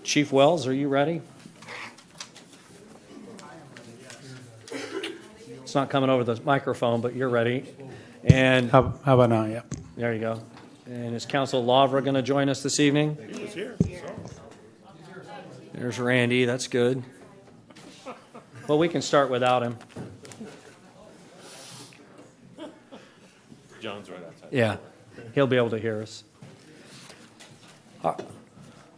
Chief Wells, are you ready? It's not coming over the microphone, but you're ready. And How about now? Yeah. there you go. And is Council Lavra going to join us this evening? He was here. There's Randy. That's good. Well, we can start without him. John's right outside. Yeah, he'll be able to hear us.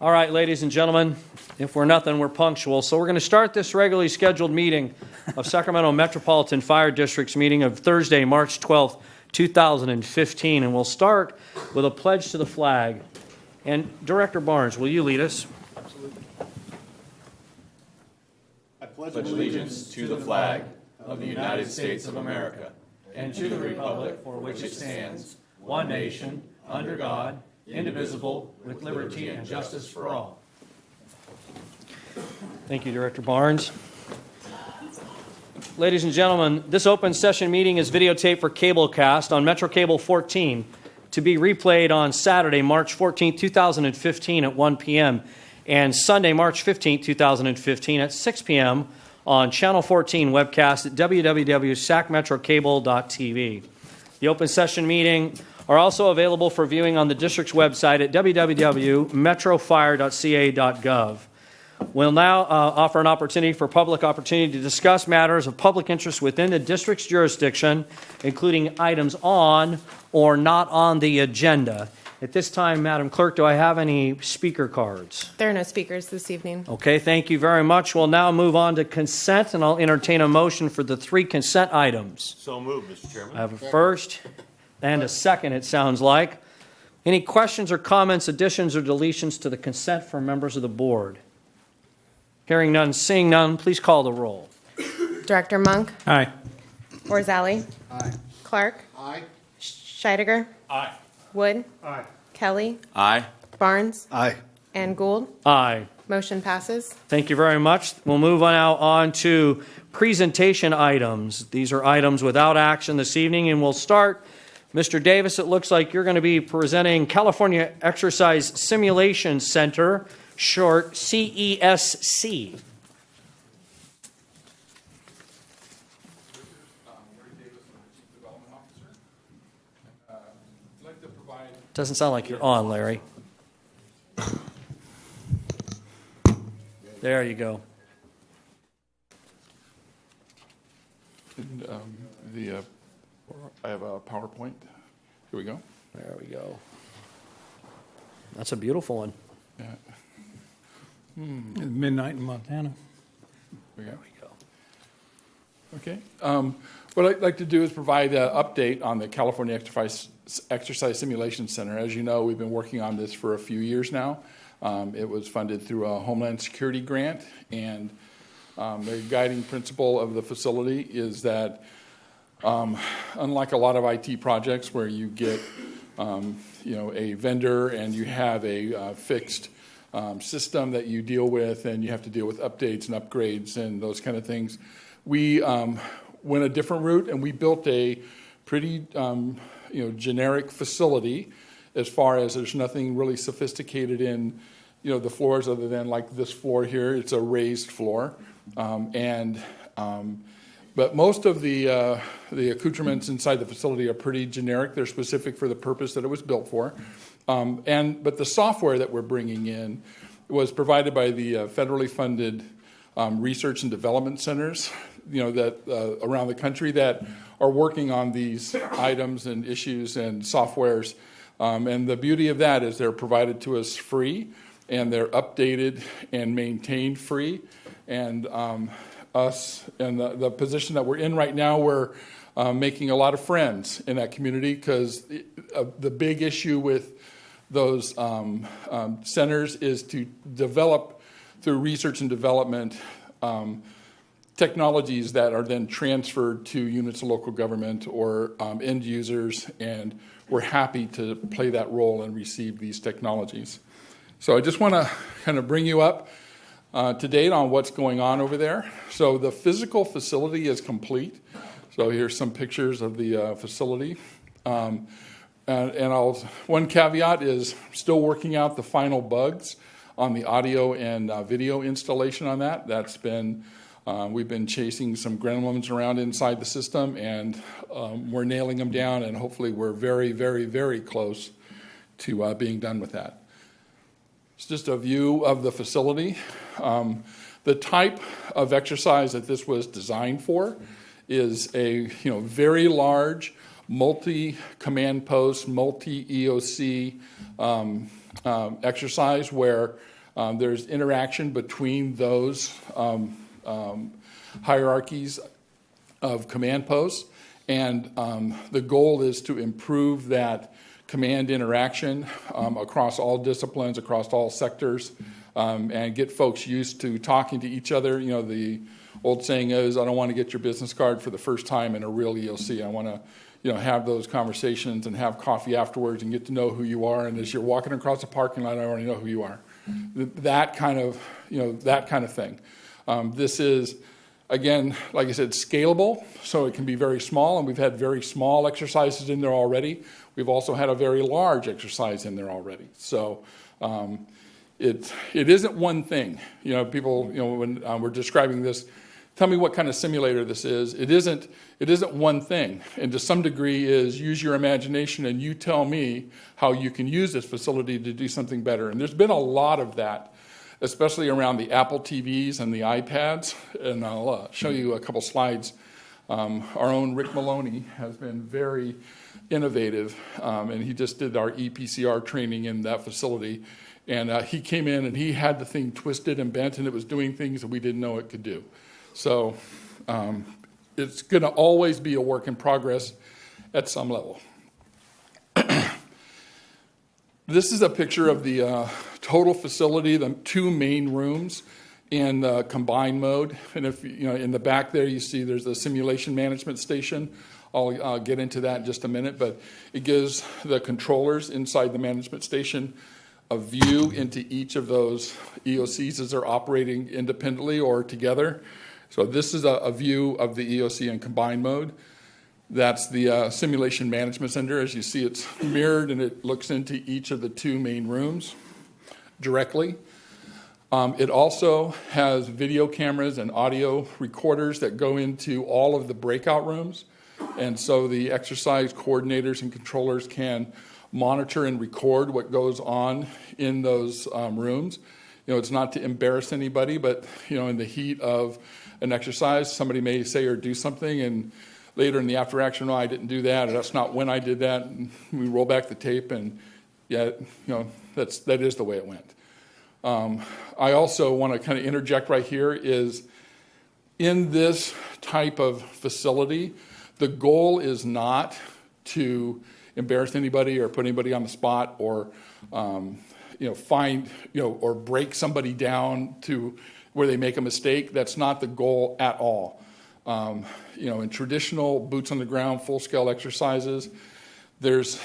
All right, ladies and gentlemen, if we're nothing, we're punctual. So we're going to start this regularly scheduled meeting of Sacramento Metropolitan Fire District's meeting of Thursday, March 12th, 2015. And we'll start with a pledge to the flag. And Director Barnes, will you lead us? I pledge allegiance to the flag of the United States of America and to the republic for which it stands, one nation, under God, indivisible, with liberty and justice for all. Thank you, Director Barnes. Ladies and gentlemen, this open session meeting is videotaped for cablecast on Metro Cable 14 to be replayed on Saturday, March 14, 2015 at 1 p.m. and Sunday, March 15, 2015 at 6 p.m. on Channel 14 webcast at www.sacmetrocable.tv. The open session meeting are also available for viewing on the district's website at www.metrofire.ca.gov. We'll now offer an opportunity for public opportunity to discuss matters of public interest within the district's jurisdiction, including items on or not on the agenda. At this time, Madam Clerk, do I have any speaker cards? There are no speakers this evening. Okay, thank you very much. We'll now move on to consent, and I'll entertain a motion for the 3 consent items. So moved, Mr. Chairman. I have a first and a second, it sounds like. Any questions or comments, additions or deletions to the consent from members of the board? Hearing none, seeing none, please call the roll. Director Monk, Aye. Orzali, Aye. Clark, Aye. Scheidegger, Aye. Wood, Aye. Kelly, Aye. Barnes, Aye. and Gould. Aye. Motion passes. Thank you very much. We'll move now on to presentation items. These are items without action this evening, and we'll start. Mr. Davis, it looks like you're going to be presenting California Exercise Simulation Center, short CESC. Doesn't sound like you're on, Larry. There you go. And, I have a PowerPoint. Here we go. There we go. That's a beautiful one. Yeah, Midnight in Montana. here we go. There we go. Okay. What I'd like to do is provide an update on the California Exercise Simulation Center. As you know, we've been working on this for a few years now. It was funded through a Homeland Security grant, and the guiding principle of the facility is that unlike a lot of IT projects where you get a vendor and you have a fixed system that you deal with, and you have to deal with updates and upgrades and those kind of things, we went a different route, and we built a pretty generic facility as far as there's nothing really sophisticated in the floors other than like this floor here. It's a raised floor, but most of the accoutrements inside the facility are pretty generic. They're specific for the purpose that it was built for. But the software that we're bringing in was provided by the federally funded research and development centers, that around the country that are working on these items and issues and softwares. And the beauty of that is they're provided to us free, and they're updated and maintained free. And us and the position that we're in right now, we're making a lot of friends in that community, because the big issue with those centers is to develop through research and development technologies that are then transferred to units of local government or end users, and we're happy to play that role and receive these technologies. So I just want to kind of bring you up to date on what's going on over there. So the physical facility is complete. So here's some pictures of the facility. One caveat is still working out the final bugs on the audio and video installation on that. That's been, we've been chasing some gremlins around inside the system, and we're nailing them down, and hopefully we're very, very, very close to being done with that. It's just a view of the facility. The type of exercise that this was designed for is a very large, multi-command post, multi-EOC exercise where there's interaction between those hierarchies of command posts, and the goal is to improve that command interaction across all disciplines, across all sectors, and get folks used to talking to each other. The old saying is, I don't want to get your business card for the first time in a real EOC. I want to have those conversations and have coffee afterwards and get to know who you are. And as you're walking across the parking lot, I already know who you are. That kind of thing. This is, again, like I said, scalable, so it can be very small, and we've had very small exercises in there already. We've also had a very large exercise in there already. So it isn't one thing. People, when we're describing this, tell me what kind of simulator this is. It isn't one thing, and to some degree is use your imagination and you tell me how you can use this facility to do something better. And there's been a lot of that, especially around the Apple TVs and the iPads. And I'll show you a couple slides. Our own Rick Maloney has been very innovative, and he just did our EPCR training in that facility. And he came in and he had the thing twisted and bent, and it was doing things that we didn't know it could do. So it's going to always be a work in progress at some level. This is a picture of the total facility, the two main rooms in combined mode. And if in the back there you see there's a simulation management station. I'll get into that in just a minute, but it gives the controllers inside the management station a view into each of those EOCs as they're operating independently or together. So this is a view of the EOC in combined mode. That's the simulation management center. As you see, it's mirrored and it looks into each of the two main rooms directly. It also has video cameras and audio recorders that go into all of the breakout rooms. And so the exercise coordinators and controllers can monitor and record what goes on in those rooms. It's not to embarrass anybody, but in the heat of an exercise, somebody may say or do something, and later in the after action, no, I didn't do that, or that's not when I did that. And we roll back the tape, and that is the way it went. I also want to kind of interject right here is in this type of facility, the goal is not to embarrass anybody or put anybody on the spot or find or break somebody down to where they make a mistake. That's not the goal at all. In traditional boots on the ground, full-scale exercises, there's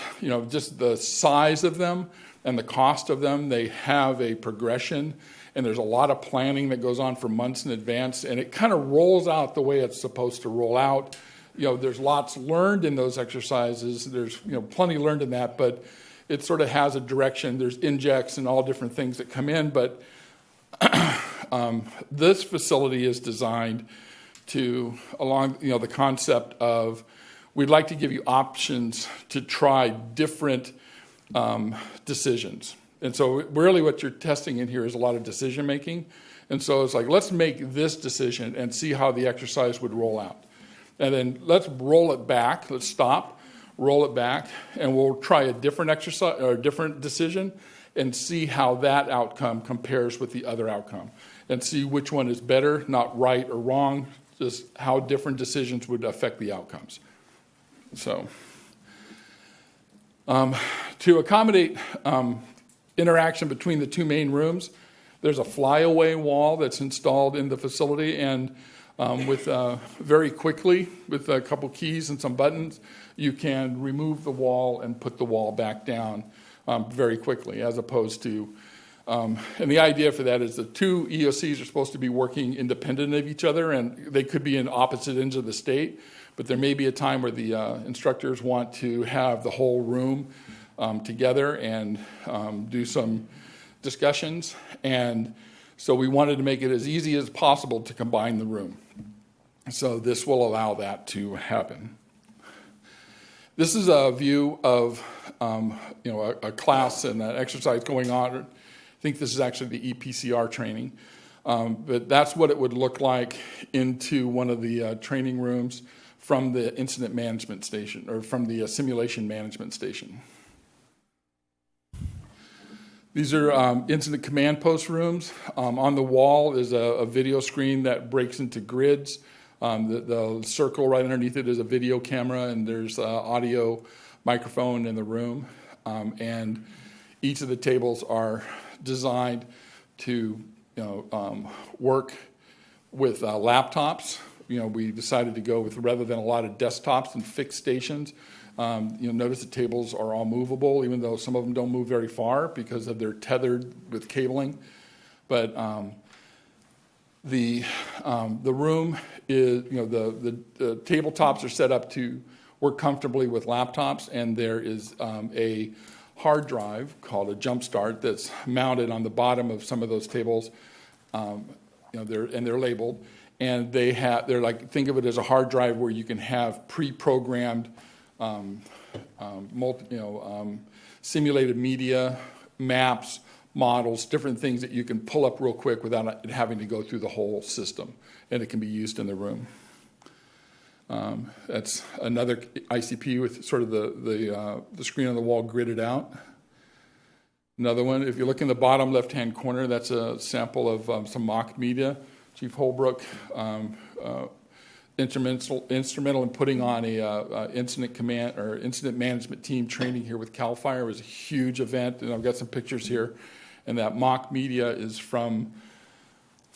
just the size of them and the cost of them. They have a progression, and there's a lot of planning that goes on for months in advance, and it kind of rolls out the way it's supposed to roll out. There's lots learned in those exercises. There's plenty learned in that, but it sort of has a direction. There's injects and all different things that come in, but this facility is designed to along the concept of we'd like to give you options to try different decisions. And so really what you're testing in here is a lot of decision making. And so it's like, let's make this decision and see how the exercise would roll out. And then let's roll it back. Let's stop, roll it back, and we'll try a different exercise or a different decision and see how that outcome compares with the other outcome and see which one is better, not right or wrong, just how different decisions would affect the outcomes. So to accommodate interaction between the two main rooms, there's a flyaway wall that's installed in the facility, and very quickly, with a couple keys and some buttons, you can remove the wall and put the wall back down very quickly, as opposed to, and the idea for that is the two EOCs are supposed to be working independent of each other, and they could be in opposite ends of the state, but there may be a time where the instructors want to have the whole room together and do some discussions, and so we wanted to make it as easy as possible to combine the room. So this will allow that to happen. This is a view of a class and an exercise going on. I think this is actually the EPCR training. But that's what it would look like into one of the training rooms from the incident management station, or from the simulation management station. These are incident command post rooms. On the wall is a video screen that breaks into grids. The circle right underneath it is a video camera, and there's audio microphone in the room. And each of the tables are designed to work with laptops. We decided to go with, rather than a lot of desktops and fixed stations, notice the tables are all movable, even though some of them don't move very far because of they're tethered with cabling. But the room is, the tabletops are set up to work comfortably with laptops, and there is a hard drive called a Jumpstart that's mounted on the bottom of some of those tables. They're labeled, and they're like, think of it as a hard drive where you can have pre-programmed simulated media, maps, models, different things that you can pull up real quick without it having to go through the whole system, and it can be used in the room. That's another ICP with sort of the screen on the wall gridded out. Another one, if you look in the bottom left-hand corner, that's a sample of some mock media. Chief Holbrook, instrumental in putting on a incident command or incident management team training here with CAL FIRE. It was a huge event, and I've got some pictures here. And that mock media is from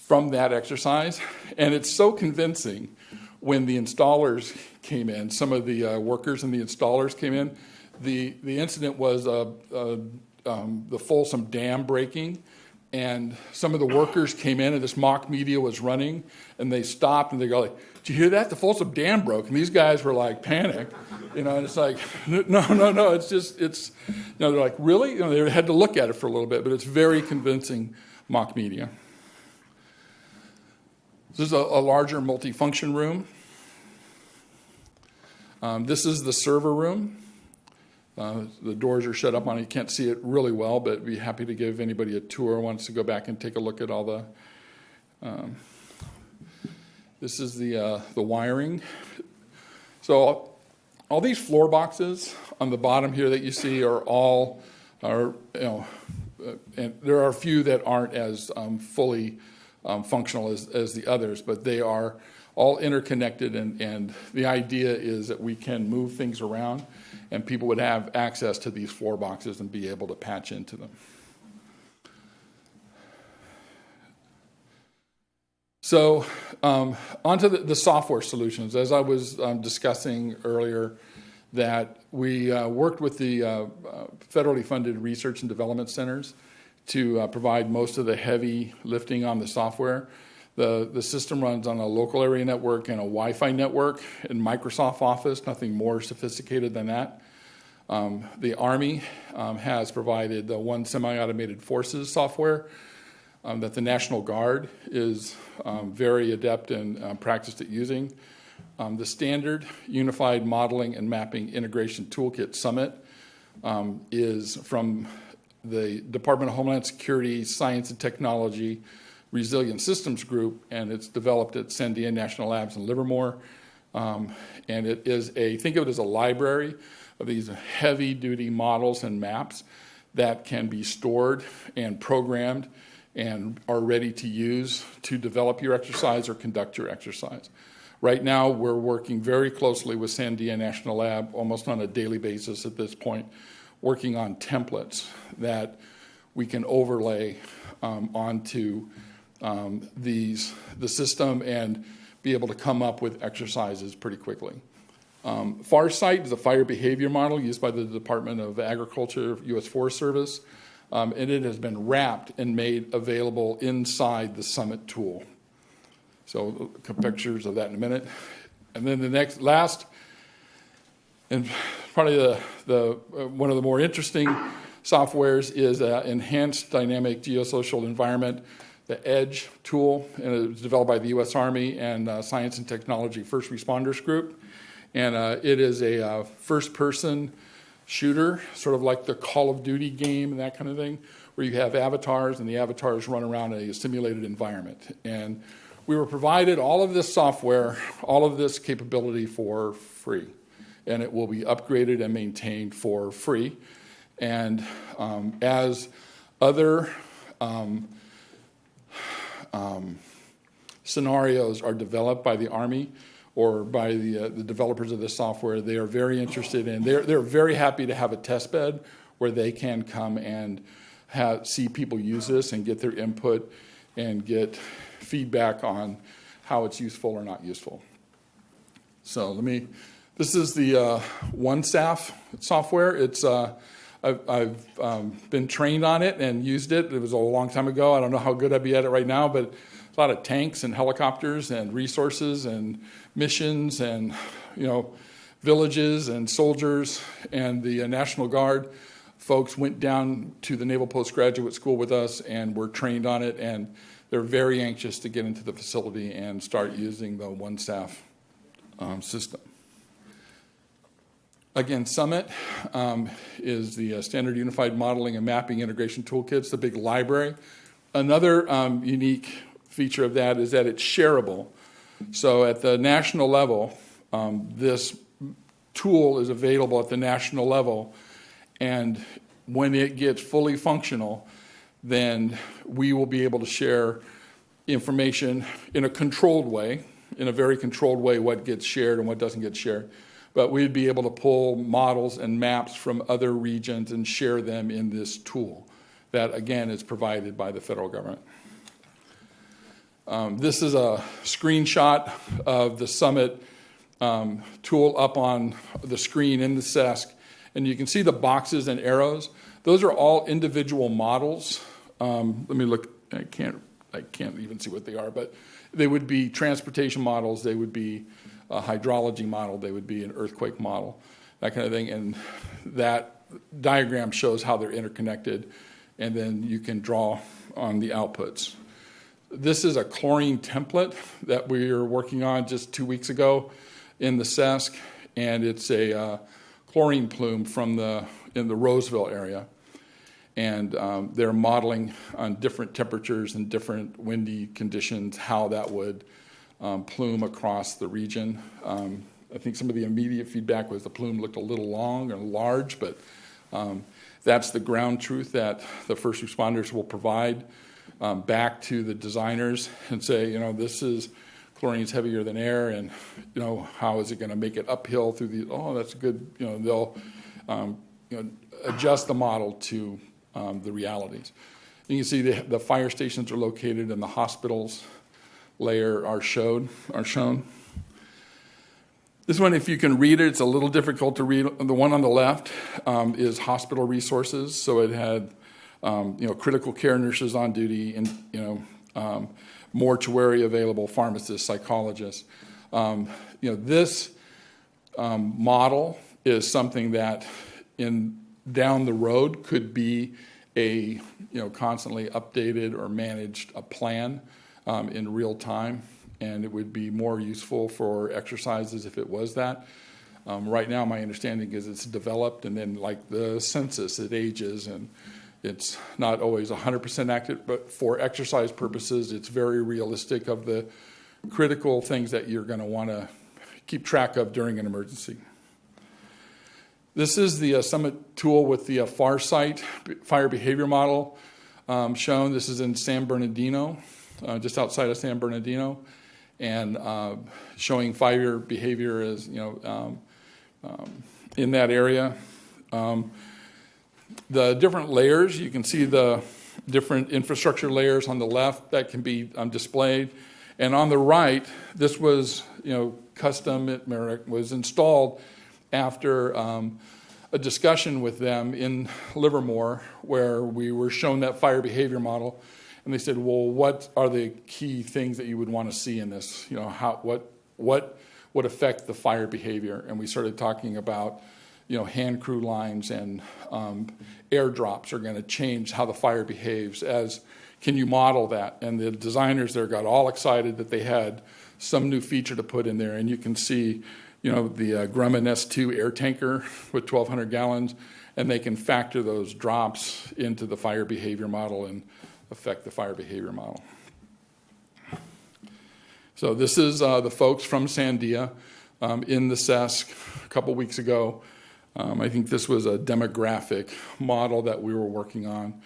that exercise, and it's so convincing. When the installers came in, some of the workers and the installers came in, the incident was the Folsom Dam breaking, and some of the workers came in, and this mock media was running, and they stopped, and they go like, "Did you hear that? The Folsom Dam broke." And these guys were like panicked, and it's like, no, it's they're like, really? They had to look at it for a little bit, but it's very convincing mock media. This is a larger multifunction room. This is the server room. The doors are shut up on it. You can't see it really well, but I'd be happy to give anybody a tour who wants to go back and take a look at all the... this is the wiring. So all these floor boxes on the bottom here that you see and there are a few that aren't as fully functional as the others, but they are all interconnected, and the idea is that we can move things around and people would have access to these floor boxes and be able to patch into them. So onto the software solutions. As I was discussing earlier, that we worked with the federally funded research and development centers to provide most of the heavy lifting on the software. The system runs on a local area network and a Wi-Fi network in Microsoft Office, nothing more sophisticated than that. The Army has provided the One Semi-Automated Forces software that the National Guard is very adept and practiced at using. The Standard Unified Modeling and Mapping Integration Toolkit Summit is from the Department of Homeland Security Science and Technology Resilient Systems Group, and it's developed at Sandia National Labs in Livermore. And it is think of it as a library of these heavy-duty models and maps that can be stored and programmed and are ready to use to develop your exercise or conduct your exercise. Right now, we're working very closely with Sandia National Lab, almost on a daily basis at this point, working on templates that we can overlay onto the system and be able to come up with exercises pretty quickly. FARSIGHT is a fire behavior model used by the Department of Agriculture, U.S. Forest Service, and it has been wrapped and made available inside the Summit tool. So pictures of that in a minute. And then the last, and probably one of the more interesting softwares is Enhanced Dynamic Geospatial Environment, the EDGE tool, and it was developed by the U.S. Army and Science and Technology First Responders Group. And it is a first-person shooter, sort of like the Call of Duty game and that kind of thing, where you have avatars, and the avatars run around a simulated environment. And we were provided all of this software, all of this capability for free. And it will be upgraded and maintained for free. And as other scenarios are developed by the Army or by the developers of this software, they are very interested in, they're very happy to have a test bed where they can come and see people use this and get their input and get feedback on how it's useful or not useful. So this is the OneStaff software. It's I've been trained on it and used it. It was a long time ago. I don't know how good I'd be at it right now, but a lot of tanks and helicopters and resources and missions and, villages and soldiers and the National Guard folks went down to the Naval Postgraduate School with us and were trained on it, and they're very anxious to get into the facility and start using the OneStaff system. Again, Summit is the Standard Unified Modeling and Mapping Integration Toolkit. It's the big library. Another unique feature of that is that it's shareable. So at the national level, this tool is available at the national level, and when it gets fully functional, then we will be able to share information in a controlled way, in a very controlled way, what gets shared and what doesn't get shared. But we'd be able to pull models and maps from other regions and share them in this tool that, again, is provided by the federal government. This is a screenshot of the Summit tool up on the screen in the SESC. And you can see the boxes and arrows. Those are all individual models. Let me look. I can't even see what they are, but they would be transportation models. They would be a hydrology model. They would be an earthquake model, that kind of thing. And that diagram shows how they're interconnected, and then you can draw on the outputs. This is a chlorine template that we were working on just 2 weeks ago in the SESC, and it's a chlorine plume in the Roseville area. And they're modeling on different temperatures and different windy conditions how that would plume across the region. I think some of the immediate feedback was the plume looked a little long and large, but that's the ground truth that the first responders will provide back to the designers and say, chlorine's heavier than air, and how is it going to make it uphill through that's good. They'll adjust the model to the realities. You can see the fire stations are located in the hospitals layer are shown. This one, if you can read it, it's a little difficult to read. The one on the left is hospital resources, so it had critical care nurses on duty and mortuary available, pharmacists, psychologists. This model is something that down the road could be a constantly updated or managed a plan in real time, and it would be more useful for exercises if it was that. Right now, my understanding is it's developed, and then like the census, it ages, and it's not always 100% accurate, but for exercise purposes, it's very realistic of the critical things that you're going to want to keep track of during an emergency. This is the Summit tool with the FARSIGHT fire behavior model shown. This is in San Bernardino, just outside of San Bernardino, and showing fire behavior as in that area. The different layers, you can see the different infrastructure layers on the left that can be displayed. And on the right, this was custom. It was installed after a discussion with them in Livermore, where we were shown that fire behavior model, and they said, "Well, what are the key things that you would want to see in this? What would affect the fire behavior?" And we started talking about, hand crew lines and airdrops are going to change how the fire behaves. Can you model that? And the designers there got all excited that they had some new feature to put in there. And you can see, the Grumman S2 air tanker with 1,200 gallons, and they can factor those drops into the fire behavior model and affect the fire behavior model. So this is the folks from Sandia in the SESC a couple weeks ago. I think this was a demographic model that we were working on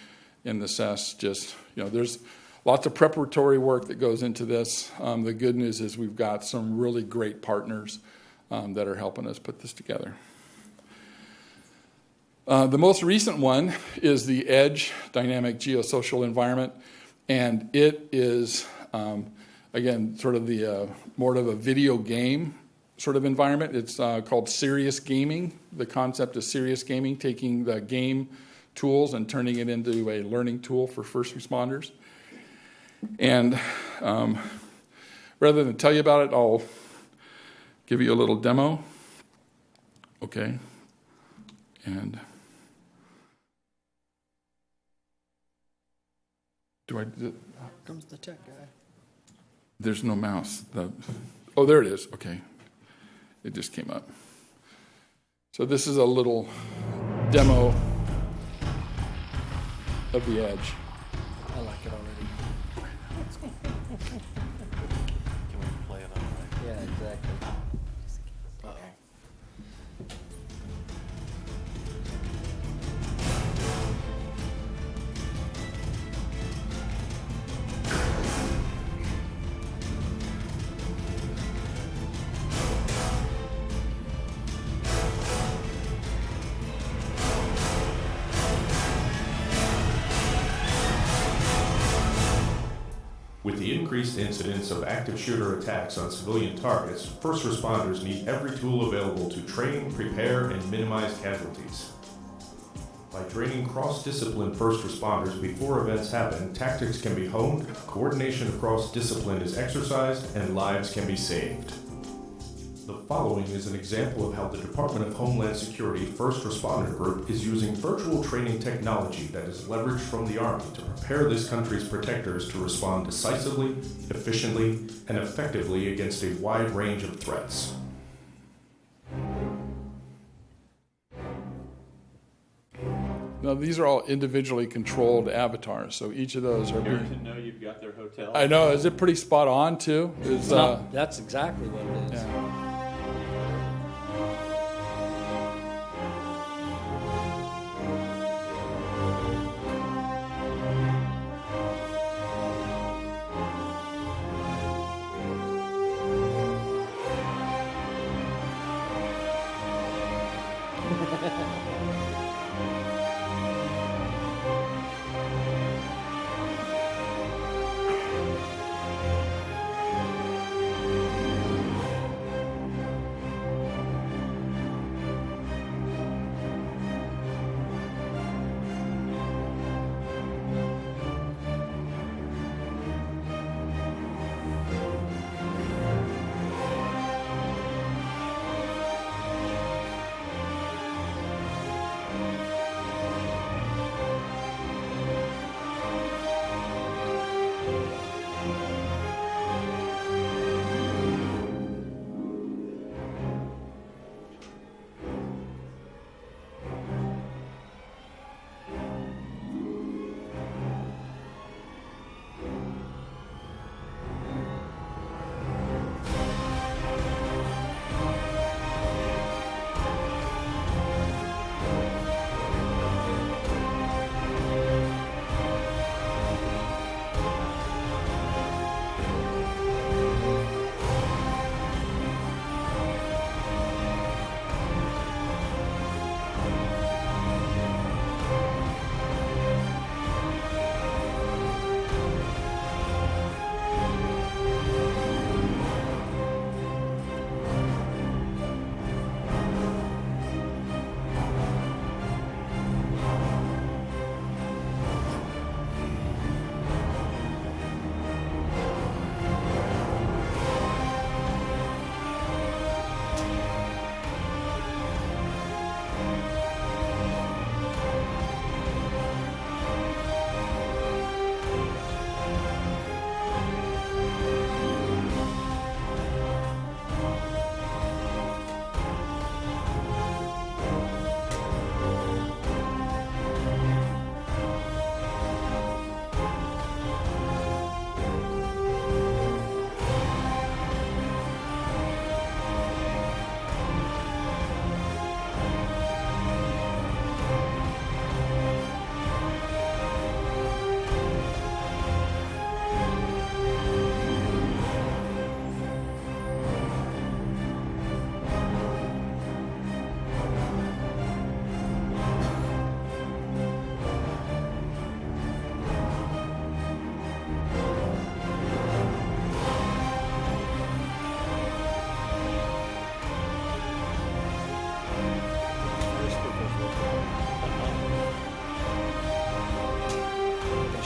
in the SESC. There's lots of preparatory work that goes into this. The good news is we've got some really great partners that are helping us put this together. The most recent one is the EDGE Dynamic Geosocial Environment, and it is, again, sort of the more of a video game sort of environment. It's called serious gaming. The concept is serious gaming, taking the game tools and turning it into a learning tool for first responders. And rather than tell you about it, I'll give you a little demo. Okay. And Here comes the tech guy. There's no mouse. Oh, there it is. Okay. It just came up. So this is a little demo of the EDGE. I like it already. Can we play it on? Yeah, exactly. With the increased incidence of active shooter attacks on civilian targets, first responders need every tool available to train, prepare, and minimize casualties. By training cross-discipline first responders before events happen, tactics can be honed, coordination across discipline is exercised, and lives can be saved. The following is an example of how the Department of Homeland Security First Responder Group is using virtual training technology that is leveraged from the Army to prepare this country's protectors to respond decisively, efficiently, and effectively against a wide range of threats. Now, these are all individually controlled avatars, so each of those are being... To know you've got their hotel. I know, is it pretty spot on, too? Is, No, that's exactly what it is. yeah.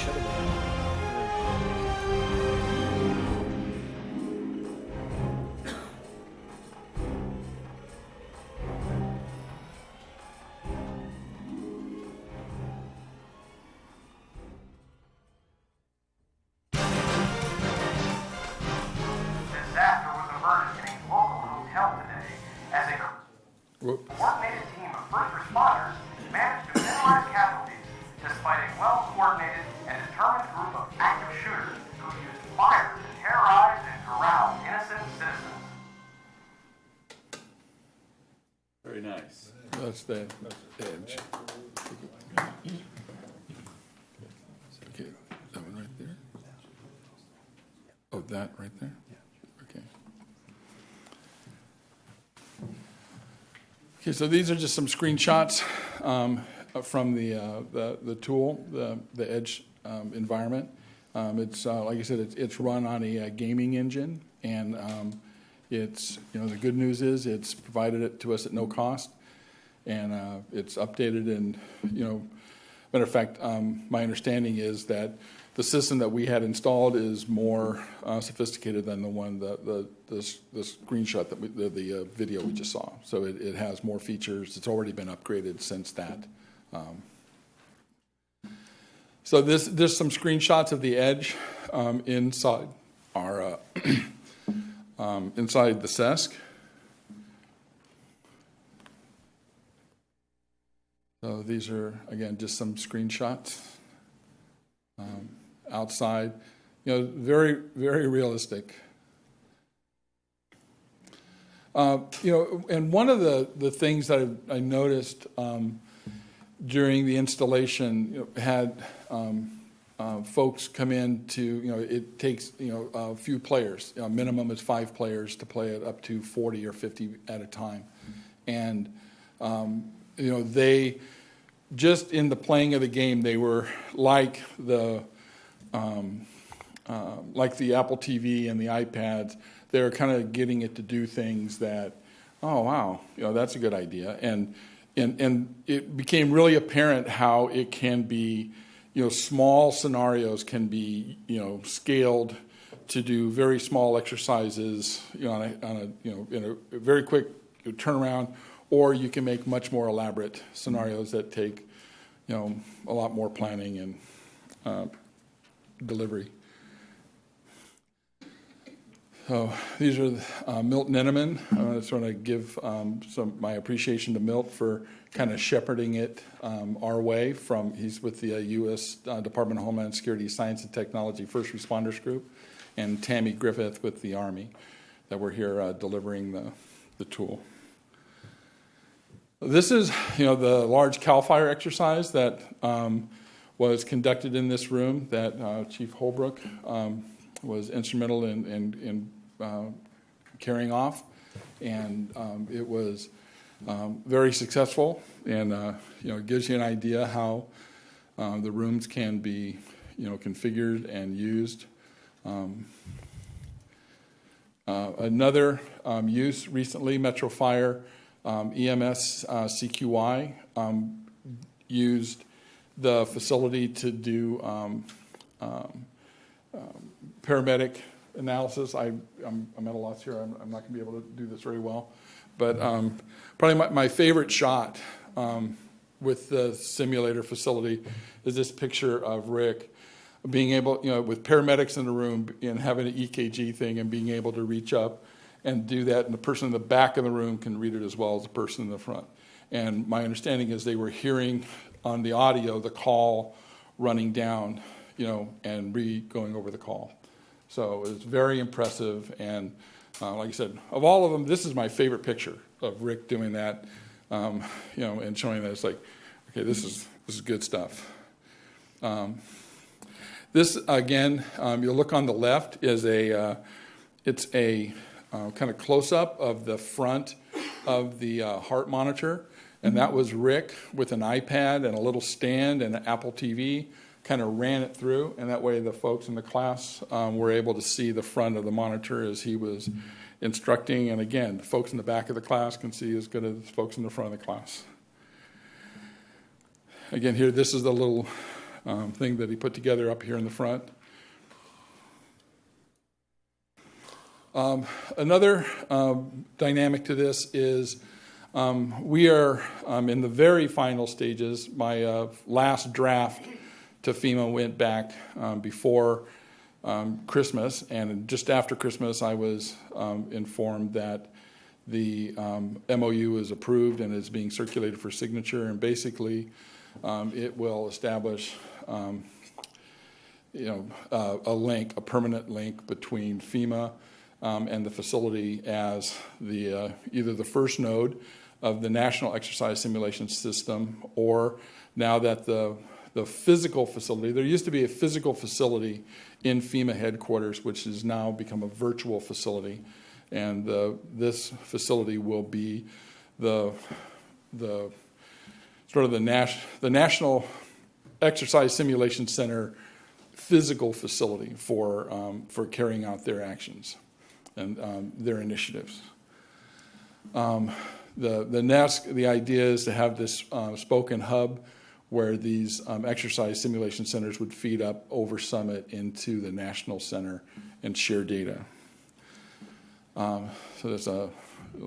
Disaster was averted in a local hotel today as a Whoop. coordinated team of first responders managed to minimize casualties despite a well-coordinated and determined group of active shooters who used fire to terrorize and corral innocent citizens. Very nice. That's the edge. Okay, that one right there? Oh, that right there? Okay. Okay, so these are just some screenshots from the tool, the Edge environment. It's like I said, it's run on a gaming engine, and it's the good news is it's provided it to us at no cost, and it's updated. And matter of fact, my understanding is that the system that we had installed is more sophisticated than the one the screenshot that the video we just saw. So it has more features. It's already been upgraded since that. So there's some screenshots of the Edge inside our inside the CESC. So these are again just some screenshots outside. Very very realistic. And one of the things that I noticed during the installation had folks come in to, it takes, a few players. Minimum is 5 players to play it up to 40 or 50 at a time. And, they, just in the playing of the game, they were like the Apple TV and the iPads. They're kind of getting it to do things that, oh, wow, that's a good idea. And it became really apparent how it can be, small scenarios can be, scaled to do very small exercises, in a very quick turnaround, or you can make much more elaborate scenarios that take, a lot more planning and delivery. So these are Milt Nenneman. I just want to give my appreciation to Milt for kind of shepherding it our way. He's with the U.S. Department of Homeland Security Science and Technology First Responders Group, and Tammy Griffith with the Army, that we're here delivering the tool. This is the large CAL FIRE exercise that was conducted in this room that Chief Holbrook was instrumental in carrying off, and it was very successful, and it gives you an idea how the rooms can be configured and used. Another use recently, Metro Fire EMS CQI used the facility to do paramedic analysis. I'm at a loss here. I'm not going to be able to do this very well. But probably my favorite shot with the simulator facility is this picture of Rick being able, with paramedics in the room and having an EKG thing and being able to reach up and do that. And the person in the back of the room can read it as well as the person in the front. And my understanding is they were hearing on the audio the call running down, and going over the call. So it was very impressive, and like I said, of all of them, this is my favorite picture of Rick doing that, and showing that it's like, okay, this is good stuff. This again, you'll look on the left is it's a kind of close up of the front of the heart monitor, and that was Rick with an iPad and a little stand and an Apple TV. Kind of ran it through, and that way the folks in the class were able to see the front of the monitor as he was instructing. And again, the folks in the back of the class can see as good as the folks in the front of the class. Again, here, this is the little thing that he put together up here in the front. Another dynamic to this is we are in the very final stages. My last draft to FEMA went back before Christmas, and just after Christmas I was informed that the MOU is approved and is being circulated for signature, and basically it will establish a link, a permanent link between FEMA and the facility as the either the first node of the National Exercise Simulation System, or now that the physical facility, there used to be a physical facility in FEMA headquarters, which has now become a virtual facility, and this facility will be the sort of the National Exercise Simulation Center physical facility for carrying out their actions and their initiatives. The NESC, the idea is to have this spoken hub where these exercise simulation centers would feed up over Summit into the National Center and share data. So there's a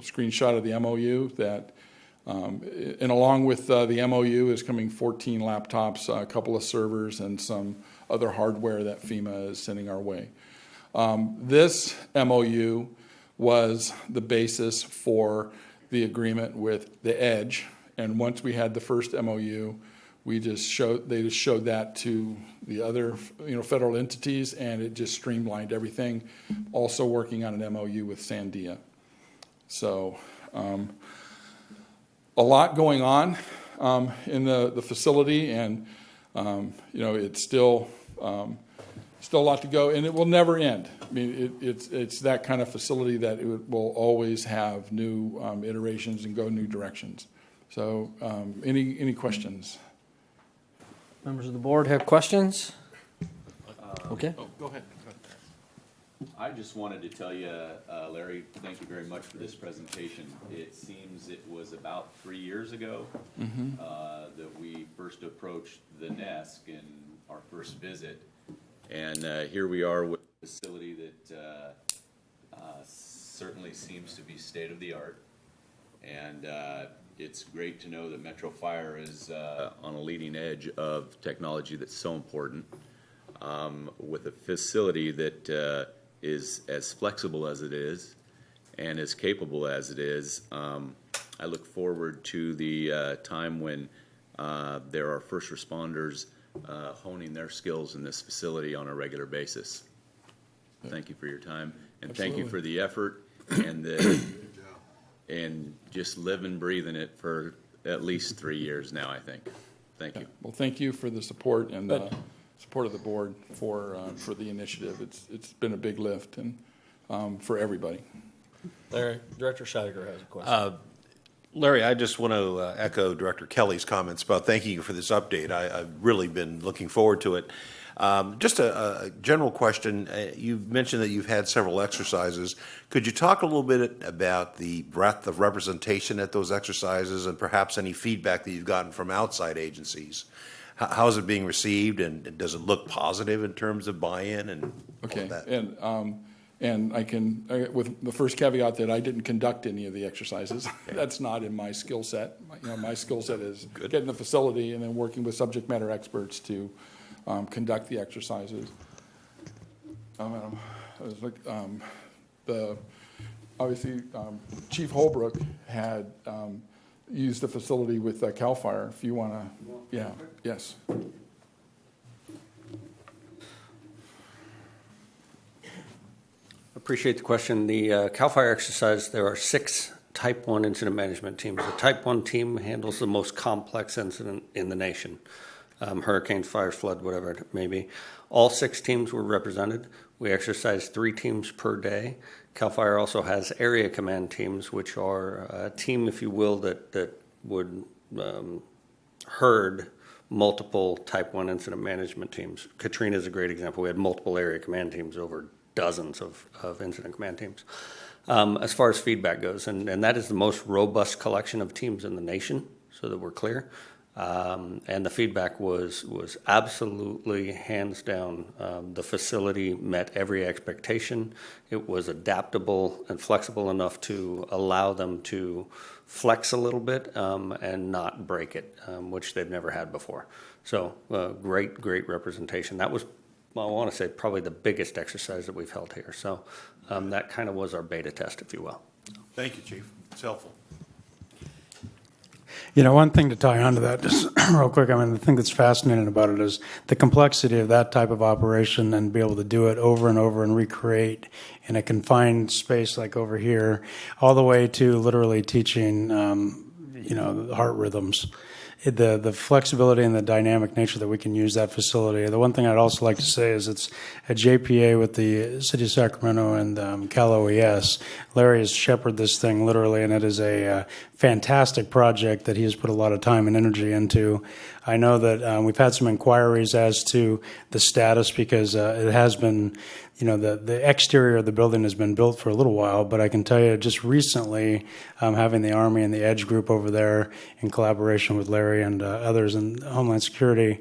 screenshot of the MOU that, and along with the MOU is coming 14 laptops, a couple of servers, and some other hardware that FEMA is sending our way. This MOU was the basis for the agreement with the EDGE, and once we had the first MOU, they just showed that to the other federal entities, and it just streamlined everything. Also working on an MOU with Sandia. So a lot going on in the facility, and it's still a lot to go, and it will never end. I mean, it's that kind of facility that it will always have new iterations and go new directions. So any questions? Members of the board have questions? Okay. Go ahead. I just wanted to tell you, Larry, thank you very much for this presentation. It seems it was about 3 years ago that we first approached the NESC in our first visit. And here we are with a facility that certainly seems to be state-of-the-art. And it's great to know that Metro Fire is on a leading edge of technology that's so important, with a facility that is as flexible as it is and as capable as it is. I look forward to the time when there are first responders honing their skills in this facility on a regular basis. Thank you for your time, and thank you for the effort and just live and breathing it for at least 3 years now, I think. Thank you. Well, thank you for the support and the support of the board for the initiative. It's been a big lift and for everybody. Larry, Director Scheidegger has a question. Larry, I just want to echo Director Kelly's comments about thanking you for this update. I've really been looking forward to it. Just a general question. You've mentioned that you've had several exercises. Could you talk a little bit about the breadth of representation at those exercises and perhaps any feedback that you've gotten from outside agencies? How is it being received, and does it look positive in terms of buy-in and all of that? And I can, with the first caveat that I didn't conduct any of the exercises. Okay. That's not in my skill set. My skill set is getting the facility and then working with subject matter experts to conduct the exercises. Obviously, Chief Holbrook had used the facility with CAL FIRE. If you want to, yeah, yes. Appreciate the question. The CAL FIRE exercise, there are 6 Type 1 incident management teams. The Type 1 team handles the most complex incident in the nation. Hurricanes, fires, flood, whatever it may be. All 6 teams were represented. We exercised 3 teams per day. CAL FIRE also has area command teams, which are a team, if you will, that would herd multiple Type 1 incident management teams. Katrina is a great example. We had multiple area command teams over dozens of incident command teams. As far as feedback goes, and that is the most robust collection of teams in the nation, so that we're clear. And the feedback was absolutely hands down. The facility met every expectation. It was adaptable and flexible enough to allow them to flex a little bit and not break it, which they've never had before. So great representation. That was, I want to say, probably the biggest exercise that we've held here. So that kind of was our beta test, if you will. Thank you, Chief. It's helpful. You know, one thing to tie onto that, just real quick, I mean, the thing that's fascinating about it is the complexity of that type of operation and be able to do it over and over and recreate in a confined space like over here, all the way to literally teaching, you know, the heart rhythms. The flexibility and the dynamic nature that we can use that facility. The one thing I'd also like to say is it's at JPA with the City of Sacramento and Cal OES. Larry has shepherded this thing literally, and it is a fantastic project that he has put a lot of time and energy into. I know that we've had some inquiries as to the status because it has been, you know, the exterior of the building has been built for a little while, but I can tell you just recently having the Army and the EDGE group over there in collaboration with Larry and others in Homeland Security,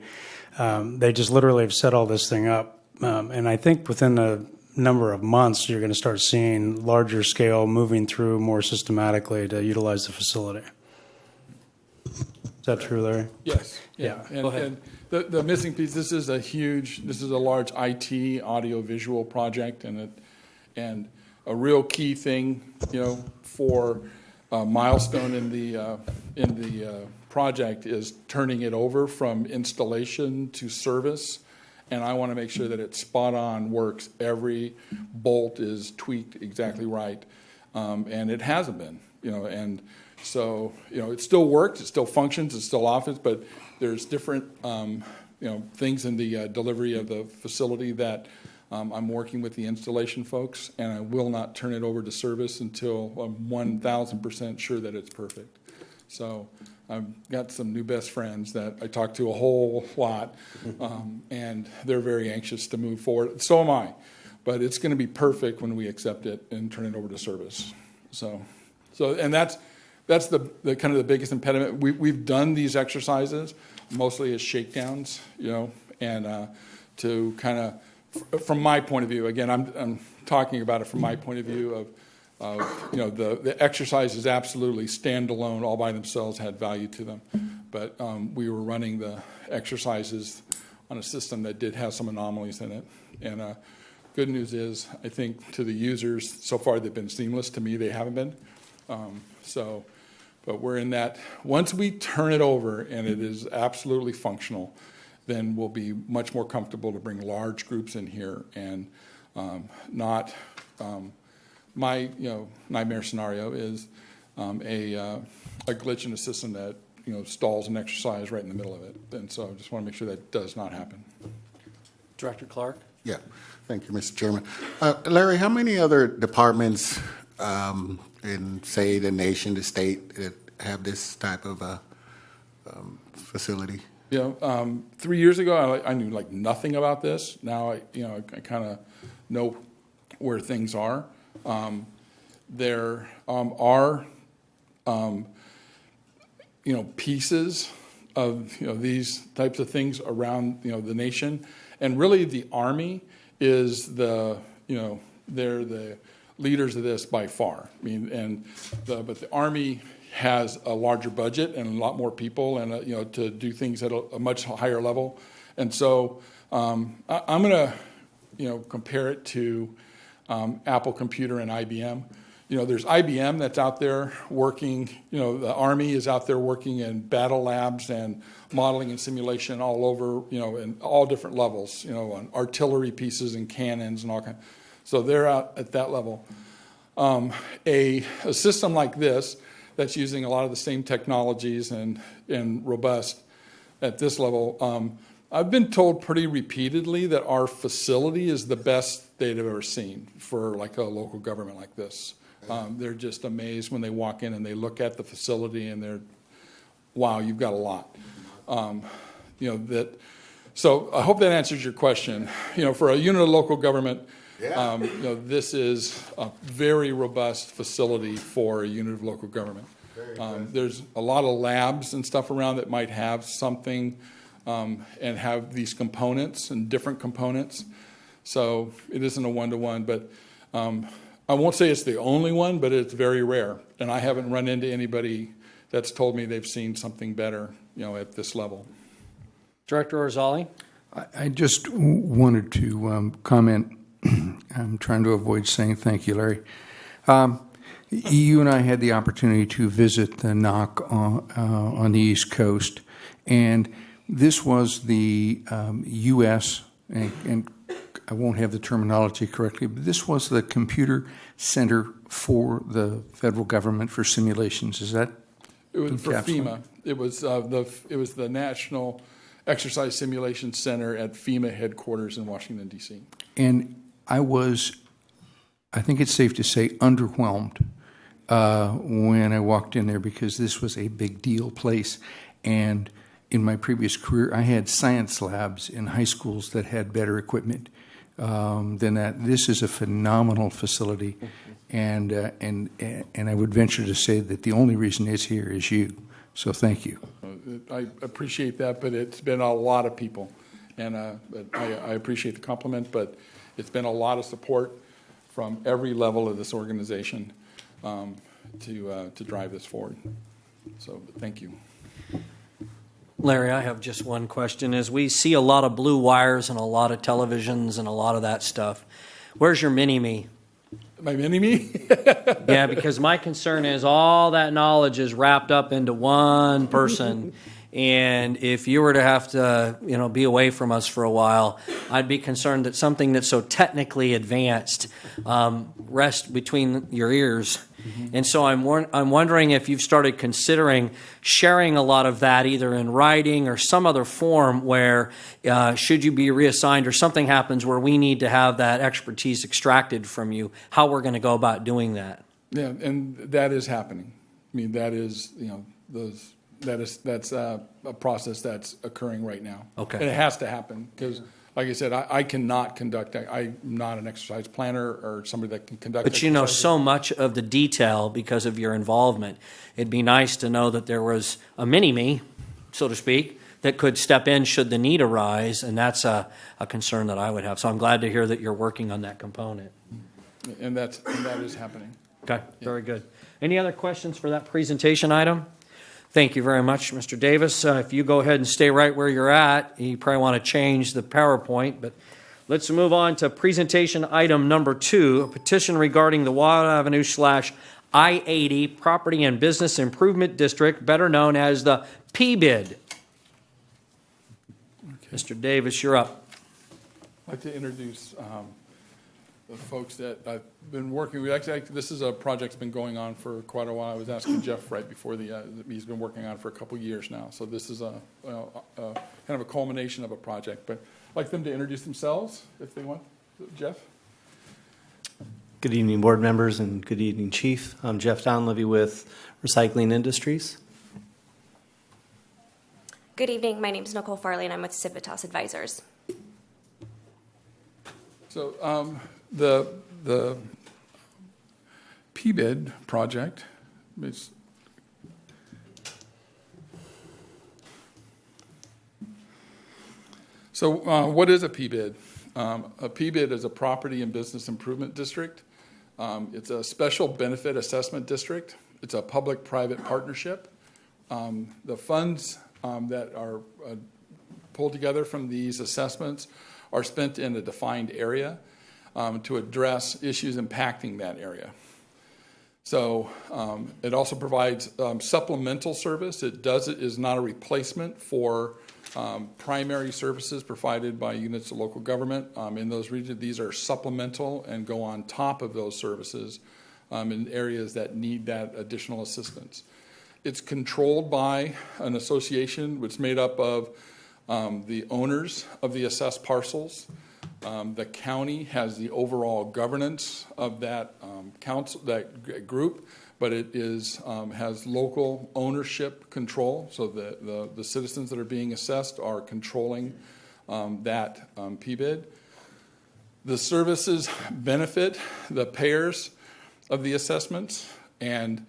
they just literally have set all this thing up. And I think within a number of months, you're going to start seeing larger scale moving through more systematically to utilize the facility. Is that true, Larry? Yes. Yeah, And, go ahead. and the missing piece, this is a large IT audio visual project, and a real key thing, you know, for a milestone in the project is turning it over from installation to service. And I want to make sure that it's spot on, works. Every bolt is tweaked exactly right. And it hasn't been, you know, and so, you know, it still works, it still functions, it's still office, but there's different, you know, things in the delivery of the facility that I'm working with the installation folks, and I will not turn it over to service until I'm 1,000% sure that it's perfect. So I've got some new best friends that I talk to a whole lot, and they're very anxious to move forward. So am I. But it's going to be perfect when we accept it and turn it over to service. So and that's the kind of the biggest impediment. We've done these exercises mostly as shakedowns, you know, and to kind of, from my point of view, again, I'm talking about it from my point of view of you know, the exercises absolutely standalone, all by themselves, had value to them. But we were running the exercises on a system that did have some anomalies in it. And good news is, I think to the users, so far they've been seamless. To me, they haven't been. But we're in that. Once we turn it over and it is absolutely functional, then we'll be much more comfortable to bring large groups in here and not. My nightmare scenario is a glitch in the system that stalls an exercise right in the middle of it, and so I just want to make sure that does not happen. Director Clark? Yeah, thank you, Mr. Chairman. Larry, how many other departments in, say, the nation, the state, that have this type of facility? 3 years ago, I knew like nothing about this. Now I kind of know where things are. There are pieces of these types of things around the nation, and really the Army is they're the leaders of this by far. I mean, but the Army has a larger budget and a lot more people, and to do things at a much higher level, and so I'm going to compare it to Apple Computer and IBM. There's IBM that's out there working, the Army is out there working in battle labs and modeling and simulation all over, in all different levels, on artillery pieces and cannons and all kinds. So they're out at that level. A system like this that's using a lot of the same technologies and robust at this level, I've been told pretty repeatedly that our facility is the best they've ever seen for like a local government like this. They're just amazed when they walk in and they look at the facility and they're, wow, you've got a lot. So I hope that answers your question. For a unit of local government, this is a very robust facility for a unit of local government. There's a lot of labs and stuff around that might have something and have these components and different components. So it isn't a one-to-one, but I won't say it's the only one, but it's very rare. And I haven't run into anybody that's told me they've seen something better, at this level. Director Orzali? I just wanted to comment. I'm trying to avoid saying thank you, Larry. You and I had the opportunity to visit the NOC on the East Coast, and this was the U.S., and I won't have the terminology correctly, but this was the computer center for the federal government for simulations. Is that? It was for encapsulated? FEMA. It was the National Exercise Simulation Center at FEMA headquarters in Washington, D.C. And I think it's safe to say, underwhelmed when I walked in there, because this was a big deal place. And in my previous career, I had science labs in high schools that had better equipment than that. This is a phenomenal facility, and I would venture to say that the only reason it's here is you. So thank you. I appreciate that, but it's been a lot of people, and but I appreciate the compliment, but it's been a lot of support from every level of this organization to drive this forward. So thank you. Larry, I have just one question. As we see a lot of blue wires and a lot of televisions and a lot of that stuff, where's your mini-me? My mini-me? Yeah, because my concern is all that knowledge is wrapped up into one person. And if you were to have to, be away from us for a while, I'd be concerned that something that's so technically advanced rests between your ears. And so I'm wondering if you've started considering sharing a lot of that either in writing or some other form where should you be reassigned or something happens where we need to have that expertise extracted from you, how we're going to go about doing that. Yeah, and that is happening. I mean, that is, that's a process that's occurring right now. Okay. And it has to happen because, like I said, I cannot conduct. I'm not an exercise planner or somebody that can conduct. But you know so much of the detail because of your involvement. It'd be nice to know that there was a mini-me, so to speak, that could step in should the need arise, and that's a concern that I would have. So I'm glad to hear that you're working on that component. And that is happening. Okay, very good. Any other questions for that presentation item? Thank you very much, Mr. Davis. If you go ahead and stay right where you're at, you probably want to change the PowerPoint, but let's move on to presentation item number 2, a petition regarding the Watt Avenue / I-80 Property and Business Improvement District, better known as the PBID. Okay. Mr. Davis, you're up. I'd like to introduce the folks that I've been working with. Actually, this is a project that's been going on for quite a while. I was asking Jeff right before he's been working on it for a couple years now. So this is kind of a culmination of a project. But I'd like them to introduce themselves if they want. Jeff? Good evening, board members, and good evening, Chief. I'm Jeff Donlevy with Recycling Industries. Good evening. My name is Nicole Farley, and I'm with Civitas Advisors. So the PBID project is what is a PBID? A PBID is a Property and Business Improvement District. It's a special benefit assessment district. It's a public-private partnership. The funds that are pulled together from these assessments are spent in a defined area to address issues impacting that area. So it also provides supplemental service. It is not a replacement for primary services provided by units of local government. In those regions, these are supplemental and go on top of those services in areas that need that additional assistance. It's controlled by an association which is made up of the owners of the assessed parcels. The county has the overall governance of that council, that group, but it has local ownership control. So the citizens that are being assessed are controlling that PBID. The services benefit the payers of the assessments, and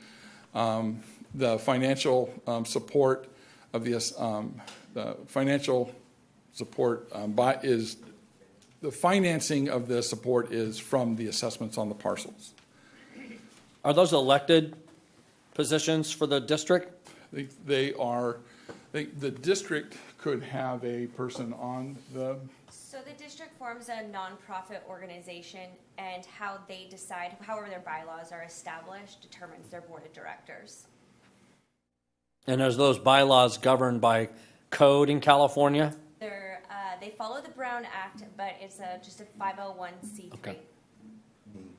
the financial support of the financial support the financing of the support is from the assessments on the parcels. Are those elected positions for the district? They are, the district could have a person on the, So the district forms a nonprofit organization, and how they decide, however their bylaws are established, determines their board of directors. And are those bylaws governed by code in California? They follow the Brown Act, but it's just a 501c3. Okay.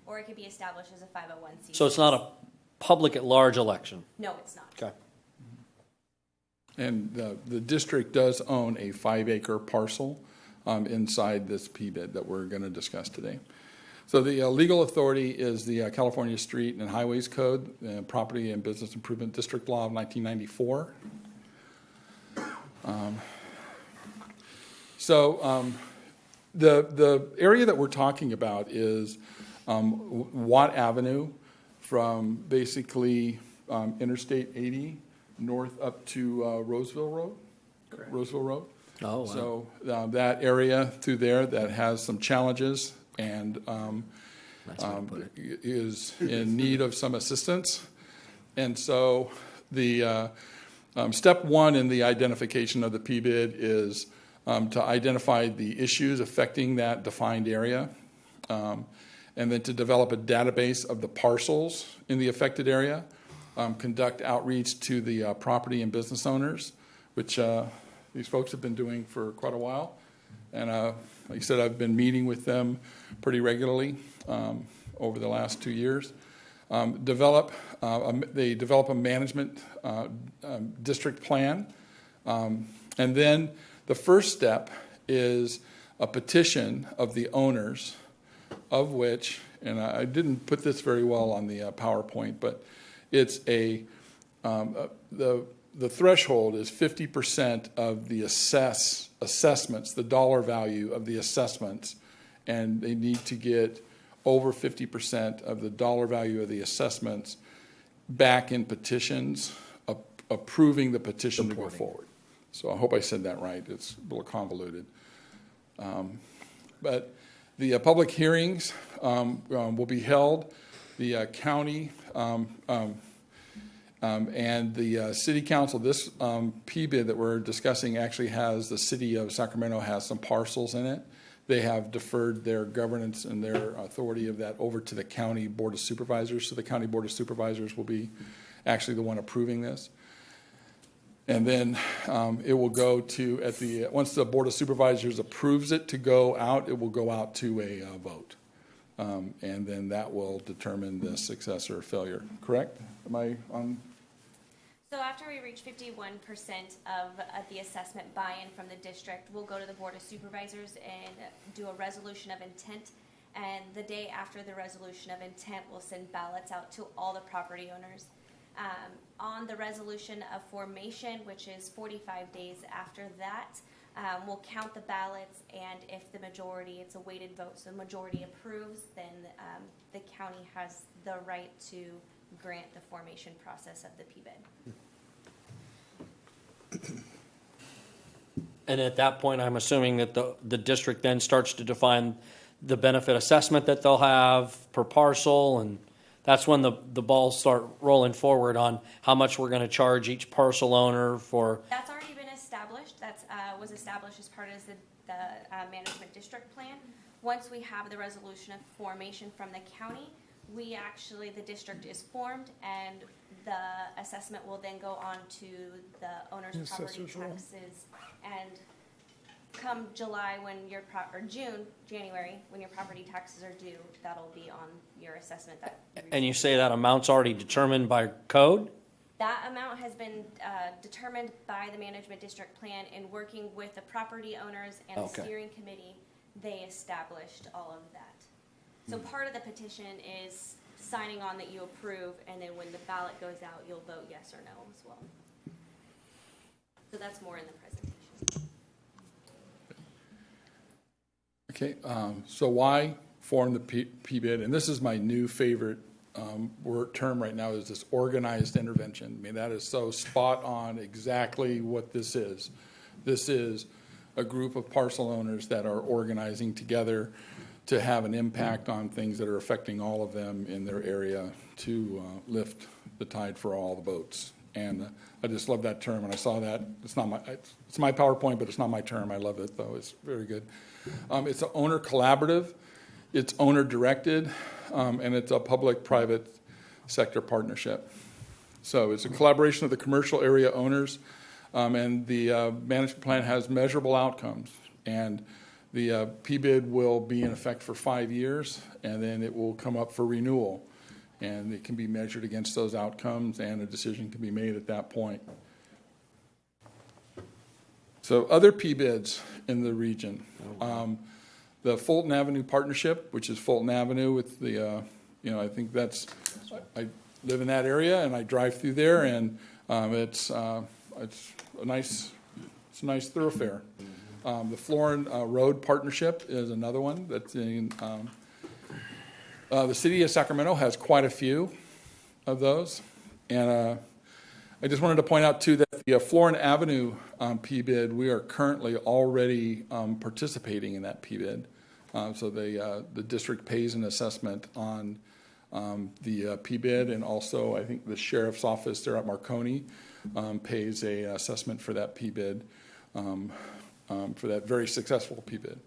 Or it could be established as a 501c3. So it's not a public at large election? No, it's not. Okay. and the district does own a 5-acre parcel inside this PBID that we're going to discuss today. So the legal authority is the California Street and Highways Code, Property and Business Improvement District Law of 1994. The area that we're talking about is Watt Avenue from basically Interstate 80 north up to Roseville Road. Correct. Roseville Road. Oh, wow. So that area through there that has some challenges and is in need of some assistance. And so the step one in the identification of the PBID is to identify the issues affecting that defined area, and then to develop a database of the parcels in the affected area, conduct outreach to the property and business owners, which these folks have been doing for quite a while. And like I said, I've been meeting with them pretty regularly over the last 2 years. They develop a management district plan, and then the first step is a petition of the owners, of which, and I didn't put this very well on the PowerPoint, but it's the threshold is 50% of the assessments, the dollar value of the assessments, and they need to get over 50% of the dollar value of the assessments back in petitions, approving the petition to go forward. So I hope I said that right. It's a little convoluted. But the public hearings will be held. The county and the city council, this PBID that we're discussing actually has, the city of Sacramento has some parcels in it. They have deferred their governance and their authority of that over to the county board of supervisors. So the county board of supervisors will be actually the one approving this. And then it will go to, once the Board of Supervisors approves it to go out, it will go out to a vote. And then that will determine the success or failure. Correct? Am I on? So after we reach 51% of the assessment buy-in from the district, we'll go to the Board of Supervisors and do a resolution of intent. And the day after the resolution of intent, we'll send ballots out to all the property owners. On the resolution of formation, which is 45 days after that, we'll count the ballots, and if the majority, it's a weighted vote, so the majority approves, then the county has the right to grant the formation process of the PBID. And at that point, I'm assuming that the district then starts to define the benefit assessment that they'll have per parcel, and that's when the balls start rolling forward on how much we're going to charge each parcel owner for. That's already been established. That was established as part of the management district plan. Once we have the resolution of formation from the county, the district is formed, and the assessment will then go on to the owner's property taxes. And come July, January, when your property taxes are due, that'll be on your assessment. And you say that amount's already determined by code? That amount has been determined by the management district plan in working with the property owners and the steering committee. They established all of that. So part of the petition is signing on that you approve, and then when the ballot goes out, you'll vote yes or no as well. So that's more in the presentation. Okay, so why form the PBID? And this is my new favorite term right now is this organized intervention. I mean, that is so spot on exactly what this is. This is a group of parcel owners that are organizing together to have an impact on things that are affecting all of them in their area to lift the tide for all the boats. And I just love that term, and I saw that. It's my PowerPoint, but it's not my term. I love it, though. It's very good. It's an owner collaborative, it's owner directed, and it's a public-private sector partnership. So it's a collaboration of the commercial area owners, and the management plan has measurable outcomes. And the PBID will be in effect for 5 years, and then it will come up for renewal. And it can be measured against those outcomes, and a decision can be made at that point. So other PBIDs in the region. The Fulton Avenue Partnership, which is Fulton Avenue with the, I think that's, I live in that area and I drive through there, and it's a nice thoroughfare. The Florin Road Partnership is another one that's in, the city of Sacramento has quite a few of those. And I just wanted to point out, too, that the Florin Avenue PBID, we are currently already participating in that PBID. So the district pays an assessment on the PBID, and also I think the sheriff's office there at Marconi pays a assessment for that PBID, for that very successful PBID.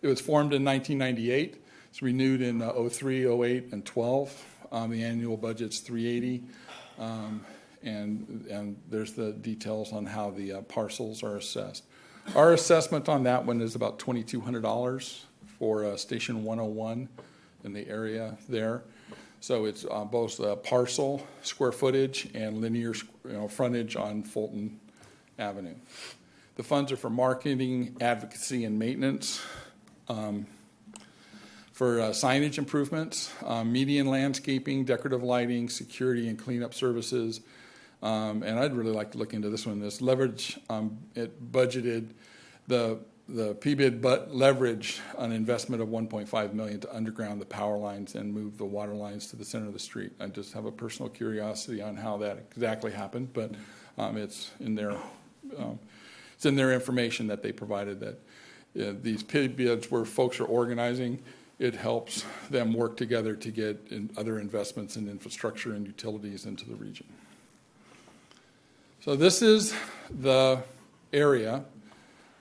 It was formed in 1998. It's renewed in 03, 08, and 12. The annual budget's $380. And there's the details on how the parcels are assessed. Our assessment on that one is about $2,200 for Station 101 in the area there. So it's both parcel square footage and linear frontage on Fulton Avenue. The funds are for marketing, advocacy, and maintenance, for signage improvements, median landscaping, decorative lighting, security and cleanup services. And I'd really like to look into this one. This leverage, it budgeted the PBID leveraged an investment of $1.5 million to underground the power lines and move the water lines to the center of the street. I just have a personal curiosity on how that exactly happened, but it's in their information that they provided that these PBIDs where folks are organizing, it helps them work together to get other investments in infrastructure and utilities into the region. So this is the area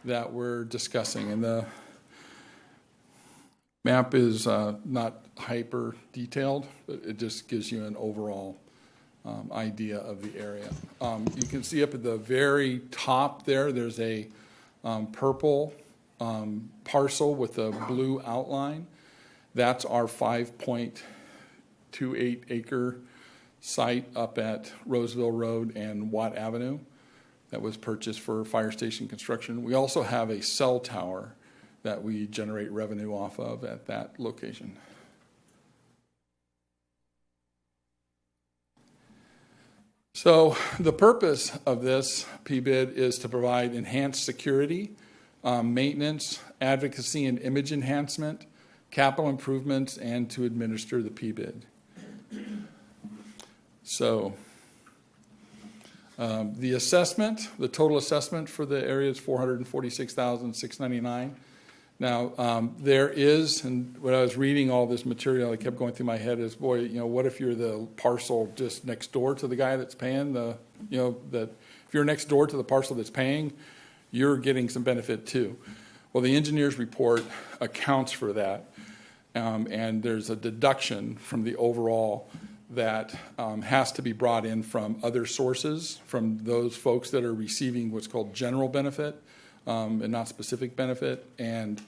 that we're discussing, and the map is not hyper detailed, but it just gives you an overall idea of the area. You can see up at the very top there's a purple parcel with a blue outline. That's our 5.28 acre site up at Roseville Road and Watt Avenue that was purchased for fire station construction. We also have a cell tower that we generate revenue off of at that location. So the purpose of this PBID is to provide enhanced security, maintenance, advocacy and image enhancement, capital improvements, and to administer the PBID. So the assessment, the total assessment for the area is $446,699. Now there is, and when I was reading all this material, it kept going through my head is, boy, what if you're the parcel just next door to the guy that's paying that if you're next door to the parcel that's paying, you're getting some benefit too. Well, the engineer's report accounts for that, and there's a deduction from the overall that has to be brought in from other sources, from those folks that are receiving what's called general benefit and not specific benefit. And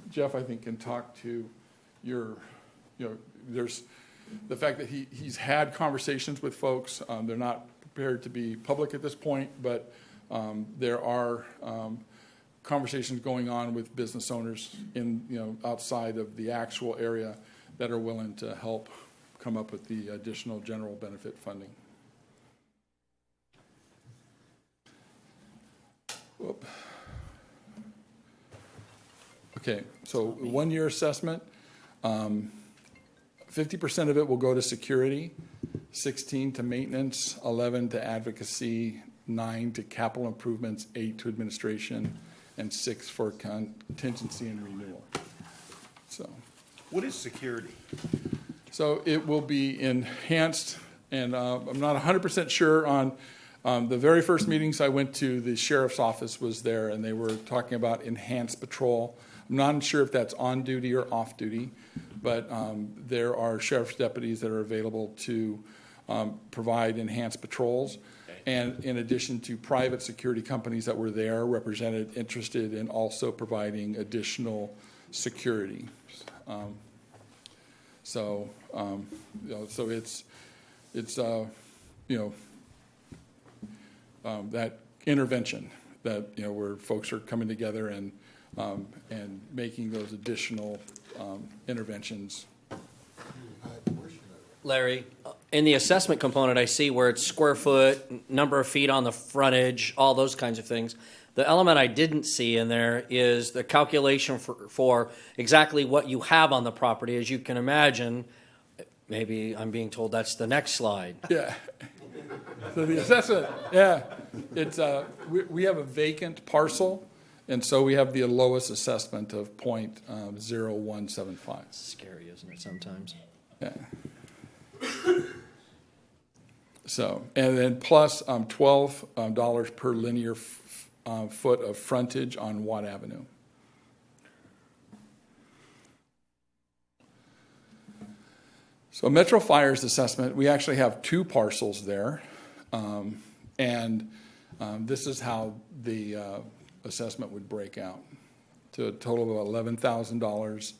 Jeff, I think, can talk to there's the fact that he's had conversations with folks. They're not prepared to be public at this point, but there are conversations going on with business owners in outside of the actual area that are willing to help come up with the additional general benefit funding. Whoop. Okay, so 1 year assessment. 50% of it will go to security, 16 to maintenance, 11 to advocacy, 9 to capital improvements, 8 to administration, and 6 for contingency and renewal. So, What is security? so it will be enhanced, and I'm not 100% sure on the very first meetings I went to, the sheriff's office was there, and they were talking about enhanced patrol. I'm not sure if that's on duty or off duty, but there are sheriff's deputies that are available to provide enhanced patrols. And in addition to private security companies that were there, represented, interested in also providing additional security. So it's that intervention that, where folks are coming together and making those additional interventions. Larry, in the assessment component, I see where it's square foot, number of feet on the frontage, all those kinds of things. The element I didn't see in there is the calculation for exactly what you have on the property. As you can imagine, maybe I'm being told that's the next slide. Yeah. So the assessment, yeah, it's we have a vacant parcel, and so we have the lowest assessment of 0.0175. Scary, isn't it, sometimes? Yeah. So, and then plus $12 per linear foot of frontage on Watt Avenue. So Metro Fire's assessment, we actually have 2 parcels there, and this is how the assessment would break out to a total of $11,000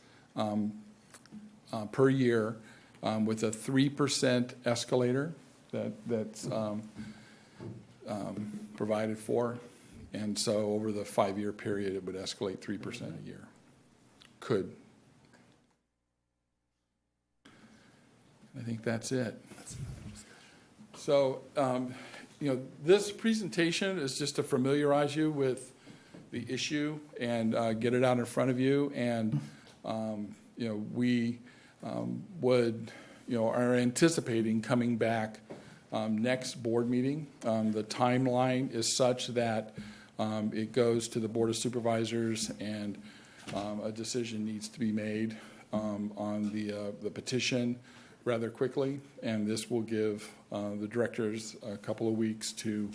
per year, with a 3% escalator that's provided for. And so over the 5-year period, it would escalate 3% a year. Could. I think that's it. So, this presentation is just to familiarize you with the issue and get it out in front of you. And, we are anticipating coming back next board meeting. The timeline is such that it goes to the Board of Supervisors, and a decision needs to be made on the petition rather quickly, and this will give the directors a couple of weeks to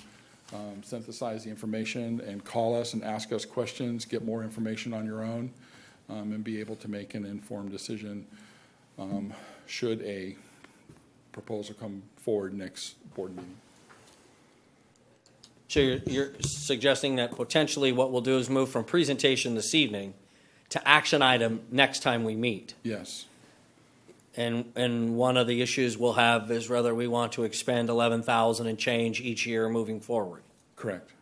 synthesize the information and call us and ask us questions, get more information on your own, and be able to make an informed decision should a proposal come forward next board meeting. So you're suggesting that potentially what we'll do is move from presentation this evening to action item next time we meet? Yes. And one of the issues we'll have is whether we want to expend 11,000 and change each year moving forward. Correct.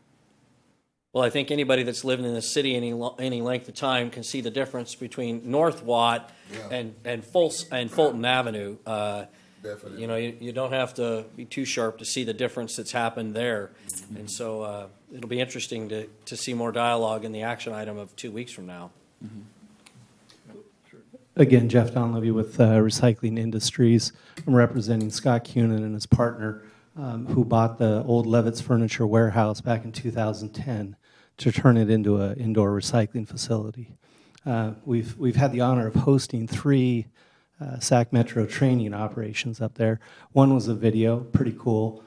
Well, I think anybody that's lived in the city any length of time can see the difference between North Watt and Fulton Avenue. Definitely. You don't have to be too sharp to see the difference that's happened there. Mm-hmm. And so it'll be interesting to see more dialogue in the action item of 2 weeks from now. Mm-hmm. Again, Jeff Donlevy with Recycling Industries. I'm representing Scott Cunin and his partner, who bought the old Levitt's Furniture Warehouse back in 2010 to turn it into an indoor recycling facility. We've had the honor of hosting 3 SAC Metro training operations up there. One was a video, pretty cool.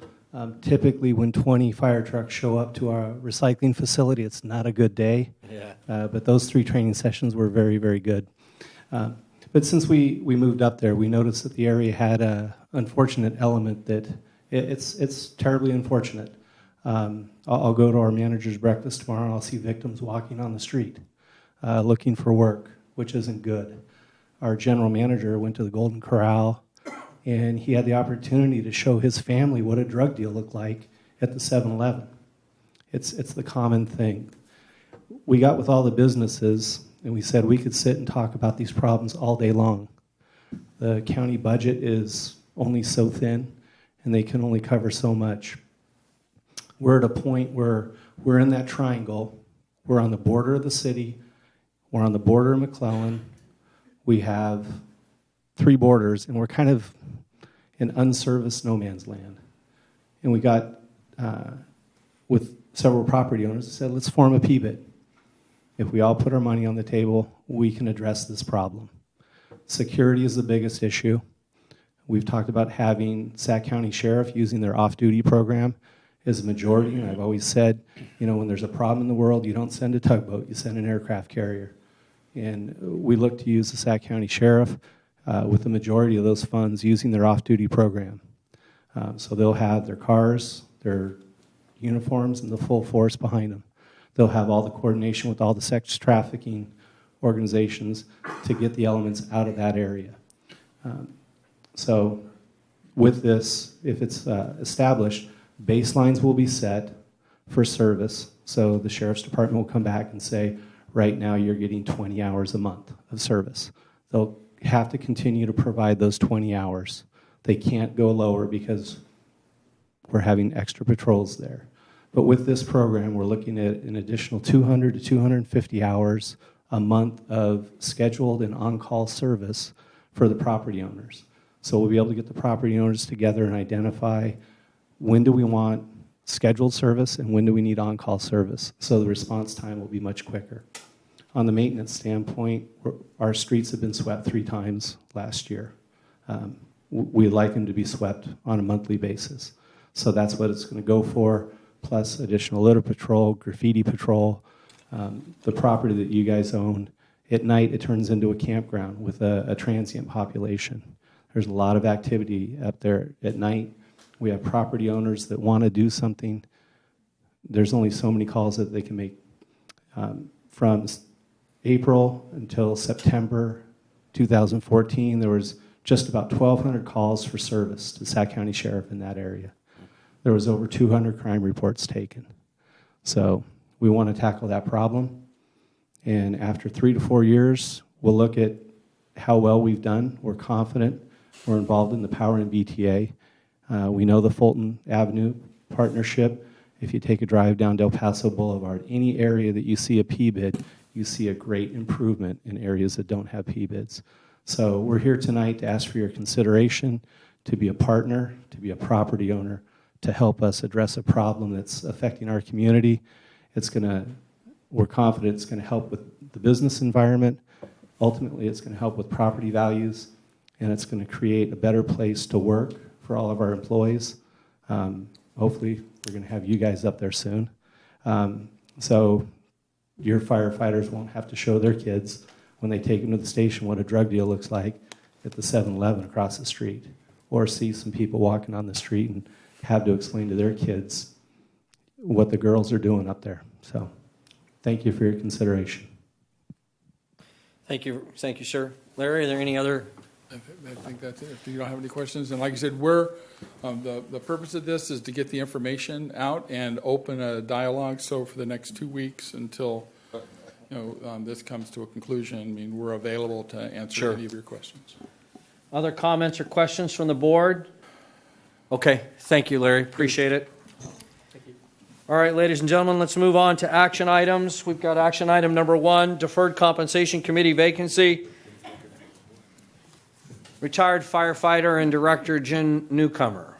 Typically, when 20 fire trucks show up to our recycling facility, it's not a good day. Yeah. But those 3 training sessions were very, very good. But since we moved up there, we noticed that the area had an unfortunate element that it's terribly unfortunate. I'll go to our manager's breakfast tomorrow and I'll see victims walking on the street looking for work, which isn't good. Our general manager went to the Golden Corral and he had the opportunity to show his family what a drug deal looked like at the 7-Eleven. It's the common thing. We got with all the businesses and we said we could sit and talk about these problems all day long. The county budget is only so thin, and they can only cover so much. We're at a point where we're in that triangle. We're on the border of the city. We're on the border of McClellan. We have three borders, and we're kind of in unserviced no man's land. And we got with several property owners and said, let's form a PBID. If we all put our money on the table, we can address this problem. Security is the biggest issue. We've talked about having Sac County Sheriff using their off-duty program as a majority, and I've always said, you know, when there's a problem in the world, you don't send a tugboat, you send an aircraft carrier. And we look to use the Sac County Sheriff with the majority of those funds using their off-duty program. So they'll have their cars, their uniforms, and the full force behind them. They'll have all the coordination with all the sex trafficking organizations to get the elements out of that area. So with this, if it's established, baselines will be set for service. So the Sheriff's Department will come back and say, right now you're getting 20 hours a month of service. They'll have to continue to provide those 20 hours. They can't go lower because we're having extra patrols there. But with this program, we're looking at an additional 200 to 250 hours a month of scheduled and on-call service for the property owners. So we'll be able to get the property owners together and identify when do we want scheduled service and when do we need on-call service. So the response time will be much quicker. On the maintenance standpoint, our streets have been swept 3 times last year. We'd like them to be swept on a monthly basis. So that's what it's going to go for, plus additional litter patrol, graffiti patrol. The property that you guys own, at night it turns into a campground with a transient population. There's a lot of activity up there at night. We have property owners that want to do something. There's only so many calls that they can make. From April until September 2014, there was just about 1,200 calls for service to Sac County Sheriff in that area. There was over 200 crime reports taken. So we want to tackle that problem. And after 3 to 4 years, we'll look at how well we've done. We're confident. We're involved in the Power and BTA. We know the Fulton Avenue partnership. If you take a drive down Del Paso Boulevard, any area that you see a PBID, you see a great improvement in areas that don't have PBIDs. So we're here tonight to ask for your consideration, to be a partner, to be a property owner, to help us address a problem that's affecting our community. We're confident it's going to help with the business environment. Ultimately, it's going to help with property values, and it's going to create a better place to work for all of our employees. Hopefully, we're going to have you guys up there soon. So your firefighters won't have to show their kids when they take them to the station what a drug deal looks like at the 7-Eleven across the street, or see some people walking on the street and have to explain to their kids what the girls are doing up there. So thank you for your consideration. Thank you, sir. Larry, are there any other? I think that's it. If you don't have any questions, and like I said, we're the purpose of this is to get the information out and open a dialogue. So for the next 2 weeks until this comes to a conclusion, I mean, we're available to answer any of your questions. Other comments or questions from the board? Okay, thank you, Larry. Appreciate it. Thank you. All right, ladies and gentlemen, let's move on to action items. We've got action item number 1, Deferred Compensation Committee vacancy. Retired firefighter and director Jen Newcomer.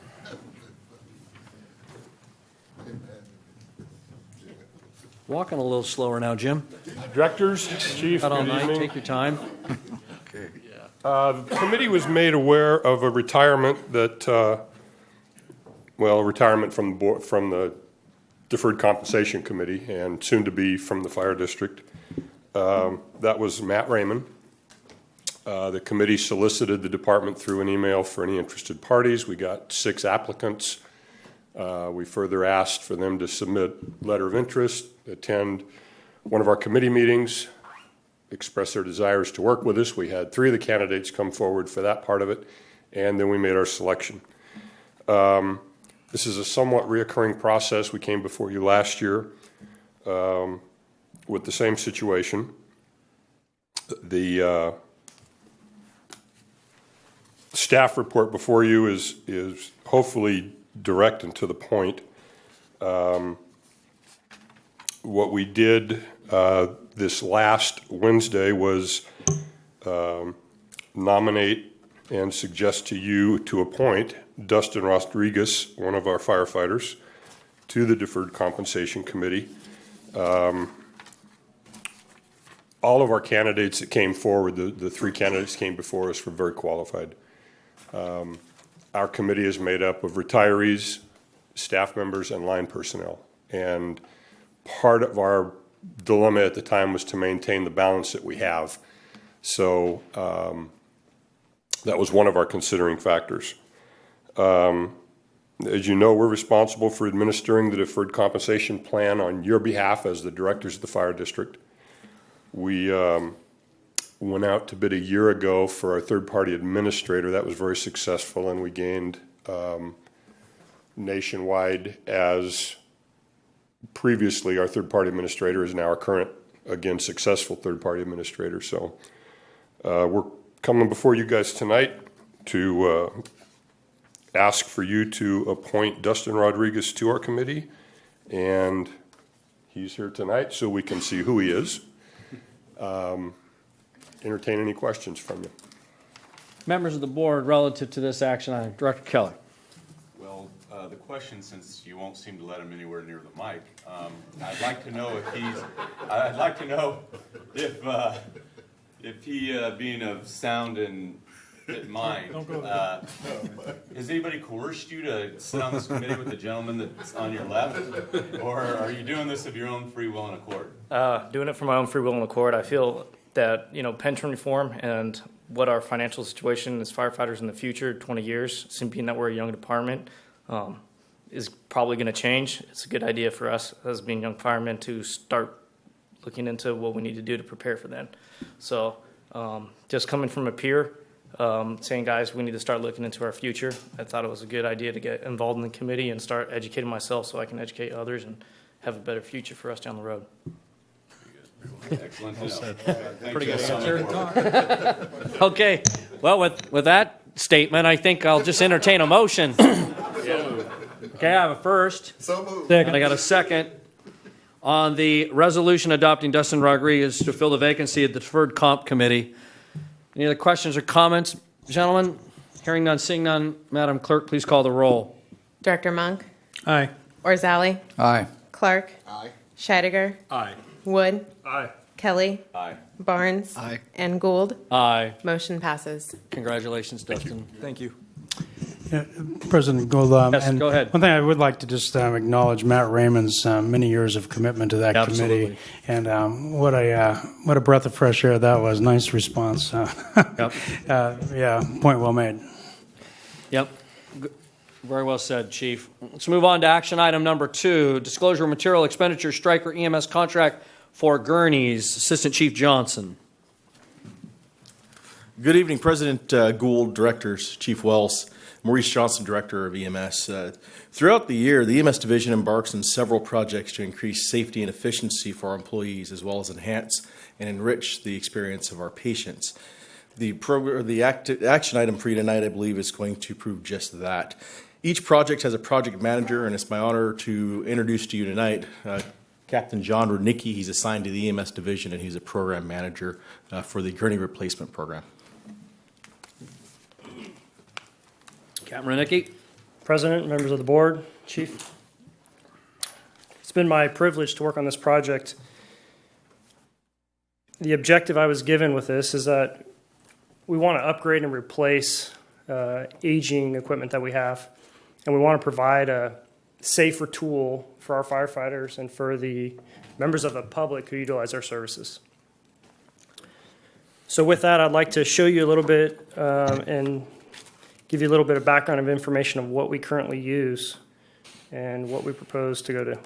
Walking a little slower now, Jim. Directors, Chief, Not all good night. evening. Take your time. The committee was made aware of a retirement that, retirement from the board, from the Deferred Compensation Committee, and soon to be from the Fire District. That was Matt Raymond. The committee solicited the department through an email for any interested parties. We got 6 applicants. We further asked for them to submit letter of interest, attend one of our committee meetings, express their desires to work with us. We had 3 of the candidates come forward for that part of it, and then we made our selection. This is a somewhat reoccurring process. We came before you last year with the same situation. The staff report before you is hopefully direct and to the point. What we did this last Wednesday was nominate and suggest to you to appoint Dustin Rodriguez, one of our firefighters, to the Deferred Compensation Committee. All of our candidates that came forward, the three candidates came before us, were very qualified. Our committee is made up of retirees, staff members, and line personnel. And part of our dilemma at the time was to maintain the balance that we have. So that was one of our considering factors. As you know, we're responsible for administering the deferred compensation plan on your behalf as the directors of the fire district. We went out to bid a year ago for our third-party administrator. That was very successful, and we gained nationwide, as previously our third-party administrator is now our current, again, successful third-party administrator. So we're coming before you guys tonight to ask for you to appoint Dustin Rodriguez to our committee, and he's here tonight so we can see who he is. Entertain any questions from you. Members of the board relative to this action item. Director Kelly. Well, the question, since you won't seem to let him anywhere near the mic, I'd like to know if he, being of sound and fit mind, has anybody coerced you to sit on this committee with the gentleman that's on your left, or are you doing this of your own free will and accord? Doing it for my own free will and accord. I feel that, pension reform and what our financial situation as firefighters in the future, 20 years, being that we're a young department, is probably going to change. It's a good idea for us as being young firemen to start looking into what we need to do to prepare for that. So just coming from a peer, saying, guys, we need to start looking into our future. I thought it was a good idea to get involved in the committee and start educating myself so I can educate others and have a better future for us down the road. Excellent. Pretty good answer. Okay. Well, with that statement, I think I'll just entertain a motion. Okay, I have a first. So moved. And I got a second on the resolution adopting Dustin Rodriguez to fill the vacancy at the Deferred Comp Committee. Any other questions or comments, gentlemen? Hearing none, seeing none. Madam Clerk, please call the roll. Director Monk? Aye. Orzali? Aye. Clark? Aye. Scheidegger? Aye. Wood? Aye. Kelly? Aye. Barnes? Aye. And Gould? Aye. Motion passes. Congratulations, Dustin. Thank you. Yeah, President Gould, Yes, and go ahead. one thing I would like to just acknowledge Matt Raymond's many years of commitment to that Absolutely. committee, and what a breath of fresh air that was. Nice response. Yep. Yeah, point well made. Yep. Very well said, Chief. Let's move on to action item number 2, disclosure of material expenditure Stryker EMS contract for gurneys. Assistant Chief Johnson. Good evening, President Gould, Directors, Chief Wells, Maurice Johnson, Director of EMS. Throughout the year, the EMS division embarks on several projects to increase safety and efficiency for our employees, as well as enhance and enrich the experience of our patients. The action item for you tonight, I believe, is going to prove just that. Each project has a project manager, and it's my honor to introduce to you tonight Captain John Rudnicki. He's assigned to the EMS division, and he's a program manager for the gurney replacement program. Captain Rudnicki. President, members of the board, Chief. It's been my privilege to work on this project. The objective I was given with this is that we want to upgrade and replace aging equipment that we have, and we want to provide a safer tool for our firefighters and for the members of the public who utilize our services. So with that, I'd like to show you a little bit and give you a little bit of background of information of what we currently use and what we propose to go to.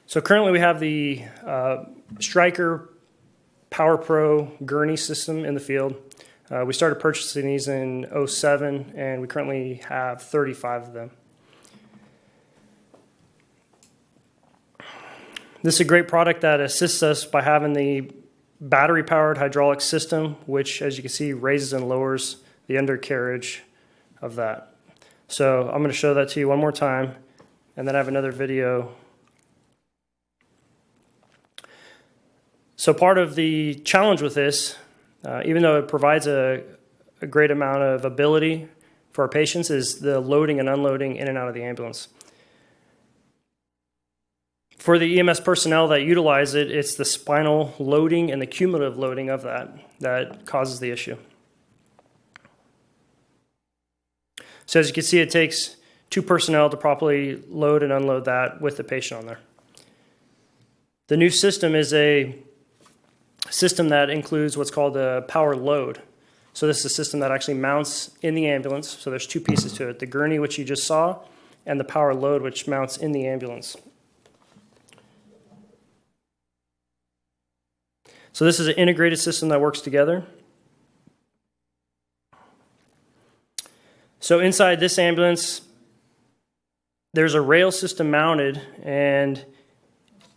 So currently we have the Stryker Power Pro gurney system in the field. We started purchasing these in 2007, and we currently have 35 of them. This is a great product that assists us by having the battery-powered hydraulic system, which, as you can see, raises and lowers the undercarriage of that. So I'm going to show that to you one more time, and then I have another video So part of the challenge with this, even though it provides a great amount of ability for our patients, is the loading and unloading in and out of the ambulance. For the EMS personnel that utilize it, it's the spinal loading and the cumulative loading of that causes the issue. So as you can see, it takes 2 personnel to properly load and unload that with the patient on there. The new system is a system that includes what's called a power load. So this is a system that actually mounts in the ambulance. So there's 2 pieces to it, the gurney, which you just saw, and the power load, which mounts in the ambulance. So this is an integrated system that works together. So inside this ambulance, there's a rail system mounted, and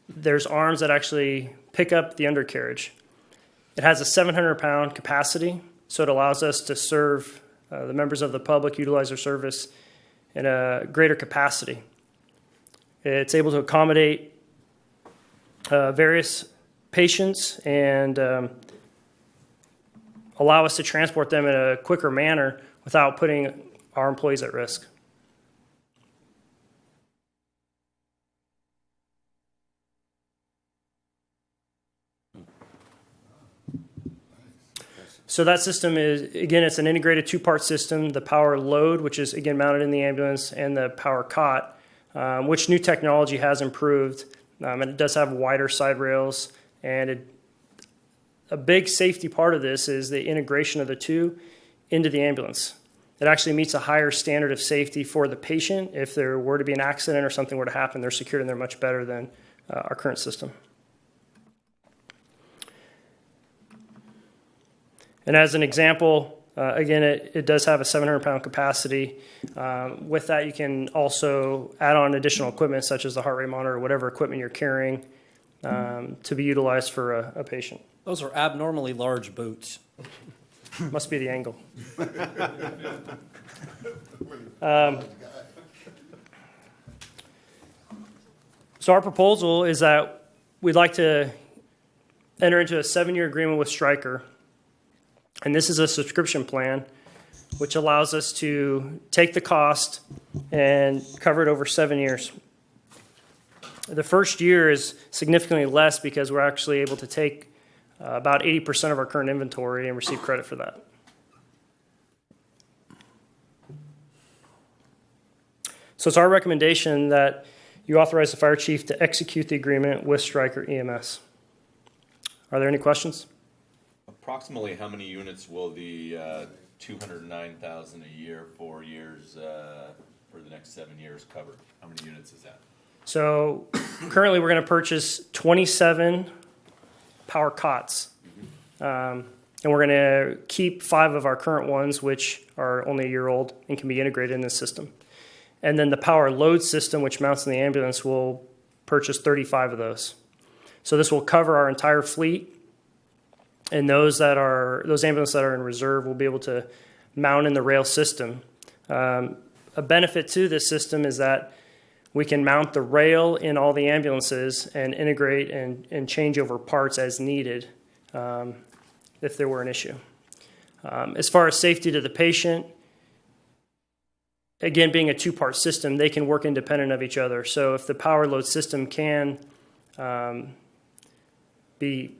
there's arms that actually pick up the undercarriage. It has a 700-pound capacity, so it allows us to serve the members of the public, utilize their service in a greater capacity. It's able to accommodate various patients and allow us to transport them in a quicker manner without putting our employees at risk. So that system is, again, it's an integrated 2-part system, the power load, which is, again, mounted in the ambulance, and the power cot, which new technology has improved, and it does have wider side rails. And a big safety part of this is the integration of the 2 into the ambulance. It actually meets a higher standard of safety for the patient. If there were to be an accident or something were to happen, they're secured in there much better than our current system. And as an example, again, it does have a 700-pound capacity. With that, you can also add on additional equipment such as the heart rate monitor or whatever equipment you're carrying to be utilized for a patient. Those are abnormally large boots. Must be the angle. So our proposal is that we'd like to enter into a 7-year agreement with Stryker. And this is a subscription plan, which allows us to take the cost and cover it over 7 years. The first year is significantly less because we're actually able to take about 80% of our current inventory and receive credit for that. So it's our recommendation that you authorize the fire chief to execute the agreement with Stryker EMS. Are there any questions? Approximately how many units will the $209,000 a year, 4 years, for the next 7 years cover? How many units is that? So currently we're going to purchase 27 power cots. And we're going to keep 5 of our current ones, which are only a year old and can be integrated in the system. And then the power load system, which mounts in the ambulance, will purchase 35 of those. So this will cover our entire fleet. And those ambulances that are in reserve will be able to mount in the rail system. A benefit to this system is that we can mount the rail in all the ambulances and integrate and change over parts as needed if there were an issue. As far as safety to the patient, again, being a 2-part system, they can work independent of each other. So if the power load system can be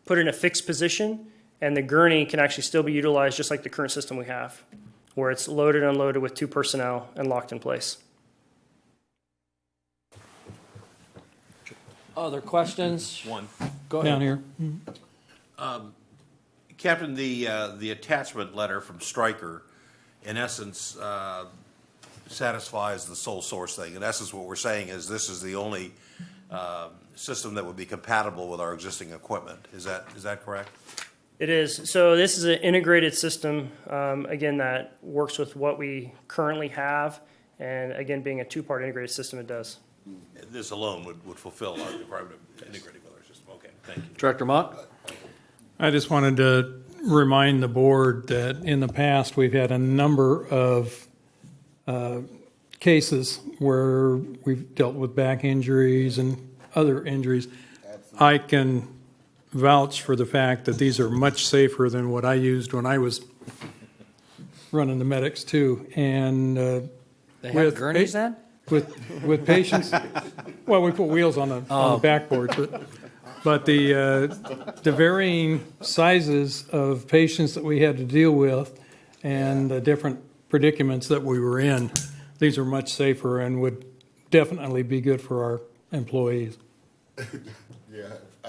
put in a fixed position, and the gurney can actually still be utilized just like the current system we have, where it's loaded and unloaded with 2 personnel and locked in place. Other questions? One. Go ahead. Down here. Captain, the attachment letter from Stryker, in essence, satisfies the sole source thing. In essence, what we're saying is this is the only system that would be compatible with our existing equipment. Is that correct? It is. So this is an integrated system, again, that works with what we currently have. And again, being a 2-part integrated system, it does. This alone would fulfill our requirement of integrating with our system. Okay, thank you. Director Mott? I just wanted to remind the board that in the past, we've had a number of cases where we've dealt with back injuries and other injuries. I can vouch for the fact that these are much safer than what I used when I was running the medics too. And They have gurneys then? with patients, well, we put wheels on the backboard, but the varying sizes of patients that we had to deal with and the different predicaments that we were in, these are much safer and would definitely be good for our employees.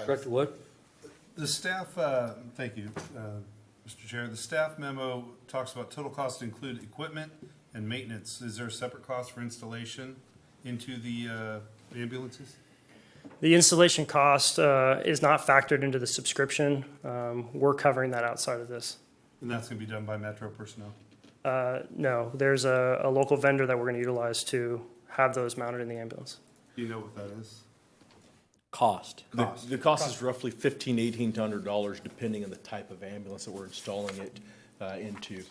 Director Wood? The staff, thank you, Mr. Chair. The staff memo talks about total cost to include equipment and maintenance. Is there a separate cost for installation into the ambulances? The installation cost is not factored into the subscription. We're covering that outside of this. And that's going to be done by Metro personnel? No, there's a local vendor that we're going to utilize to have those mounted in the ambulance. Do you know what that is? Cost. The cost is roughly $1,500 to $1,800 depending on the type of ambulance that we're installing it into.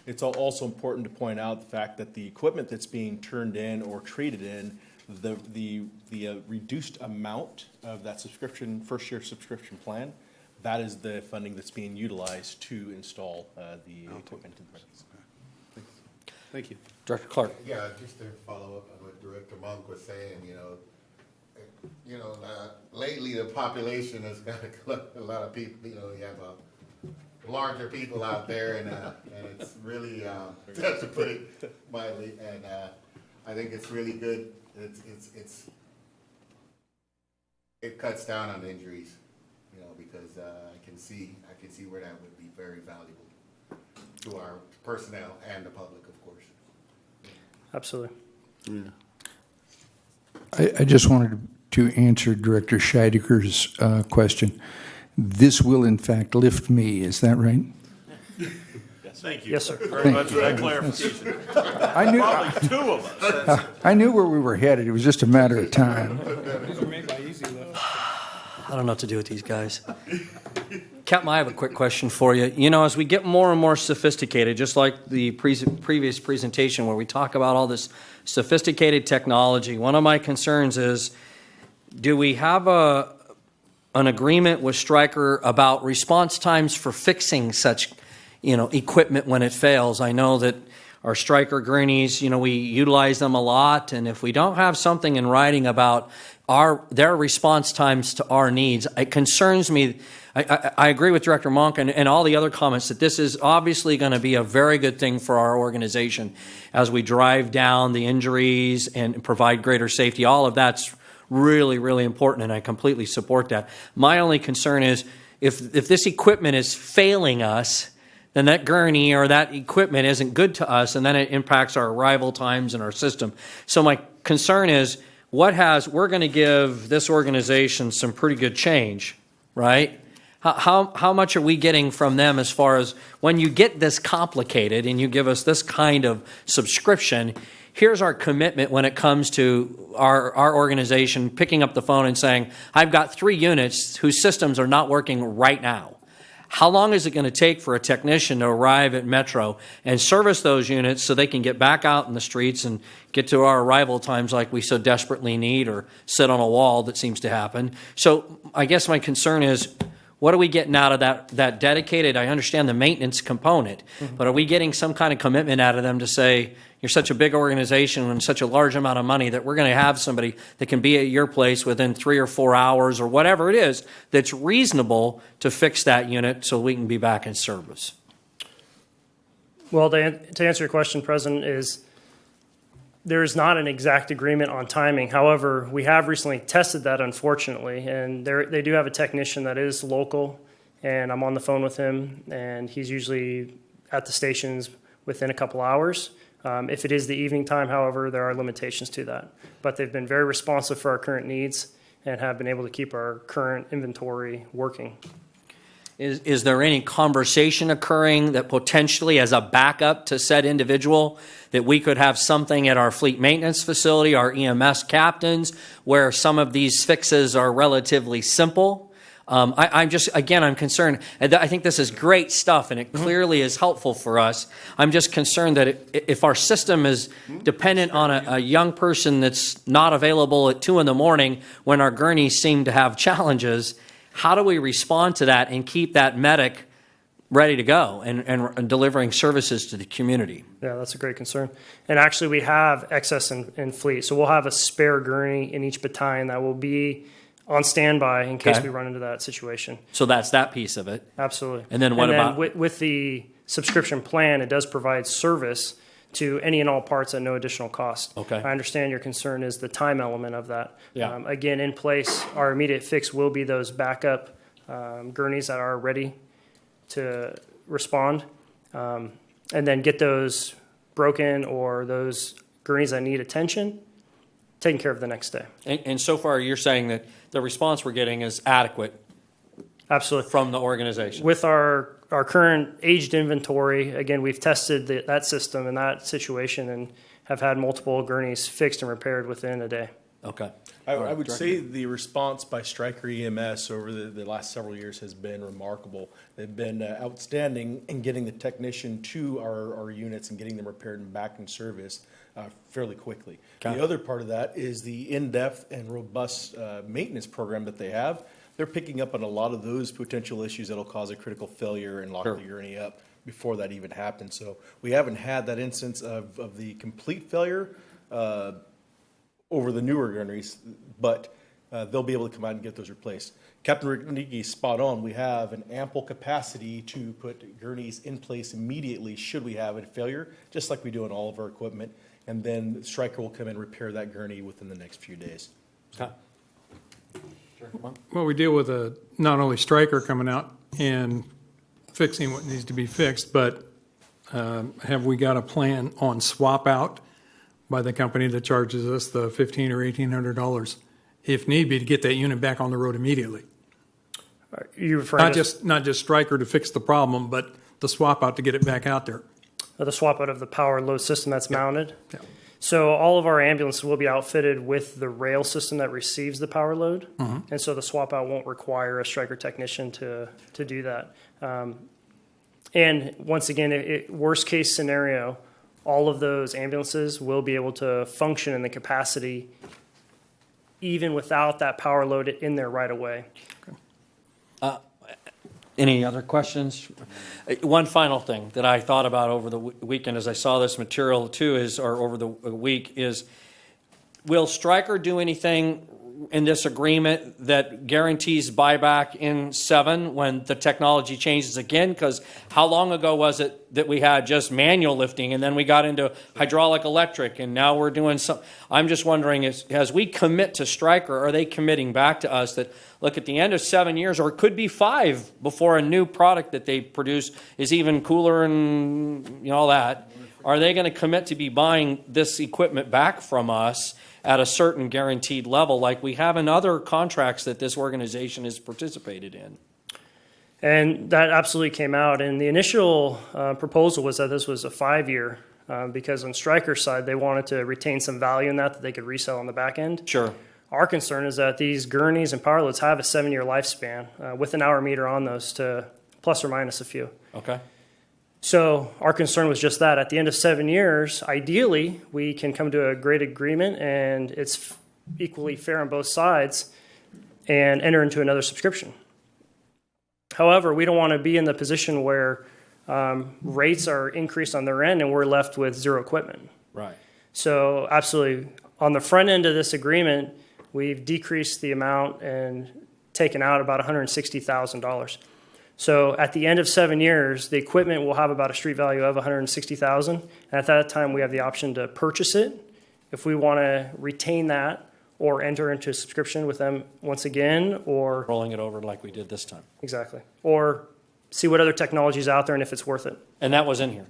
It's also important to point out the fact that the equipment that's being turned in or traded in, the reduced amount of that subscription, first year subscription plan, that is the funding that's being utilized to install the equipment. Thank you. Director Clark? Yeah, just to follow up on what Director Monk was saying, lately the population has got a lot of people, you have larger people out there, and it's really, to put it mildly, and I think it's really good. It cuts down on injuries, because I can see where that would be very valuable to our personnel and the public, of course. Absolutely. I just wanted to answer Director Scheideker's question. This will, in fact, lift me. Is that right? Thank you. Yes, sir. Very much for that clarification. I knew, Probably two of us. I knew where we were headed. It was just a matter of time. These are made by Easy Lift. I don't know what to do with these guys. Captain, I have a quick question for you. As we get more and more sophisticated, just like the previous presentation where we talk about all this sophisticated technology, one of my concerns is, do we have an agreement with Stryker about response times for fixing such, equipment when it fails? I know that our Stryker gurneys, we utilize them a lot, and if we don't have something in writing about their response times to our needs, it concerns me. I agree with Director Monk and all the other comments that this is obviously going to be a very good thing for our organization as we drive down the injuries and provide greater safety. All of that's really, really important, and I completely support that. My only concern is if this equipment is failing us, then that gurney or that equipment isn't good to us, and then it impacts our arrival times and our system. So my concern is we're going to give this organization some pretty good change, right? How much are we getting from them as far as when you get this complicated and you give us this kind of subscription, here's our commitment when it comes to our organization picking up the phone and saying, I've got 3 units whose systems are not working right now. How long is it going to take for a technician to arrive at Metro and service those units so they can get back out in the streets and get to our arrival times like we so desperately need, or sit on a wall that seems to happen? So I guess my concern is, what are we getting out of that dedicated? I understand the maintenance component, but are we getting some kind of commitment out of them to say, you're such a big organization and such a large amount of money that we're going to have somebody that can be at your place within 3 or 4 hours or whatever it is that's reasonable to fix that unit so we can be back in service? Well, to answer your question, President, is there is not an exact agreement on timing. However, we have recently tested that, unfortunately, and they do have a technician that is local, and I'm on the phone with him, and he's usually at the stations within a couple hours. If it is the evening time, however, there are limitations to that. But they've been very responsive for our current needs and have been able to keep our current inventory working. Is there any conversation occurring that potentially as a backup to said individual that we could have something at our fleet maintenance facility, our EMS captains, where some of these fixes are relatively simple? I'm concerned. I think this is great stuff, and it clearly is helpful for us. I'm just concerned that if our system is dependent on a young person that's not available at 2 a.m. when our gurneys seem to have challenges, how do we respond to that and keep that medic ready to go and delivering services to the community? Yeah, that's a great concern. And actually, we have excess in fleet. So we'll have a spare gurney in each battalion that will be on standby in case we run into that situation. So that's that piece of it. Absolutely. And then what about... With the subscription plan, it does provide service to any and all parts at no additional cost. Okay. I understand your concern is the time element of that. Yeah. Again, in place, our immediate fix will be those backup gurneys that are ready to respond, and then get those broken or those gurneys that need attention taken care of the next day. And so far, you're saying that the response we're getting is adequate. Absolutely. From the organization. With our current aged inventory, again, we've tested that system and that situation and have had multiple gurneys fixed and repaired within a day. Okay. I would say the response by Stryker EMS over the last several years has been remarkable. They've been outstanding in getting the technician to our units and getting them repaired and back in service fairly quickly. Okay. The other part of that is the in-depth and robust maintenance program that they have. They're picking up on a lot of those potential issues that'll cause a critical failure and lock the gurney up before that even happens. So we haven't had that instance of the complete failure over the newer gurneys, but they'll be able to come out and get those replaced. Captain Ricnicki's spot on. We have an ample capacity to put gurneys in place immediately should we have a failure, just like we do on all of our equipment. And then Stryker will come and repair that gurney within the next few days. Okay. Well, we deal with not only Stryker coming out and fixing what needs to be fixed, but have we got a plan on swap out by the company that charges us the $1,500 or $1,800, if need be, to get that unit back on the road immediately? You referring not just Stryker to fix the problem, but the swap out to get it back out there. The swap out of the power load system that's mounted. Yeah. So all of our ambulances will be outfitted with the rail system that receives the power load, Mm-hmm. and so the swap out won't require a Stryker technician to do that. And once again, worst case scenario, all of those ambulances will be able to function in the capacity even without that power load in there right away. Any other questions? One final thing that I thought about over the weekend as I saw this material too or over the week is, will Stryker do anything in this agreement that guarantees buyback in 7 when the technology changes again? Because how long ago was it that we had just manual lifting and then we got into hydraulic electric and now we're doing some? I'm just wondering, as we commit to Stryker, are they committing back to us that, look, at the end of 7 years, or it could be 5 before a new product that they produce is even cooler and all that, are they going to commit to be buying this equipment back from us at a certain guaranteed level like we have in other contracts that this organization has participated in? And that absolutely came out. And the initial proposal was that this was a 5-year because on Stryker's side, they wanted to retain some value in that they could resell on the back end. Sure. Our concern is that these gurneys and power loads have a 7-year lifespan with an hour meter on those to plus or minus a few. Okay. So our concern was just that. At the end of 7 years, ideally, we can come to a great agreement and it's equally fair on both sides and enter into another subscription. However, we don't want to be in the position where rates are increased on their end and we're left with zero equipment. Right. So absolutely, on the front end of this agreement, we've decreased the amount and taken out about $160,000. So at the end of 7 years, the equipment will have about a street value of $160,000. And at that time, we have the option to purchase it if we want to retain that or enter into a subscription with them once again, or rolling it over like we did this time. Exactly. Or see what other technology is out there and if it's worth it. And that was in here,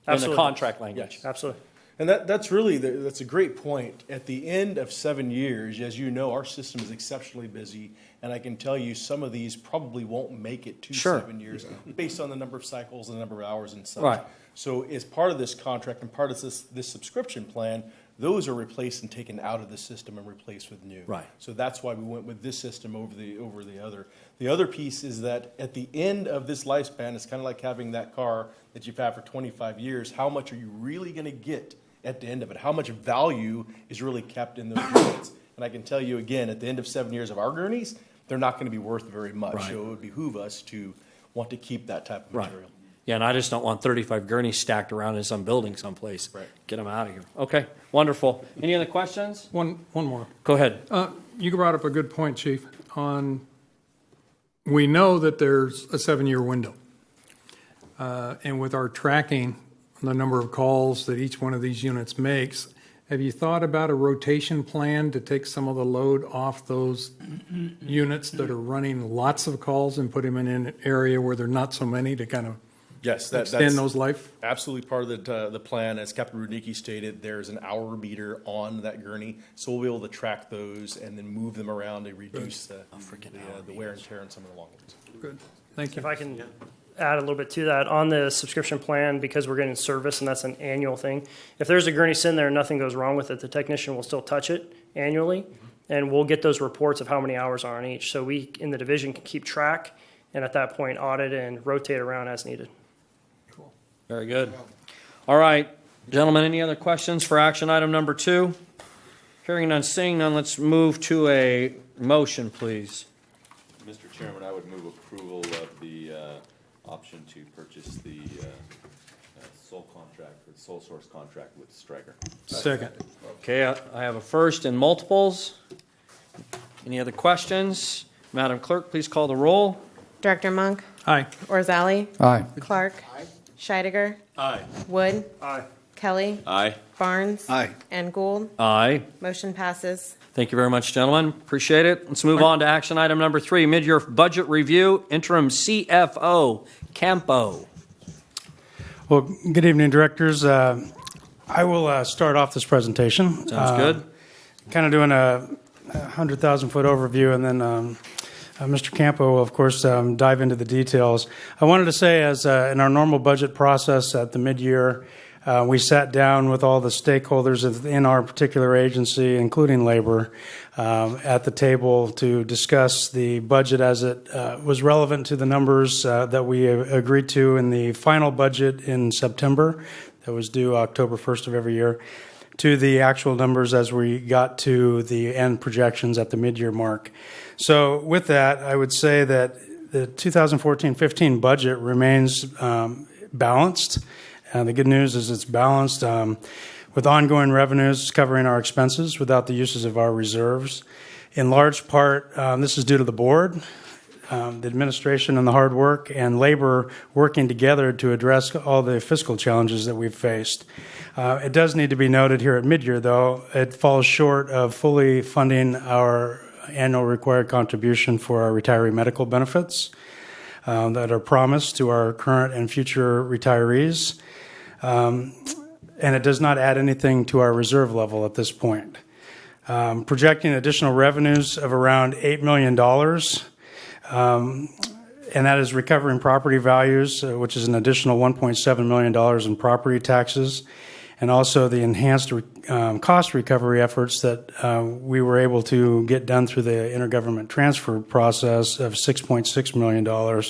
Absolutely. in the contract language. Yes. Absolutely. And that's really, that's a great point. At the end of 7 years, as you know, our system is exceptionally busy, and I can tell you some of these probably won't make it to Sure. 7 years based on the number of cycles and the number of hours and such. Right. So as part of this contract and part of this subscription plan, those are replaced and taken out of the system and replaced with new. Right. So that's why we went with this system over the other. The other piece is that at the end of this lifespan, it's kind of like having that car that you've had for 25 years. How much are you really going to get at the end of it? How much value is really kept in those units? And I can tell you again, at the end of 7 years of our gurneys, they're not going to be worth very much. Right. So it would behoove us to want to keep that type of Right. material. Yeah, and I just don't want 35 gurneys stacked around in some building someplace. Right. Get them out of here. Okay, wonderful. Any other questions? One more. Go ahead. You brought up a good point, Chief, we know that there's a 7-year window. And with our tracking, the number of calls that each one of these units makes, have you thought about a rotation plan to take some of the load off those units that are running lots of calls and put them in an area where there are not so many to kind of Yes, extend that's those life? absolutely part of the plan. As Captain Rudnicki stated, there's an hour meter on that gurney, so we'll be able to track those and then move them around to reduce the wear and tear on some of the long ones. Good. Thank you. If I can add a little bit to that, on the subscription plan, because we're getting service and that's an annual thing, if there's a gurney sitting there and nothing goes wrong with it, the technician will still touch it annually, and we'll get those reports of how many hours are on each. So we, in the division, can keep track, and at that point, audit and rotate around as needed. Very good. All right, gentlemen, any other questions for action item number 2? Hearing none, seeing none, let's move to a motion, please. Mr. Chairman, I would move approval of the option to purchase the sole source contract with Stryker. Second. Okay, I have a first and multiples. Any other questions? Madam Clerk, please call the roll. Director Monk? Aye. Orzali? Aye. Clark? Scheidegger? Aye. Wood? Aye. Kelly? Aye. Barnes? Aye. And Gould? Aye. Motion passes. Thank you very much, gentlemen. Appreciate it. Let's move on to action item number 3, mid-year budget review, interim CFO, Campo. Well, good evening, directors. I will start off this presentation. Sounds good. Kind of doing a 100,000-foot overview, and then Mr. Campo will, of course, dive into the details. I wanted to say, as in our normal budget process at the mid-year, we sat down with all the stakeholders in our particular agency, including labor, at the table to discuss the budget as it was relevant to the numbers that we agreed to in the final budget in September that was due October 1st of every year, to the actual numbers as we got to the end projections at the mid-year mark. So with that, I would say that the 2014-15 budget remains balanced. The good news is it's balanced with ongoing revenues covering our expenses without the uses of our reserves. In large part, this is due to the board, the administration and the hard work, and labor working together to address all the fiscal challenges that we've faced. It does need to be noted here at mid-year, though, it falls short of fully funding our annual required contribution for our retiree medical benefits that are promised to our current and future retirees. And it does not add anything to our reserve level at this point. Projecting additional revenues of around $8 million, and that is recovering property values, which is an additional $1.7 million in property taxes, and also the enhanced cost recovery efforts that we were able to get done through the intergovernment transfer process of $6.6 million.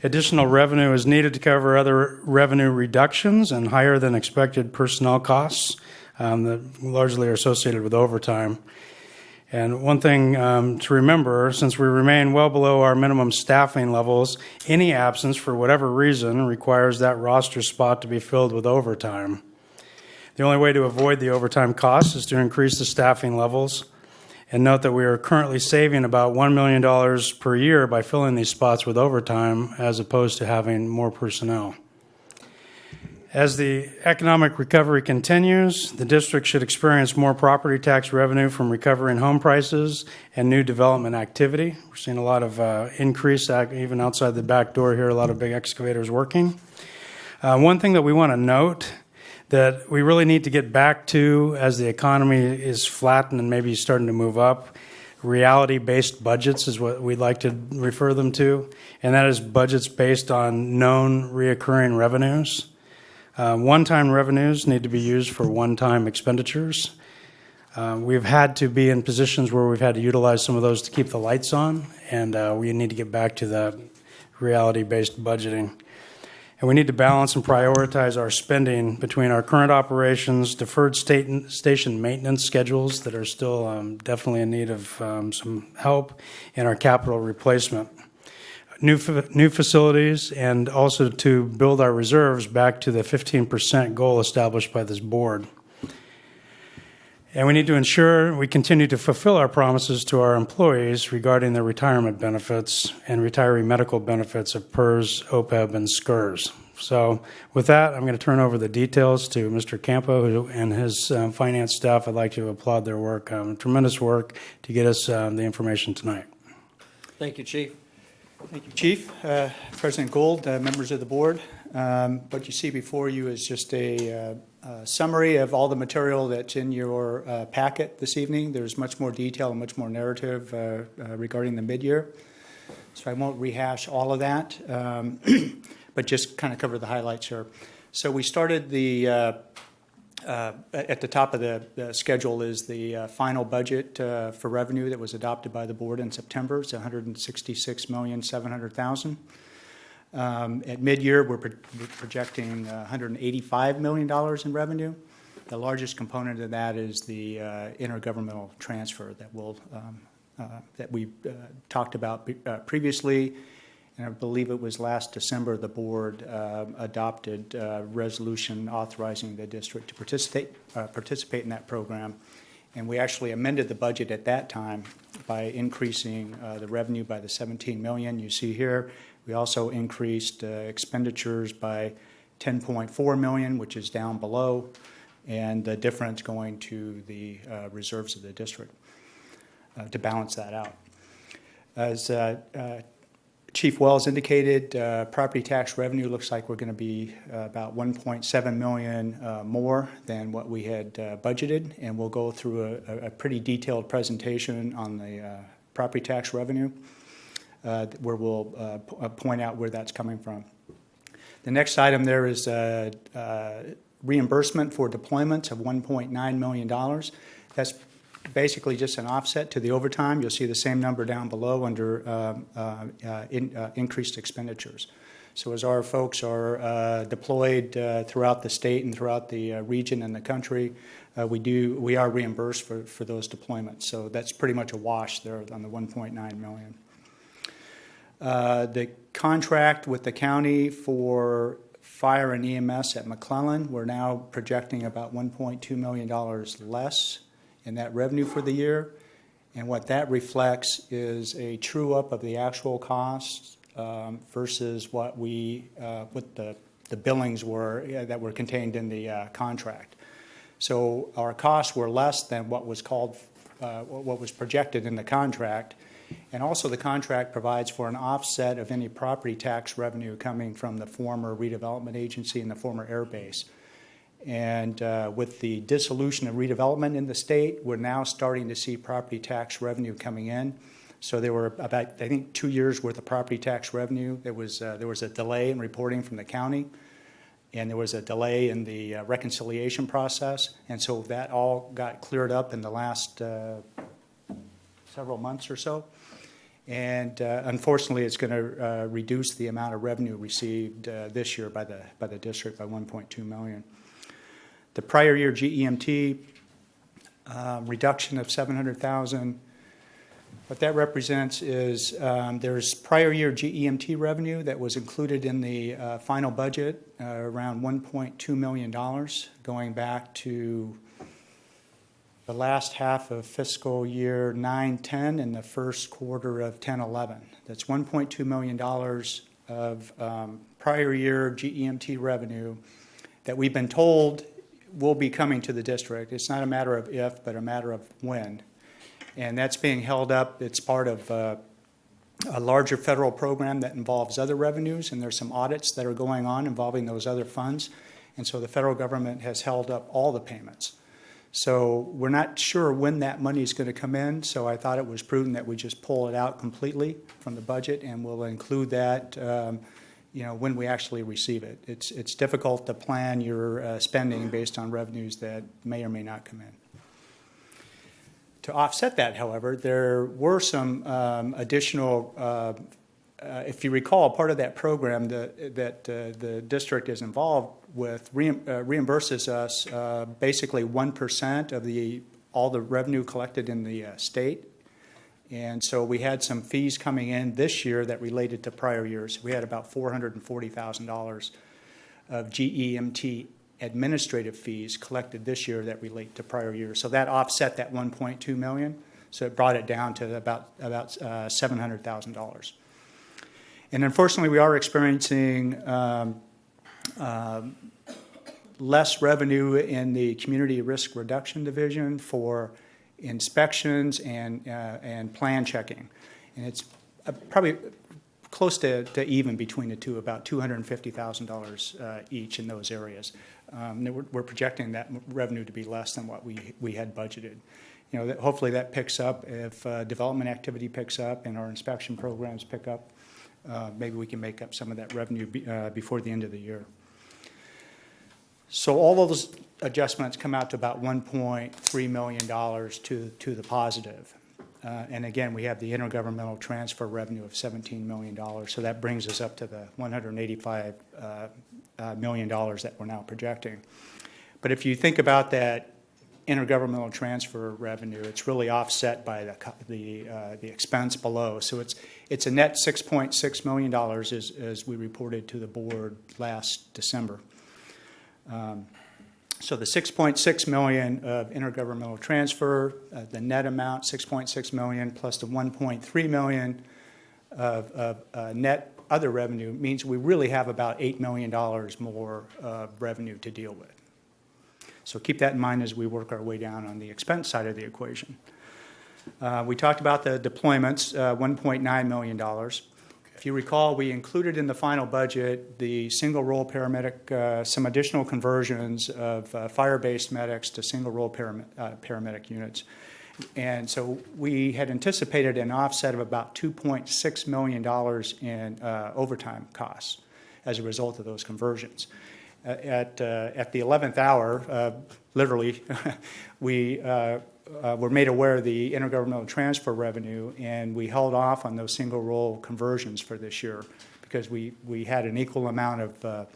Additional revenue is needed to cover other revenue reductions and higher than expected personnel costs that largely are associated with overtime. And one thing to remember, since we remain well below our minimum staffing levels, any absence for whatever reason requires that roster spot to be filled with overtime. The only way to avoid the overtime costs is to increase the staffing levels. And note that we are currently saving about $1 million per year by filling these spots with overtime as opposed to having more personnel. As the economic recovery continues, the district should experience more property tax revenue from recovering home prices and new development activity. We're seeing a lot of increase even outside the back door here, a lot of big excavators working. One thing that we want to note that we really need to get back to as the economy is flattened and maybe starting to move up. Reality-based budgets is what we'd like to refer them to, and that is budgets based on known reoccurring revenues. One-time revenues need to be used for one-time expenditures. We've had to be in positions where we've had to utilize some of those to keep the lights on, and we need to get back to that reality-based budgeting. And we need to balance and prioritize our spending between our current operations, deferred station maintenance schedules that are still definitely in need of some help, and our capital replacement. New facilities, and also to build our reserves back to the 15% goal established by this board. And we need to ensure we continue to fulfill our promises to our employees regarding their retirement benefits and retiree medical benefits of PERS, OPEB, and SCRS. So with that, I'm going to turn over the details to Mr. Campo and his finance staff. I'd like to applaud their work, tremendous work to get us the information tonight. Thank you, Chief. Thank you, Chief. President Gould, members of the board. What you see before you is just a summary of all the material that's in your packet this evening. There's much more detail and much more narrative regarding the mid-year. So I won't rehash all of that, but just kind of cover the highlights here. So we started at the top of the schedule is the final budget for revenue that was adopted by the board in September. It's $166,700,000. At mid-year, we're projecting $185 million in revenue. The largest component of that is the intergovernmental transfer that we talked about previously. And I believe it was last December the board adopted a resolution authorizing the district to participate in that program. And we actually amended the budget at that time by increasing the revenue by the $17 million you see here. We also increased expenditures by $10.4 million, which is down below, and the difference going to the reserves of the district to balance that out. As Chief Wells indicated, property tax revenue looks like we're going to be about $1.7 million more than what we had budgeted, and we'll go through a pretty detailed presentation on the property tax revenue where we'll point out where that's coming from. The next item there is reimbursement for deployments of $1.9 million. That's basically just an offset to the overtime. You'll see the same number down below under increased expenditures. So as our folks are deployed throughout the state and throughout the region and the country, we are reimbursed for those deployments. So that's pretty much a wash there on the $1.9 million. The contract with the county for fire and EMS at McClellan, we're now projecting about $1.2 million less in that revenue for the year. And what that reflects is a true up of the actual costs versus what the billings were that were contained in the contract. So our costs were less than what was projected in the contract. And also the contract provides for an offset of any property tax revenue coming from the former redevelopment agency and the former air base. And with the dissolution of redevelopment in the state, we're now starting to see property tax revenue coming in. So there were about, I think, 2 years worth of property tax revenue. There was a delay in reporting from the county, and there was a delay in the reconciliation process. And so that all got cleared up in the last several months or so. And unfortunately, it's going to reduce the amount of revenue received this year by the district by $1.2 million. The prior year GEMT reduction of $700,000. What that represents is there's prior year GEMT revenue that was included in the final budget, around $1.2 million, going back to the last half of fiscal year 9-10 and the first quarter of 10-11. That's $1.2 million of prior year GEMT revenue that we've been told will be coming to the district. It's not a matter of if, but a matter of when. And that's being held up. It's part of a larger federal program that involves other revenues, and there's some audits that are going on involving those other funds. And so the federal government has held up all the payments. So we're not sure when that money is going to come in, so I thought it was prudent that we just pull it out completely from the budget, and we'll include that when we actually receive it. It's difficult to plan your spending based on revenues that may or may not come in. To offset that, however, there were some additional if you recall, part of that program that the district is involved with reimburses us basically 1% of all the revenue collected in the state. And so we had some fees coming in this year that related to prior years. We had about $440,000 of GEMT administrative fees collected this year that relate to prior years. So that offset that $1.2 million. So it brought it down to about $700,000. And unfortunately, we are experiencing less revenue in the Community Risk Reduction Division for inspections and plan checking. And it's probably close to even between the two, about $250,000 each in those areas. We're projecting that revenue to be less than what we had budgeted. You know, hopefully that picks up if development activity picks up and our inspection programs pick up. Maybe we can make up some of that revenue before the end of the year. So all of those adjustments come out to about $1.3 million to the positive. And again, we have the intergovernmental transfer revenue of $17 million. So that brings us up to the $185 million that we're now projecting. But if you think about that intergovernmental transfer revenue, it's really offset by the expense below. So it's a net $6.6 million as we reported to the board last December. So the $6.6 million of intergovernmental transfer, the net amount $6.6 million plus the $1.3 million of net other revenue means we really have about $8 million more revenue to deal with. So keep that in mind as we work our way down on the expense side of the equation. We talked about the deployments, $1.9 million. If you recall, we included in the final budget the single-role paramedic, some additional conversions of fire-based medics to single-role paramedic units. And so we had anticipated an offset of about $2.6 million in overtime costs as a result of those conversions. At the 11th hour, literally, we were made aware of the intergovernmental transfer revenue, and we held off on those single role conversions for this year because we had an equal amount of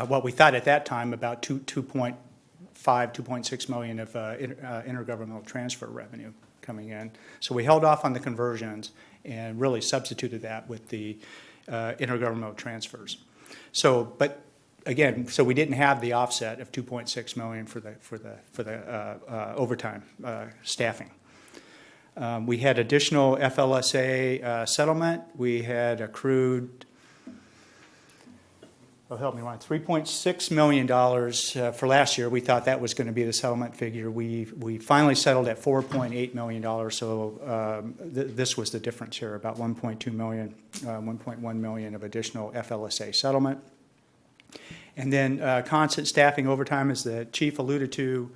what we thought at that time about 2.6 million of intergovernmental transfer revenue coming in. So we held off on the conversions and really substituted that with the intergovernmental transfers. So, but again, so we didn't have the offset of 2.6 million for the overtime staffing. We had additional FLSA settlement. We had accrued, help me, $3.6 million for last year. We thought that was going to be the settlement figure. We finally settled at $4.8 million. So this was the difference here, about $1.2 million, $1.1 million of additional FLSA settlement. And then constant staffing overtime, as the chief alluded to,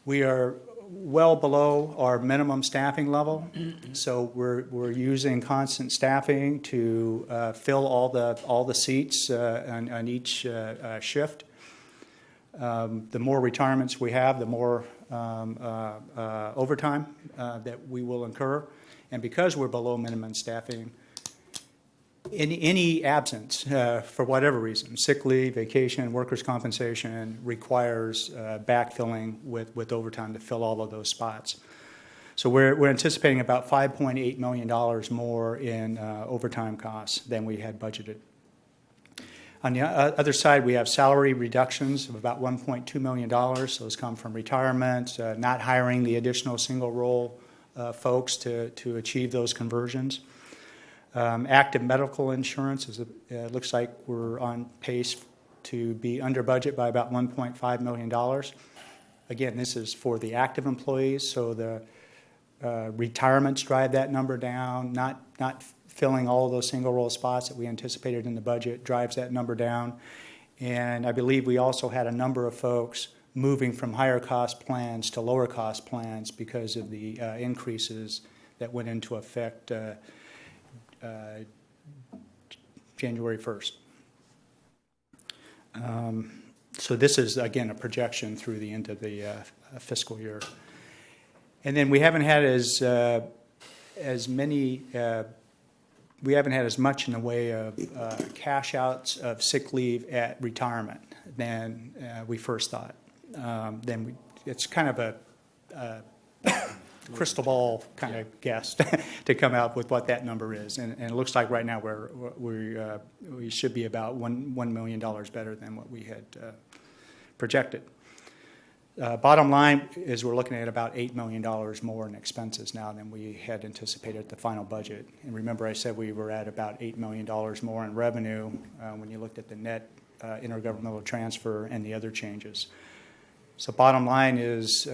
we are well below our minimum staffing level. So we're using constant staffing to fill all the seats on each shift. The more retirements we have, the more overtime that we will incur. And because we're below minimum staffing, any absence for whatever reason, sick leave, vacation, workers' compensation, requires backfilling with overtime to fill all of those spots. So we're anticipating about $5.8 million more in overtime costs than we had budgeted. On the other side, we have salary reductions of about $1.2 million. Those come from retirement, not hiring the additional single role folks to achieve those conversions. Active medical insurance, looks like we're on pace to be under budget by about $1.5 million. Again, this is for the active employees, so the retirements drive that number down. Not filling all of those single role spots that we anticipated in the budget drives that number down. And I believe we also had a number of folks moving from higher cost plans to lower cost plans because of the increases that went into effect January 1st. So this is, again, a projection through the end of the fiscal year. And then we haven't had as many we haven't had as much in the way of cash outs of sick leave at retirement than we first thought. It's kind of a crystal ball kind of guess to come out with what that number is, and it looks like right now we should be about $1 million better than what we had projected. Bottom line is we're looking at about $8 million more in expenses now than we had anticipated at the final budget. And remember I said we were at about $8 million more in revenue when you looked at the net intergovernmental transfer and the other changes. So bottom line is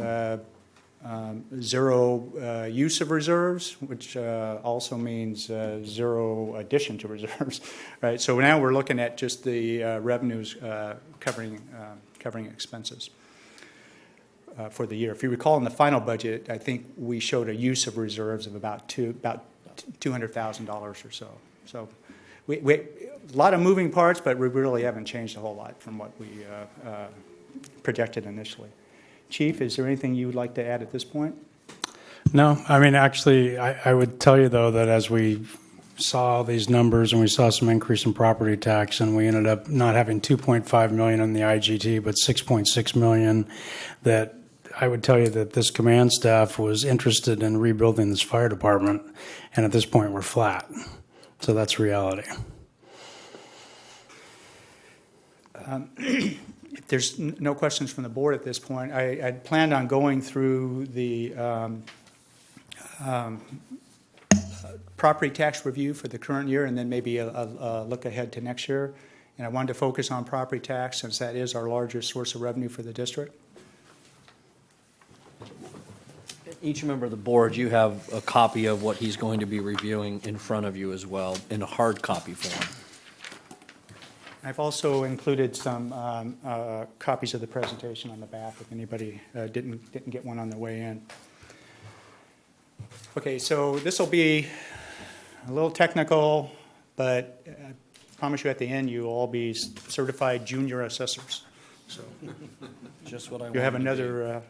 zero use of reserves, which also means zero addition to reserves, right? So now we're looking at just the revenues covering expenses for the year. If you recall in the final budget, I think we showed a use of reserves of about $200,000 or so. So we a lot of moving parts, but we really haven't changed a whole lot from what we projected initially. Chief, is there anything you would like to add at this point? No, I mean, actually, I would tell you, though, that as we saw these numbers and we saw some increase in property tax, and we ended up not having $2.5 million in the IGT, but $6.6 million, that I would tell you that this command staff was interested in rebuilding this fire department, and at this point, we're flat. So that's reality. If there's no questions from the board at this point, I planned on going through the property tax review for the current year and then maybe a look ahead to next year. And I wanted to focus on property tax since that is our largest source of revenue for the district. Each member of the board, you have a copy of what he's going to be reviewing in front of you as well, in a hard copy form. I've also included some copies of the presentation on the back if anybody didn't get one on their way in. Okay, so this will be a little technical, but I promise you at the end you'll all be certified junior assessors. So just what I you'll have another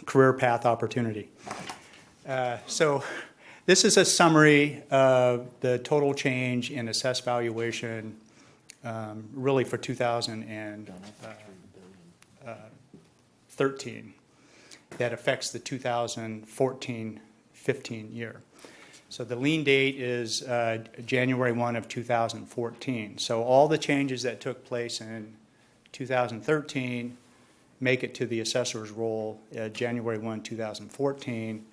career path opportunity. So this is a summary of the total change in assessed valuation really for 2013 that affects the 2014-15 year. So the lien date is January 1 of 2014. So all the changes that took place in 2013 make it to the assessor's roll January 1, 2014.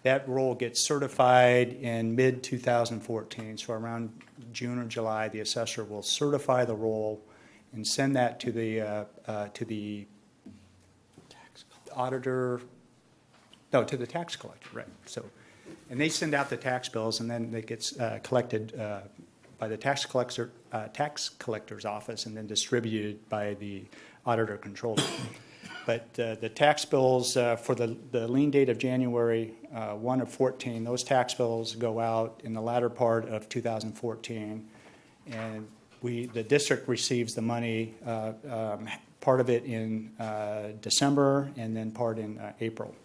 That roll gets certified in mid-2014, so around June or July, the assessor will certify the roll and send that to the auditor, no, to the tax collector, right? So, and they send out the tax bills, and then it gets collected by the tax collector's office, and then distributed by the auditor controller. But the tax bills for the lien date of January 1 of 14, those tax bills go out in the latter part of 2014, and the district receives the money, part of it in December and then part in April.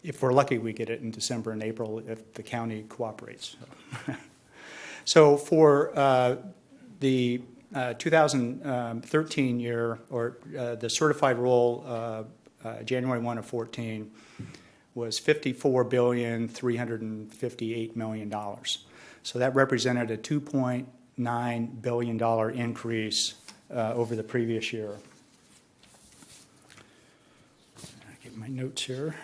If we're lucky, we get it in December and April if the county cooperates. So for the 2013 year, or the certified roll, January 1 of 14, was $54,358 million. So that represented a $2.9 billion increase over the previous year. I'll get my notes here.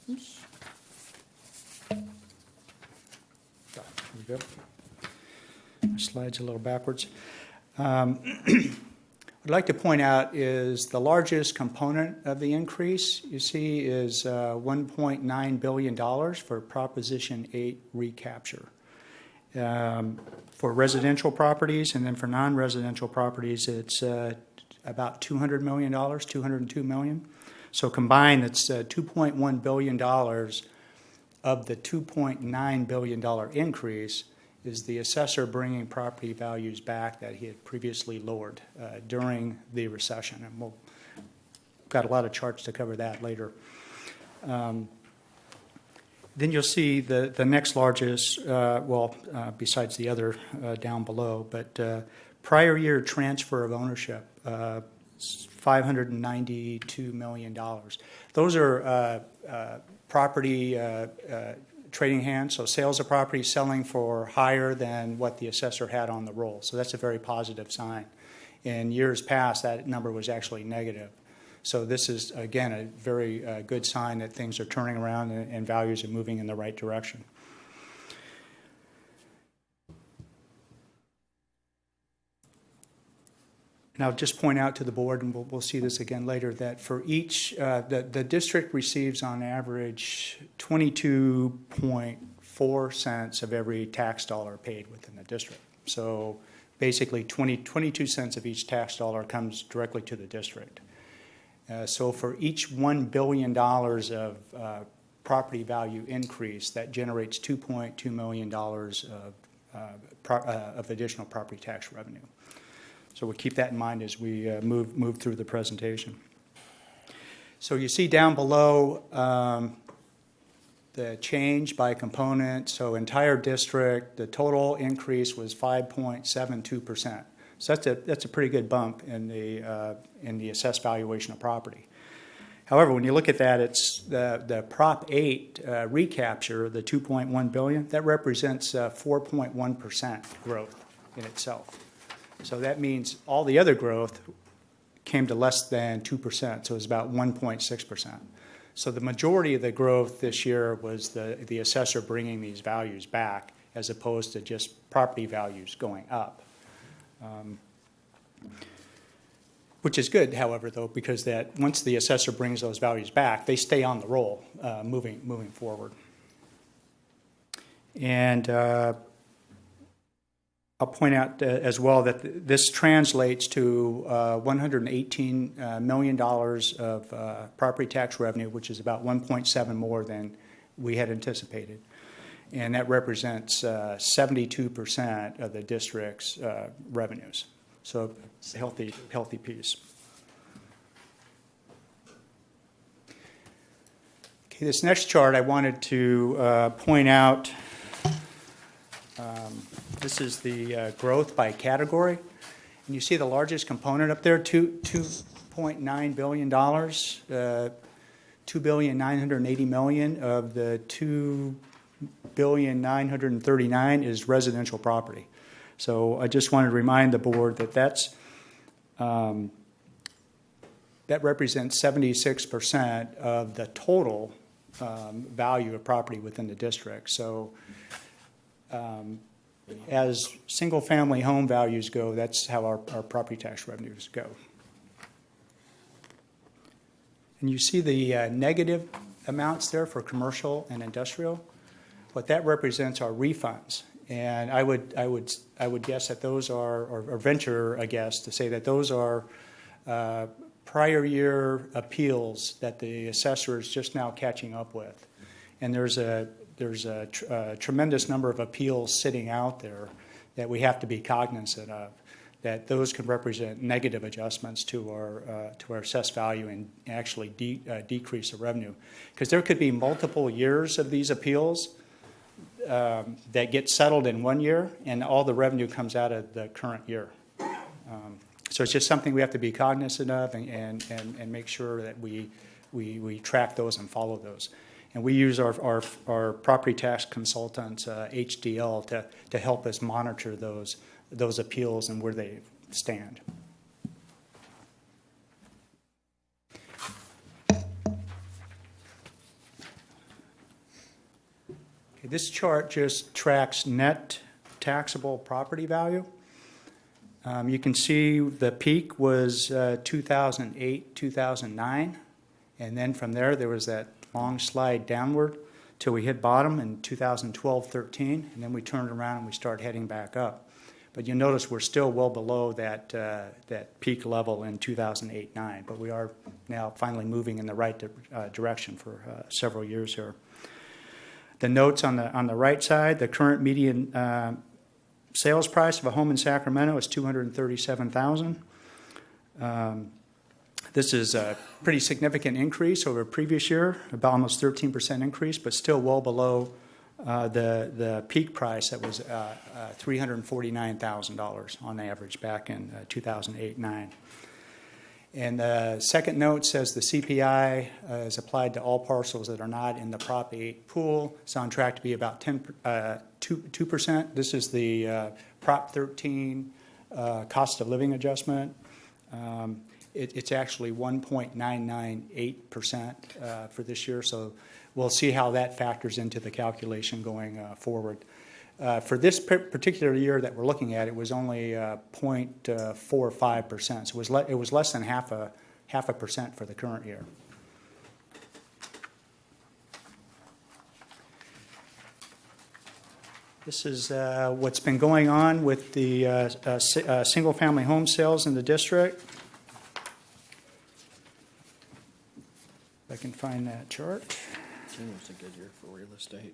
Oops. There we go. My slide's a little backwards. What I'd like to point out is the largest component of the increase, you see, is $1.9 billion for Proposition 8 recapture. For residential properties, and then for non-residential properties, it's about $200 million, $202 million. So combined, it's $2.1 billion of the $2.9 billion increase is the assessor bringing property values back that he had previously lowered during the recession. And we've got a lot of charts to cover that later. Then you'll see the next largest, besides the other down below, but prior year transfer of ownership, $592 million. Those are property trading hands, so sales of property selling for higher than what the assessor had on the roll. So that's a very positive sign. In years past, that number was actually negative. So this is, again, a very good sign that things are turning around and values are moving in the right direction. And I'll just point out to the board, and we'll see this again later, that for each, the district receives on average 22.4 cents of every tax dollar paid within the district. So basically 22 cents of each tax dollar comes directly to the district. So for each $1 billion of property value increase, that generates $2.2 million of additional property tax revenue. So we'll keep that in mind as we move through the presentation. So you see down below the change by component. So entire district, the total increase was 5.72%. So that's a pretty good bump in the assessed valuation of property. However, when you look at that, it's the Prop 8 recapture, the $2.1 billion, that represents 4.1% growth in itself. So that means all the other growth came to less than 2%, so it was about 1.6%. So the majority of the growth this year was the assessor bringing these values back as opposed to just property values going up. Which is good, however, though, because that once the assessor brings those values back, they stay on the roll moving forward. And I'll point out as well that this translates to $118 million of property tax revenue, which is about 1.7 more than we had anticipated. And that represents 72% of the district's revenues. So it's a healthy piece. Okay, this next chart I wanted to point out. This is the growth by category. And you see the largest component up there, $2.9 billion, $2.980 billion of the $2.939 is residential property. So I just wanted to remind the board that that represents 76% of the total value of property within the district. So as single-family home values go, that's how our property tax revenues go. And you see the negative amounts there for commercial and industrial. What that represents are refunds. And I would guess that those are, or venture a guess to say that those are prior year appeals that the assessor is just now catching up with. And there's a tremendous number of appeals sitting out there that we have to be cognizant of, that those can represent negative adjustments to our assessed value and actually decrease the revenue. Because there could be multiple years of these appeals that get settled in one year, and all the revenue comes out of the current year. So it's just something we have to be cognizant of and make sure that we track those and follow those. And we use our property tax consultant, HDL, to help us monitor those appeals and where they stand. Okay, this chart just tracks net taxable property value. You can see the peak was 2008, 2009, and then from there was that long slide downward till we hit bottom in 2012-13, and then we turned around and we started heading back up. But you notice we're still well below that peak level in 2008-9, but we are now finally moving in the right direction for several years here. The notes on the right side, the current median sales price of a home in Sacramento is $237,000. This is a pretty significant increase over previous year, about almost 13% increase, but still well below the peak price that was $349,000 on average back in 2008-9. And the second note says the CPI is applied to all parcels that are not in the Prop 8 pool. It's on track to be about 2%. This is the Prop 13 cost of living adjustment. It's actually 1.998% for this year, so we'll see how that factors into the calculation going forward. For this particular year that we're looking at, it was only 0.45%, so it was less than half a percent for the current year. This is what's been going on with the single-family home sales in the district. If I can find that chart. June was a good year for real estate.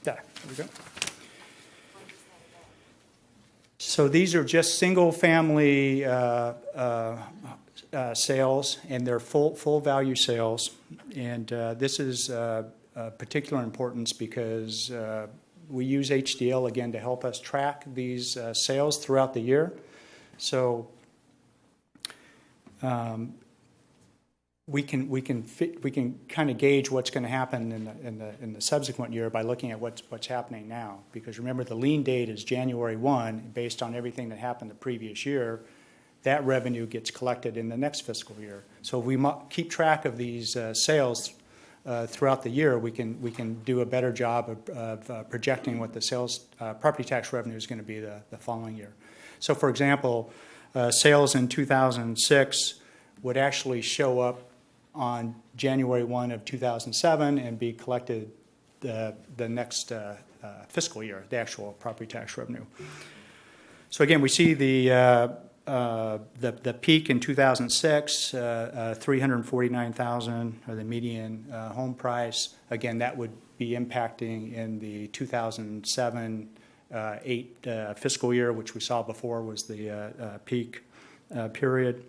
Yeah, there we go. So these are just single-family sales, and they're full value sales. And this is particular importance because we use HDL again to help us track these sales throughout the year. So we can kind of gauge what's going to happen in the subsequent year by looking at what's happening now. Because remember, the lien date is January 1, based on everything that happened the previous year. That revenue gets collected in the next fiscal year. So if we keep track of these sales throughout the year, we can do a better job of projecting what the sales property tax revenue is going to be the following year. So, for example, sales in 2006 would actually show up on January 1 of 2007 and be collected the next fiscal year, the actual property tax revenue. So again, we see the peak in 2006, 349,000, or the median home price. Again, that would be impacting in the 2007-8 fiscal year, which we saw before was the peak period.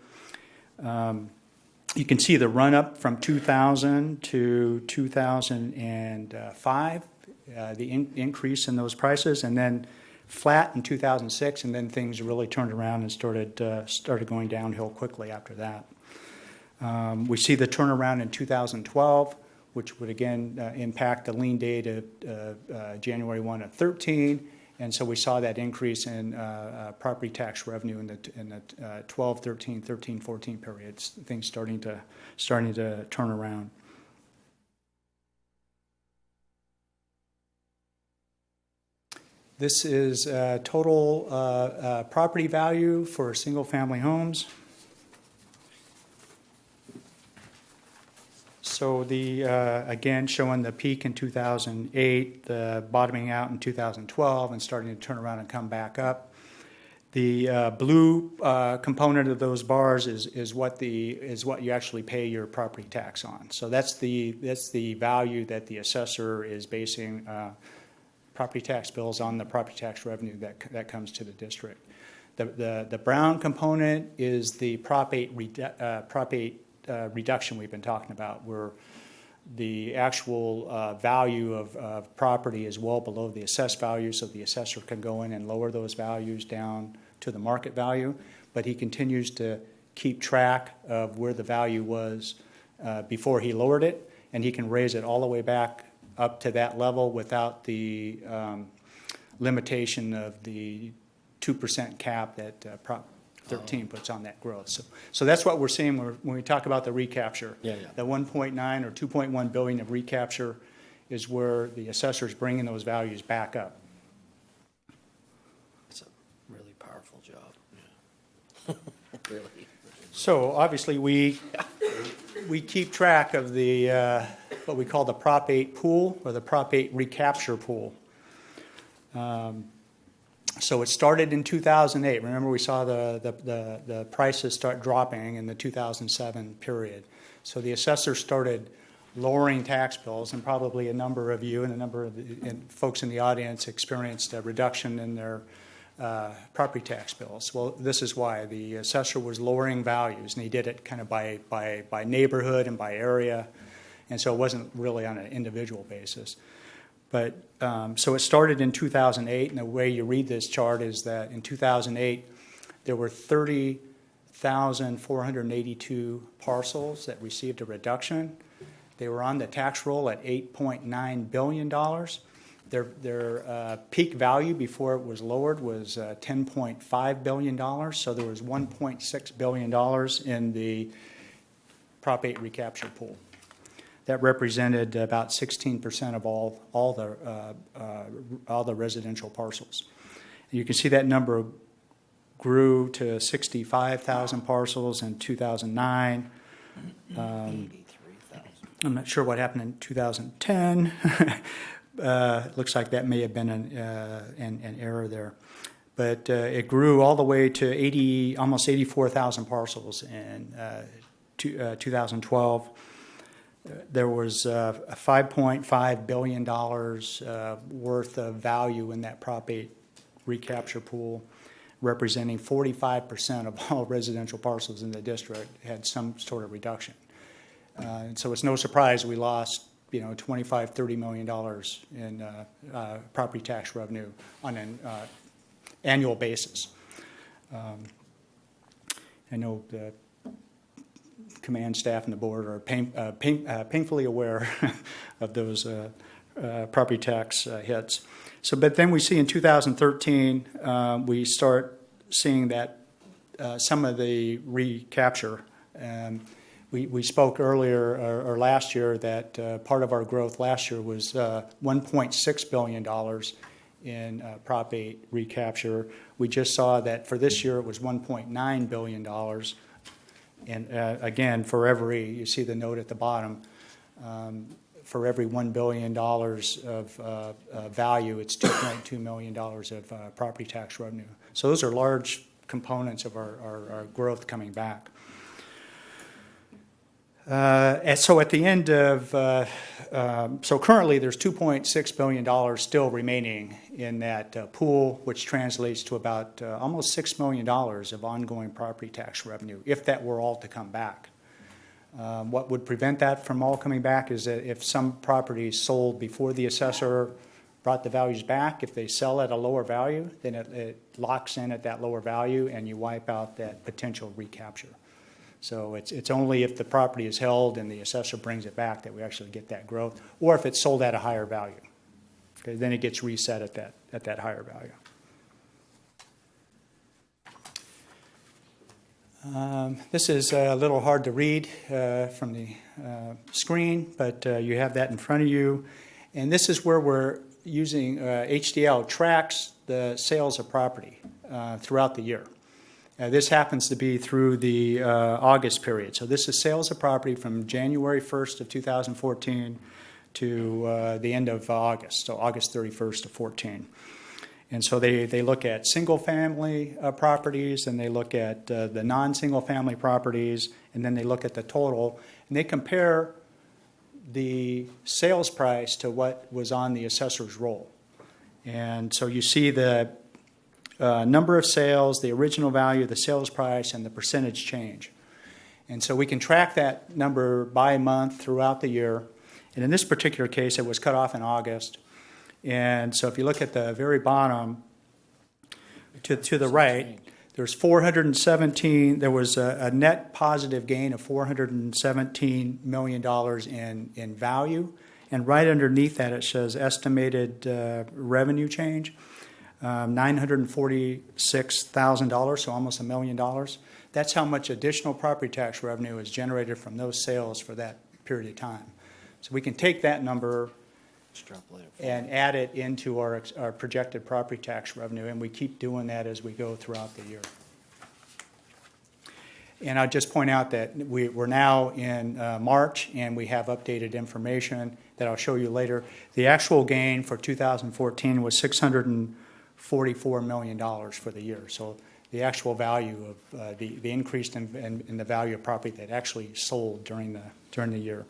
You can see the run-up from 2000 to 2005, the increase in those prices, and then flat in 2006, and then things really turned around and started going downhill quickly after that. We see the turnaround in 2012, which would again impact the lien date of January 1 of 13, and so we saw that increase in property tax revenue in the 12, 13, 13, 14 periods. Things starting to turn around. This is total property value for single-family homes. So again, showing the peak in 2008, the bottoming out in 2012, and starting to turn around and come back up. The blue component of those bars is what you actually pay your property tax on. So that's the value that the assessor is basing property tax bills on, the property tax revenue that comes to the district. The brown component is the Prop 8 reduction we've been talking about, where the actual value of property is well below the assessed value, so the assessor can go in and lower those values down to the market value, but he continues to keep track of where the value was before he lowered it, and he can raise it all the way back up to that level without the limitation of the 2% cap that Prop 13 puts on that growth. So that's what we're seeing when we talk about the recapture. Yeah. The 1.9 or 2.1 billion of recapture is where the assessor's bringing those values back up. It's a really powerful job. Yeah. Really. So obviously we keep track of the what we call the Prop 8 pool, or the Prop 8 recapture pool. So it started in 2008. Remember, we saw the prices start dropping in the 2007 period. So the assessor started lowering tax bills, and probably a number of you and a number of folks in the audience experienced a reduction in their property tax bills. Well, this is why. The assessor was lowering values, and he did it kind of by neighborhood and by area, and so it wasn't really on an individual basis. But so it started in 2008, and the way you read this chart is that in 2008 there were 30,482 parcels that received a reduction. They were on the tax roll at $8.9 billion. Their peak value before it was lowered was $10.5 billion, so there was $1.6 billion in the Prop 8 recapture pool. That represented about 16% of all the residential parcels. And you can see that number grew to 65,000 parcels in 2009. I'm not sure what happened in 2010. Looks like that may have been an error there. But it grew all the way to almost 84,000 parcels in 2012. There was $5.5 billion worth of value in that Prop 8 recapture pool, representing 45% of all residential parcels in the district had some sort of reduction. And so it's no surprise we lost, $25–30 million in property tax revenue on an annual basis. I know the command staff and the board are painfully aware of those property tax hits. So, but then we see in 2013 we start seeing that some of the recapture. We spoke earlier or last year that part of our growth last year was $1.6 billion in Prop 8 recapture. We just saw that for this year it was $1.9 billion. And again, you see the note at the bottom, for every $1 billion of value, it's $2.2 million of property tax revenue. So those are large components of our growth coming back. And so at the end of, so currently there's $2.6 billion still remaining in that pool, which translates to about almost $6 million of ongoing property tax revenue, if that were all to come back. What would prevent that from all coming back is that if some properties sold before the assessor brought the values back, if they sell at a lower value, then it locks in at that lower value and you wipe out that potential recapture. So it's only if the property is held and the assessor brings it back that we actually get that growth, or if it's sold at a higher value. Okay, then it gets reset at that higher value. This is a little hard to read from the screen, but you have that in front of you. And this is where we're using HDL tracks the sales of property throughout the year. This happens to be through the August period. So this is sales of property from January 1st of 2014 to the end of August, so August 31st of 14. And so they look at single-family properties, and they look at the non-single-family properties, and then they look at the total, and they compare the sales price to what was on the assessor's roll. And so you see the number of sales, the original value, the sales price, and the percentage change. And so we can track that number by month throughout the year. And in this particular case, it was cut off in August. And so if you look at the very bottom to the right, there's 417, there was a net positive gain of $417 million in value. And right underneath that, it shows estimated revenue change. $946,000, so almost $1 million. That's how much additional property tax revenue is generated from those sales for that period of time. So we can take that number and add it into our projected property tax revenue, and we keep doing that as we go throughout the year. And I'll just point out that we're now in March, and we have updated information that I'll show you later. The actual gain for 2014 was $644 million for the year. So the actual value of the increase in the value of property that actually sold during the year.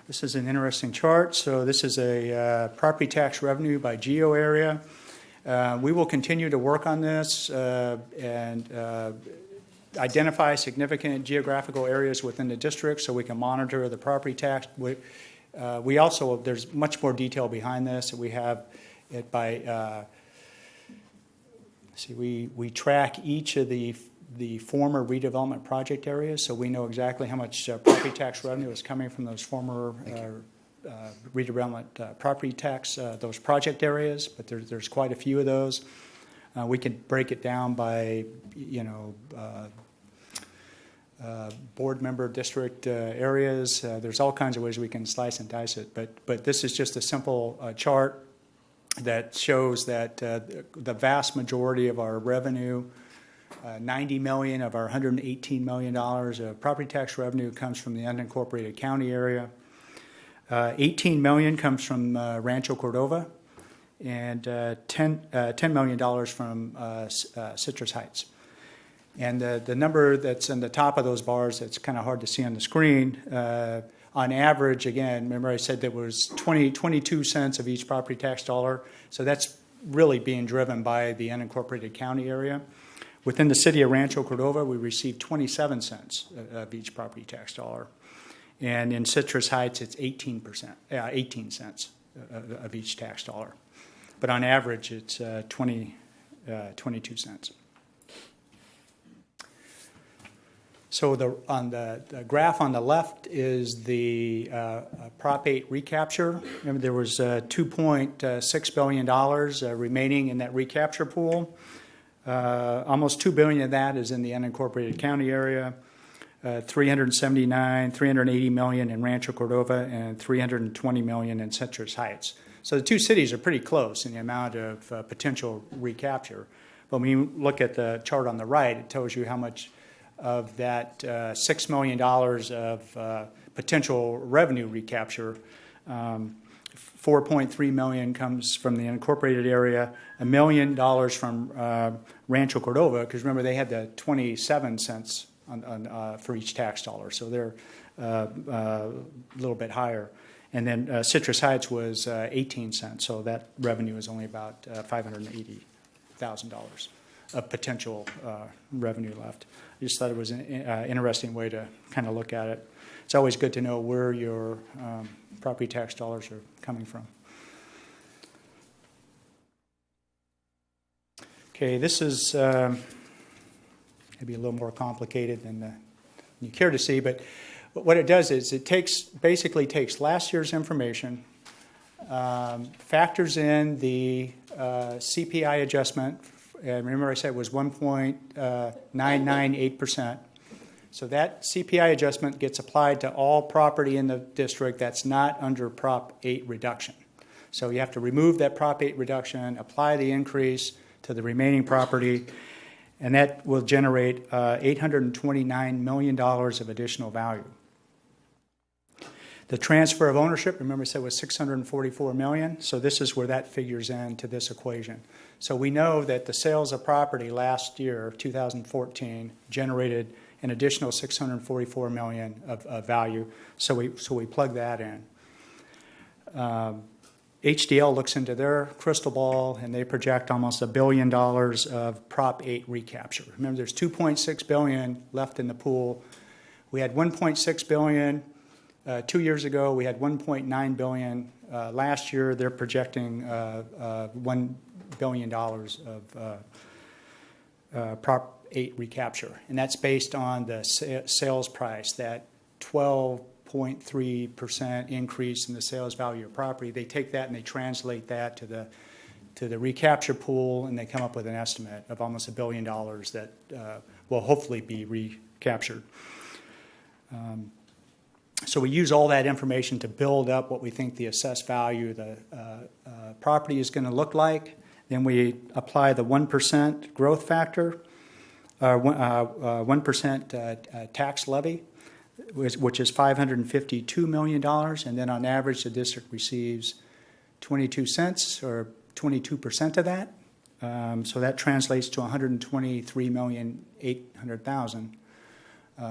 This is an interesting chart. So this is a property tax revenue by geo area. We will continue to work on this and identify significant geographical areas within the district so we can monitor the property tax. We also, there's much more detail behind this. We have it by, we track each of the former redevelopment project areas, so we know exactly how much property tax revenue is coming from those former redevelopment property tax, those project areas, but there's quite a few of those. We can break it down by, board member district areas. There's all kinds of ways we can slice and dice it, but this is just a simple chart that shows that the vast majority of our revenue, $90 million of our $118 million of property tax revenue comes from the unincorporated county area. $18 million comes from Rancho Cordova, and $10 million from Citrus Heights. And the number that's in the top of those bars, that's kind of hard to see on the screen, on average, again, remember I said there was 22 cents of each property tax dollar, so that's really being driven by the unincorporated county area. Within the city of Rancho Cordova, we received 27 cents of each property tax dollar. And in Citrus Heights, it's 18 cents of each tax dollar. But on average, it's 22 cents. So on the graph on the left is the Prop 8 recapture. Remember, there was $2.6 billion remaining in that recapture pool. Almost $2 billion of that is in the unincorporated county area. 380 million in Rancho Cordova, and 320 million in Citrus Heights. So the two cities are pretty close in the amount of potential recapture. But when you look at the chart on the right, it tells you how much of that $6 million of potential revenue recapture. 4.3 million comes from the unincorporated area, $1 million from Rancho Cordova, because remember they had the 27 cents for each tax dollar, so they're a little bit higher. And then Citrus Heights was 18 cents, so that revenue is only about $580,000 of potential revenue left. I just thought it was an interesting way to kind of look at it. It's always good to know where your property tax dollars are coming from. Okay, this is maybe a little more complicated than you care to see, but what it does is it basically takes last year's information, factors in the CPI adjustment, and remember I said it was 1.998%. So that CPI adjustment gets applied to all property in the district that's not under Prop 8 reduction. So you have to remove that Prop 8 reduction, apply the increase to the remaining property, and that will generate $829 million of additional value. The transfer of ownership, remember I said was $644 million, so this is where that figures into this equation. So we know that the sales of property last year, 2014, generated an additional $644 million of value, so we plug that in. HDL looks into their crystal ball, and they project almost $1 billion of Prop 8 recapture. Remember, there's $2.6 billion left in the pool. We had $1.6 billion 2 years ago. We had $1.9 billion last year. They're projecting $1 billion of Prop 8 recapture, and that's based on the sales price, that 12.3% increase in the sales value of property. They take that and they translate that to the recapture pool, and they come up with an estimate of almost $1 billion that will hopefully be recaptured. So we use all that information to build up what we think the assessed value of the property is going to look like. Then we apply the 1% growth factor, 1% tax levy, which is $552 million, and then on average the district receives 22 cents or 22% of that. So that translates to $123,800,000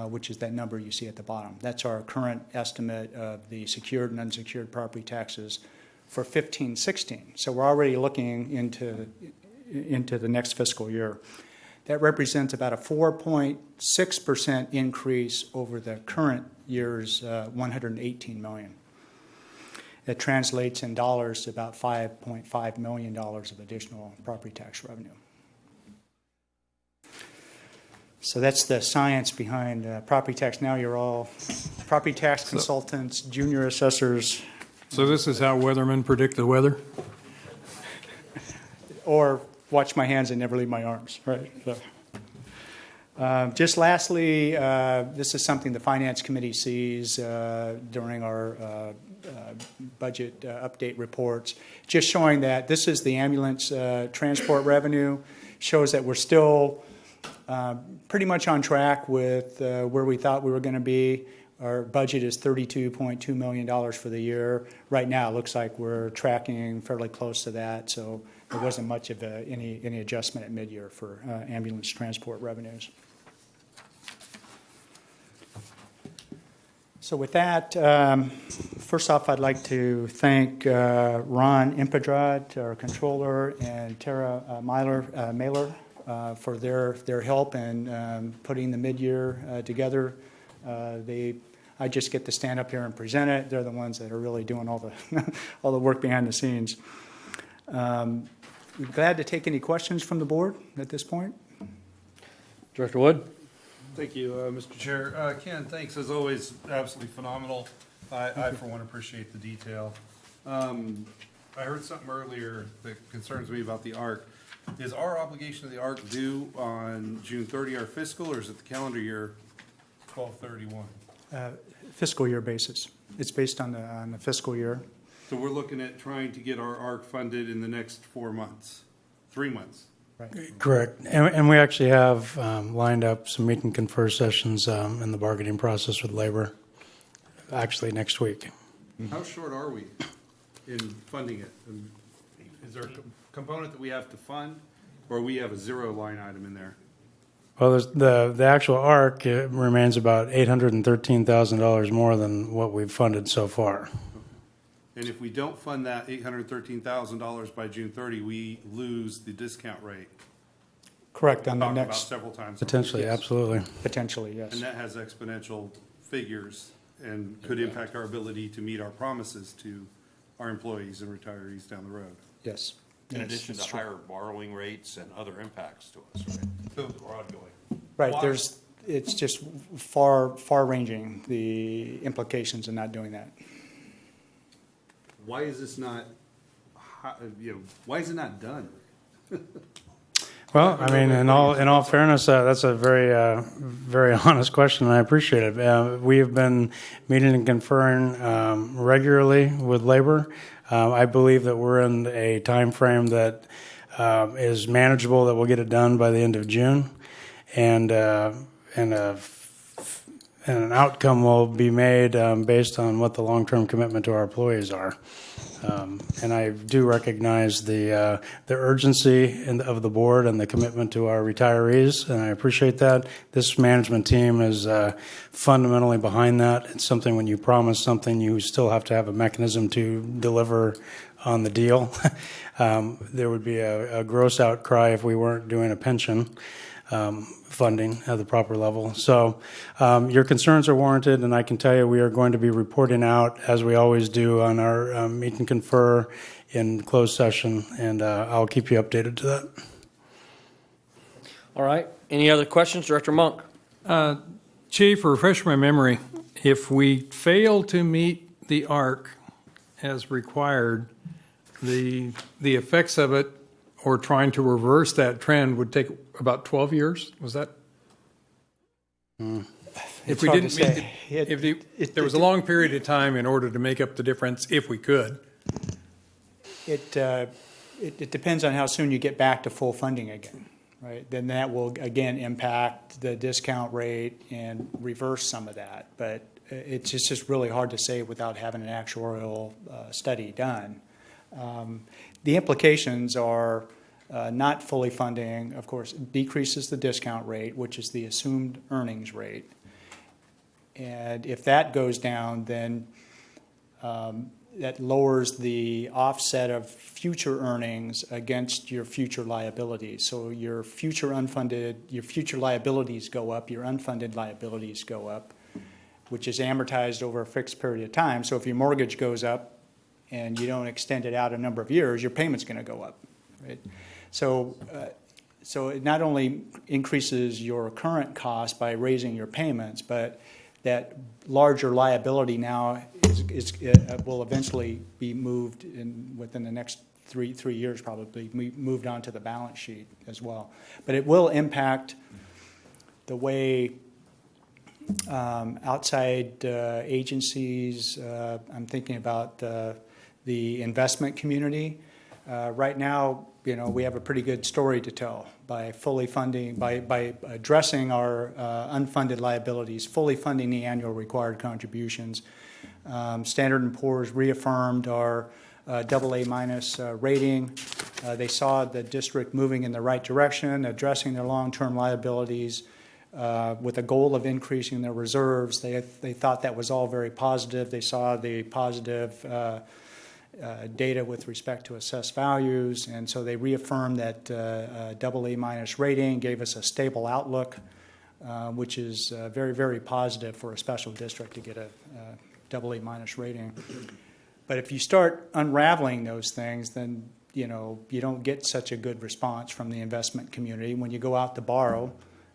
which is that number you see at the bottom. That's our current estimate of the secured and unsecured property taxes for 15-16. So we're already looking into the next fiscal year. That represents about a 4.6% increase over the current year's $118 million. That translates in dollars to about $5.5 million of additional property tax revenue. So that's the science behind property tax. Now you're all property tax consultants, junior assessors. So this is how weathermen predict the weather? Or watch my hands and never leave my arms, right? So, just lastly, this is something the Finance Committee sees during our budget update reports, just showing that this is the ambulance transport revenue, shows that we're still pretty much on track with where we thought we were going to be. Our budget is $32.2 million for the year. Right now, it looks like we're tracking fairly close to that, so there wasn't much of any adjustment at mid-year for ambulance transport revenues. So with that, first off, I'd like to thank Ron Impedrad, our controller, and Tara Mailer for their help in putting the mid-year together. I just get to stand up here and present it. They're the ones that are really doing all the work behind the scenes. We're glad to take any questions from the board at this point. Director Wood? Thank you, Mr. Chair. Ken, thanks as always, absolutely phenomenal. I for one, appreciate the detail. I heard something earlier that concerns me about the ARC. Is our obligation of the ARC due on June 30, our fiscal, or is it the calendar year 12/31? Fiscal year basis. It's based on the fiscal year. So we're looking at trying to get our ARC funded in the next 4 months, 3 months. Right. Correct. And we actually have lined up some meet and confer sessions in the bargaining process with labor, actually next week. How short are we in funding it? Is there a component that we have to fund, or we have a zero line item in there? Well, the actual ARC remains about $813,000 more than what we've funded so far. And if we don't fund that $813,000 by June 30, we lose the discount rate. Correct. On the Talked about next, several times. Potentially, yes. absolutely. Potentially, yes. And that has exponential figures and could impact our ability to meet our promises to our employees and retirees down the road. Yes. In Yes, addition to that's true. higher borrowing rates and other impacts to us, right? So, Or ongoing. Right. It's just far-ranging, the implications of not doing that. why is this not, why is it not done? Well, I mean, in all fairness, that's a very honest question, and I appreciate it. We have been meeting and conferring regularly with labor. I believe that we're in a time frame that is manageable, that we'll get it done by the end of June, and an outcome will be made based on what the long-term commitment to our employees are. And I do recognize the urgency of the board and the commitment to our retirees, and I appreciate that. This management team is fundamentally behind that. It's something, when you promise something, you still have to have a mechanism to deliver on the deal. There would be a gross outcry if we weren't doing a pension funding at the proper level. So your concerns are warranted, and I can tell you we are going to be reporting out, as we always do, on our meet and confer in closed session, and I'll keep you updated to that. All right. Any other questions? Director Monk. Chief, refresh my memory. If we fail to meet the ARC as required, the effects of it, or trying to reverse that trend, would take about 12 years? Was that? If we didn't meet, there was a long period of time in order to make up the difference, if we could. It depends on how soon you get back to full funding again, right? Then that will again impact the discount rate and reverse some of that. But it's just really hard to say without having an actuarial study done. The implications are not fully funding, of course, decreases the discount rate, which is the assumed earnings rate. And if that goes down, then that lowers the offset of future earnings against your future liabilities. So your future liabilities go up, your unfunded liabilities go up, which is amortized over a fixed period of time. So if your mortgage goes up and you don't extend it out a number of years, your payment's going to go up, right? So it not only increases your current cost by raising your payments, but that larger liability now will eventually be moved within the next three years, probably moved onto the balance sheet as well. But it will impact the way outside agencies. I'm thinking about the investment community. Right now, we have a pretty good story to tell by fully funding, by addressing our unfunded liabilities, fully funding the annual required contributions. Standard & Poor's reaffirmed our AA- rating. They saw the district moving in the right direction, addressing their long-term liabilities with a goal of increasing their reserves. They thought that was all very positive. They saw the positive data with respect to assessed values, and so they reaffirmed that AA- rating, gave us a stable outlook, which is very, very positive for a special district to get a AA- rating. But if you start unraveling those things, then you don't get such a good response from the investment community. When you go out to borrow,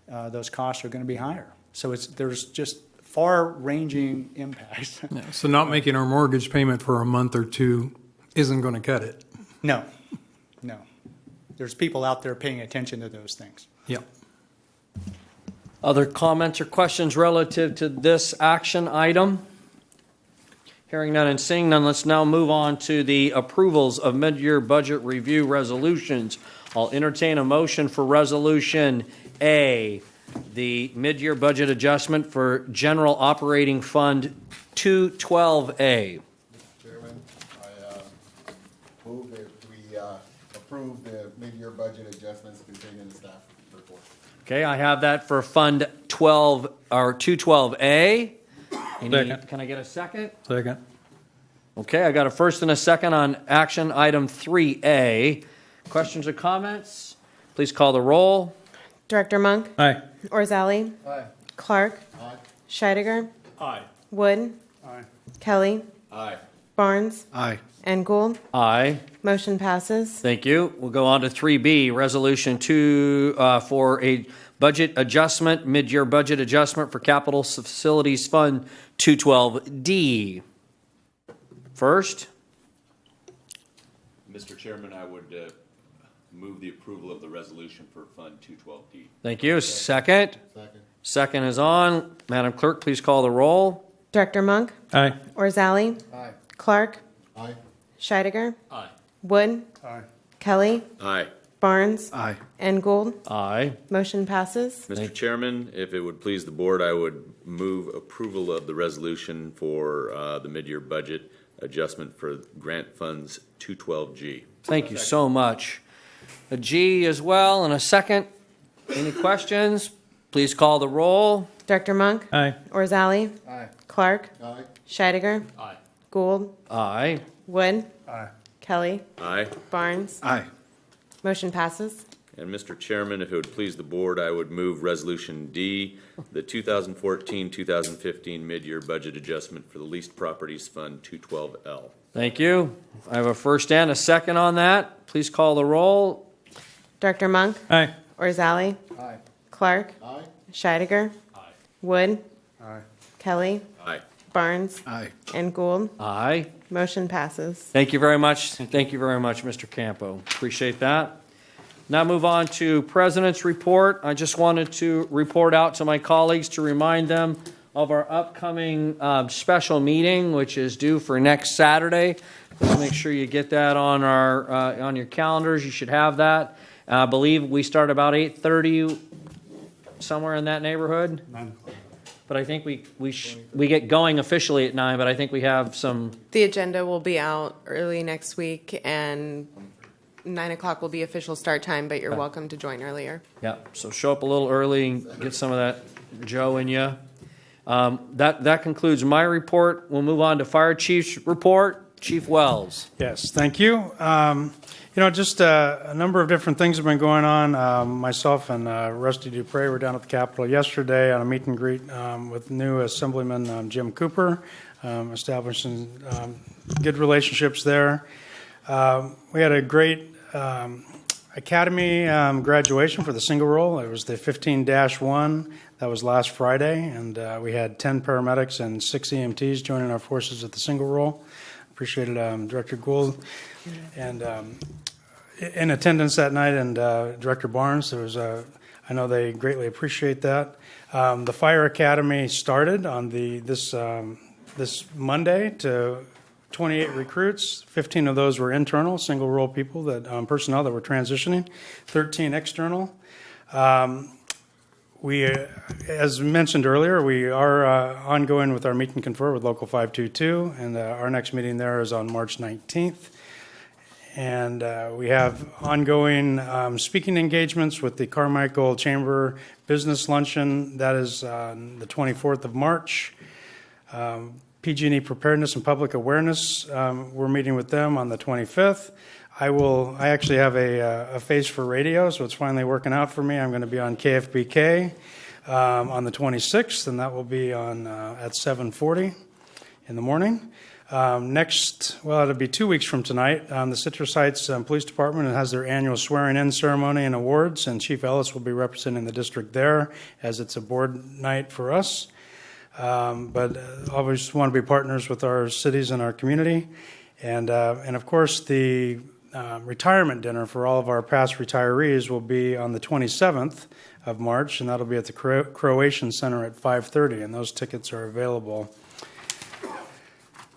those costs are going to be higher. So there's just far-ranging impacts. Yeah, so not making our mortgage payment for a month or two isn't going to cut it. No. There's people out there paying attention to those things. Yep. Other comments or questions relative to this action item? Hearing none and seeing none, let's now move on to the approvals of mid-year budget review resolutions. I'll entertain a motion for Resolution A, the mid-year budget adjustment for General Operating Fund 212A. Mr. Chairman, I move that we approve the mid-year budget adjustments contained in the staff report. Okay, I have that for Fund 12 or 212A. Second. Can I get a second? Second. Okay, I got a first and a second on action item 3A. Questions or comments? Please call the roll. Director Monk? Aye. Orzali? Aye. Clark? Aye. Scheidegger? Aye. Wood? Aye. Kelly? Aye. Barnes? Aye. And Gould? Aye. Motion passes. Thank you. We'll go on to 3B, Resolution 2 for a budget adjustment, mid-year budget adjustment for Capital Facilities Fund 212D. First, Mr. Chairman, I would move the approval of the resolution for Fund 212D. thank you. Second. Second. Second is on. Madam Clerk, please call the roll. Director Monk? Aye. Orzali? Aye. Clark? Aye. Scheidegger? Aye. Wood? Aye. Kelly? Aye. Barnes? Aye. And Gould? Aye. Motion passes. Mr. Chairman, if it would please the board, I would move approval of the resolution for the mid-year budget adjustment for grant funds 212G. Thank you so much. A G as well, and a second. Any questions? Please call the roll. Director Monk? Aye. Orzali? Aye. Clark? Aye. Scheidegger? Aye. Gould? Aye. Wood? Aye. Kelly? Aye. Barnes? Aye. Motion passes. And Mr. Chairman, if it would please the board, I would move Resolution D, the 2014-2015 mid-year budget adjustment for the Leased Properties Fund 212L. Thank you. I have a first and a second on that. Please call the roll. Director Monk? Aye. Orzali? Aye. Clark? Aye. Scheidegger? Aye. Wood? Aye. Kelly? Aye. Barnes? Aye. And Gould? Aye. Motion passes. Thank you very much. Thank you very much, Mr. Campo. Appreciate that. Now move on to President's Report. I just wanted to report out to my colleagues to remind them of our upcoming special meeting, which is due for next Saturday. Let's make sure you get that on on your calendars. You should have that. I believe we start about 8:30, somewhere in that neighborhood. 9 o'clock. But I think we get going officially at 9, but I think we have some. The agenda will be out early next week, and 9 o'clock will be official start time, but you're welcome to join earlier. Yeah, so show up a little early and get some of that Joe in you. That concludes my report. We'll move on to Fire Chief's report. Chief Wells. Yes, thank you. Just a number of different things have been going on. Myself and Rusty Dupre were down at the Capitol yesterday on a meet and greet with new Assemblyman Jim Cooper, establishing good relationships there. We had a great Academy graduation for the single roll. It was the 15-1. That was last Friday, and we had 10 paramedics and 6 EMTs joining our forces at the single roll. Appreciated Director Gould and in attendance that night, and Director Barnes. There was I know they greatly appreciate that. The Fire Academy started on this Monday to 28 recruits. 15 of those were internal, single role people personnel that were transitioning. 13 external. We, as mentioned earlier, we are ongoing with our meet and confer with Local 522, and our next meeting there is on March 19th. And we have ongoing speaking engagements with the Carmichael Chamber Business Luncheon. That is the 24th of March. PG&E Preparedness and Public Awareness, we're meeting with them on the 25th. I actually have a face for radio, so it's finally working out for me. I'm going to be on KFBK on the 26th, and that will be on at 7:40 in the morning. It'll be 2 weeks from tonight. The Citrus Heights Police Department has their annual swearing-in ceremony and awards, and Chief Ellis will be representing the district there, as it's a board night for us. But always want to be partners with our cities and our community, and of course the retirement dinner for all of our past retirees will be on the 27th of March, and that'll be at the Croatian Center at 5:30, and those tickets are available.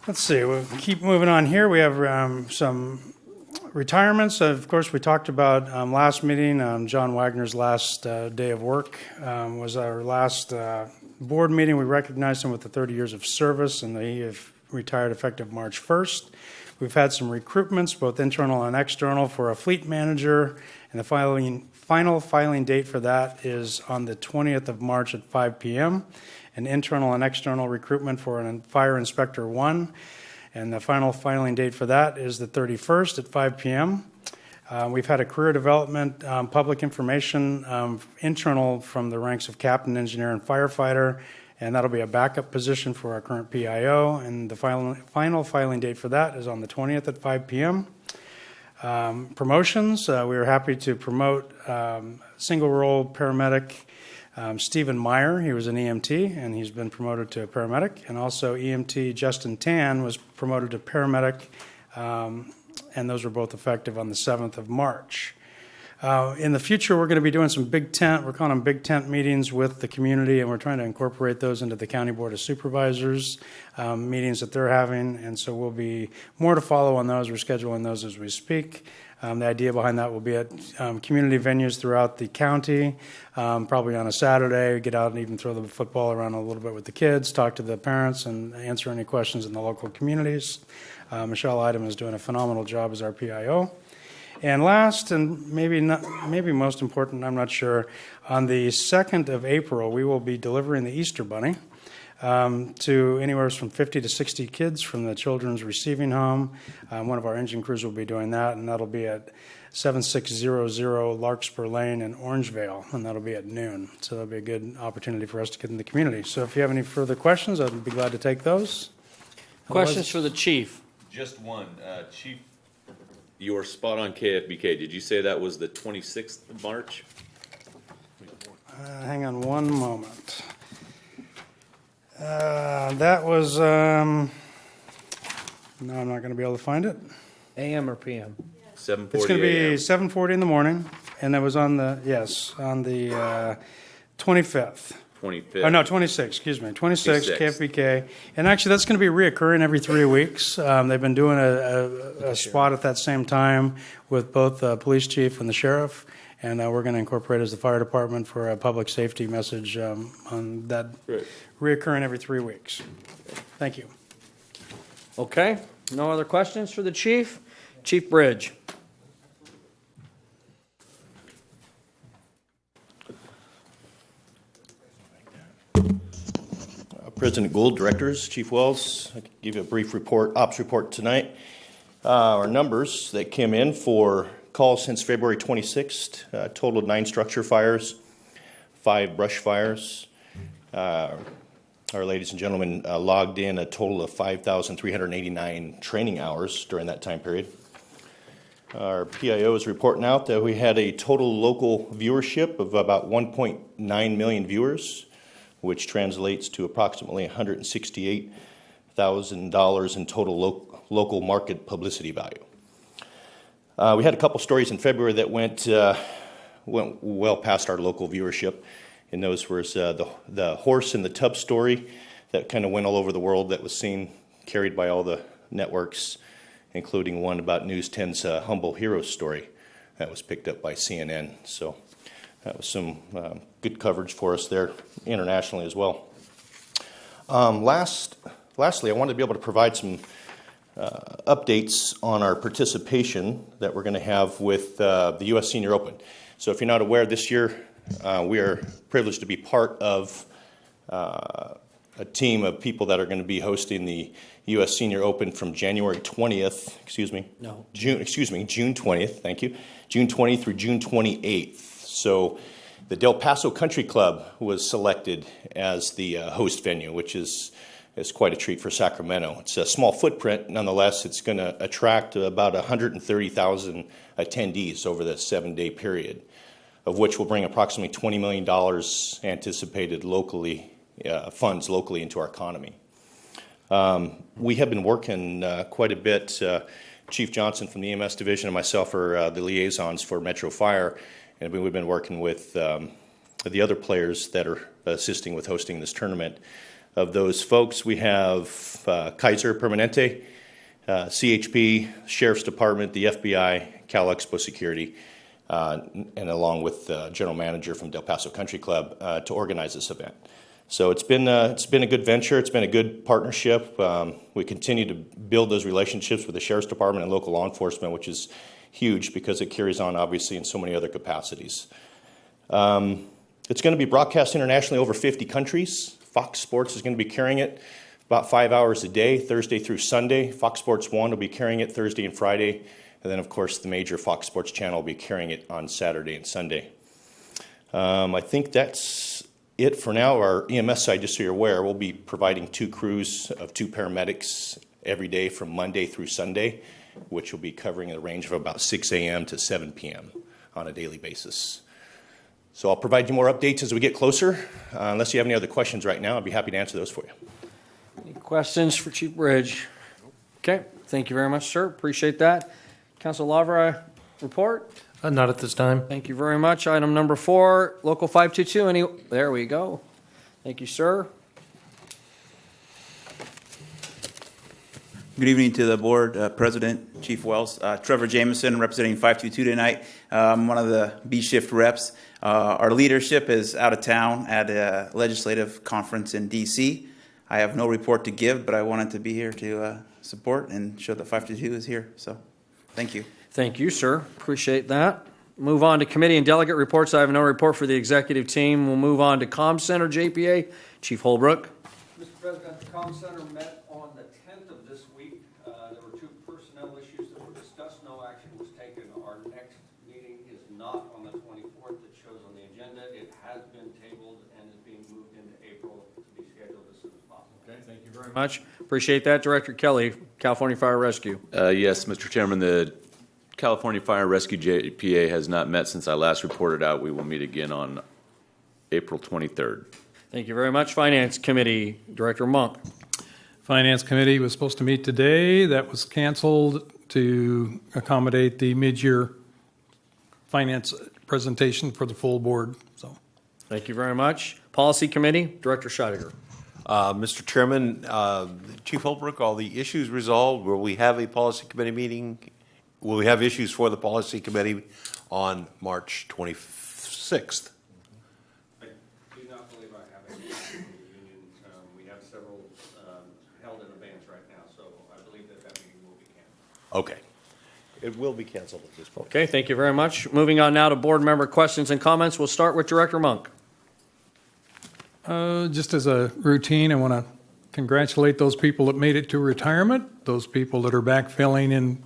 Let's see, we'll keep moving on here. We have some retirements. Of course, we talked about last meeting, John Wagner's last day of work was our last board meeting. We recognized him with the 30 years of service, and he retired effective March 1st. We've had some recruitments, both internal and external, for a fleet manager, and the final filing date for that is on the 20th of March at 5 p.m. An internal and external recruitment for a Fire Inspector 1, and the final filing date for that is the 31st at 5 p.m. We've had a career development, public information, internal from the ranks of captain, engineer, and firefighter, and that'll be a backup position for our current PIO, and the final filing date for that is on the 20th at 5 p.m. Promotions, we were happy to promote single role paramedic Stephen Meyer. He was an EMT, and he's been promoted to a paramedic, and also EMT Justin Tan was promoted to paramedic, and those were both effective on the 7th of March. In the future, we're going to be doing some we're calling them big tent meetings with the community, and we're trying to incorporate those into the County Board of Supervisors meetings that they're having, and so we'll be more to follow on those. We're scheduling those as we speak. The idea behind that will be at community venues throughout the county, probably on a Saturday, get out and even throw the football around a little bit with the kids, talk to the parents, and answer any questions in the local communities. Michelle Idem is doing a phenomenal job as our PIO. And last, and maybe most important, I'm not sure, on the 2nd of April, we will be delivering the Easter Bunny to anywhere from 50 to 60 kids from the Children's Receiving Home. One of our engine crews will be doing that, and that'll be at 7600 Larkspur Lane in Orangevale, and that'll be at noon. So that'll be a good opportunity for us to get in the community. So if you have any further questions, I'd be glad to take those. Questions for the chief? Just one. Chief, you were spot on KFBK. Did you say that was the 26th of March? Hang on one moment. That was, no, I'm not going to be able to find it. AM or PM? 7:40 It's going to be a.m. 7:40 in the morning, and it was on the 25th. 25th. Oh, no, 26, excuse me. 26, KFBK. And actually, that's going to be reoccurring every 3 weeks. They've been doing a spot at that same time with both the police chief and the sheriff, and we're going to incorporate it as the fire department for a public safety message on that, reoccurring every 3 weeks. Thank you. Okay, no other questions for the chief? Chief Bridge. President Gould, directors, Chief Wells, I can give you a brief report, ops report tonight. Our numbers that came in for calls since February 26th, totaled 9 structure fires, 5 brush fires. Our ladies and gentlemen logged in a total of 5,389 training hours during that time period. Our PIO is reporting out that we had a total local viewership of about 1.9 million viewers, which translates to approximately $168,000 in total local market publicity value. We had a couple stories in February that went well past our local viewership, and those was the horse in the tub story that kind of went all over the world, that was seen, carried by all the networks, including one about News 10's Humble Heroes story that was picked up by CNN. So that was some good coverage for us there internationally as well. Lastly, I wanted to be able to provide some updates on our participation that we're going to have with the U.S. Senior Open. So if you're not aware, this year we are privileged to be part of a team of people that are going to be hosting the U.S. Senior Open from January 20th, June 20th, thank you, June 20th through June 28th. So the Del Paso Country Club was selected as the host venue, which is quite a treat for Sacramento. It's a small footprint, nonetheless. It's going to attract about 130,000 attendees over the 7-day period, of which will bring approximately $20 million anticipated locally, funds locally into our economy. We have been working quite a bit. Chief Johnson from the EMS division and myself are the liaisons for Metro Fire, and we've been working with the other players that are assisting with hosting this tournament. Of those folks, we have Kaiser Permanente, CHP, Sheriff's Department, the FBI, Cal Expo Security, and along with the general manager from Del Paso Country Club to organize this event. So it's been a good venture. It's been a good partnership. We continue to build those relationships with the Sheriff's Department and local law enforcement, which is huge because it carries on, obviously, in so many other capacities. It's going to be broadcast internationally over 50 countries. Fox Sports is going to be carrying it about 5 hours a day, Thursday through Sunday. Fox Sports 1 will be carrying it Thursday and Friday. And then, of course, the major Fox Sports channel will be carrying it on Saturday and Sunday. I think that's it for now. Our EMS side, just so you're aware, we'll be providing 2 crews of 2 paramedics every day from Monday through Sunday, which will be covering a range of about 6 a.m. to 7 p.m. on a daily basis. So I'll provide you more updates as we get closer. Unless you have any other questions right now, I'd be happy to answer those for you. Any questions for Chief Bridge? Okay, thank you very much, sir. Appreciate that. Council Lavra, report? Not at this time. Thank you very much. Item number 4, Local 522. There we go. Thank you, sir. Good evening to the board, President, Chief Wells. Trevor Jameson, representing 522 tonight. I'm one of the B-Shift reps. Our leadership is out of town at a legislative conference in D.C. I have no report to give, but I wanted to be here to support and show that 522 is here. So, thank you. Thank you, sir. Appreciate that. Move on to committee and delegate reports. I have no report for the executive team. We'll move on to Comm Center, JPA. Chief Holbrook. Mr. President, the Comm Center met on the 10th of this week. There were 2 personnel issues that were discussed. No action was taken. Our next meeting is not on the 24th. It shows on the agenda. It has been tabled and is being moved into April to be scheduled as soon as possible. Okay, thank you very much. Appreciate that. Director Kelly, California Fire Rescue. Yes, Mr. Chairman, the California Fire Rescue JPA has not met since I last reported out. We will meet again on April 23rd. Thank you very much. Finance Committee, Director Monk. Finance Committee was supposed to meet today. That was canceled to accommodate the mid-year finance presentation for the full board. So, thank you very much. Policy Committee, Director Scheidegger. Mr. Chairman, Chief Holbrook, all the issues resolved? Will we have a Policy Committee meeting? Will we have issues for the Policy Committee on March 26th? I do not believe I have any reunion. We have several held in advance right now, so I believe that meeting will be canceled. Okay. It will be canceled at this point. Okay, thank you very much. Moving on now to board member questions and comments. We'll start with Director Monk. Just as a routine, I want to congratulate those people that made it to retirement, those people that are backfilling in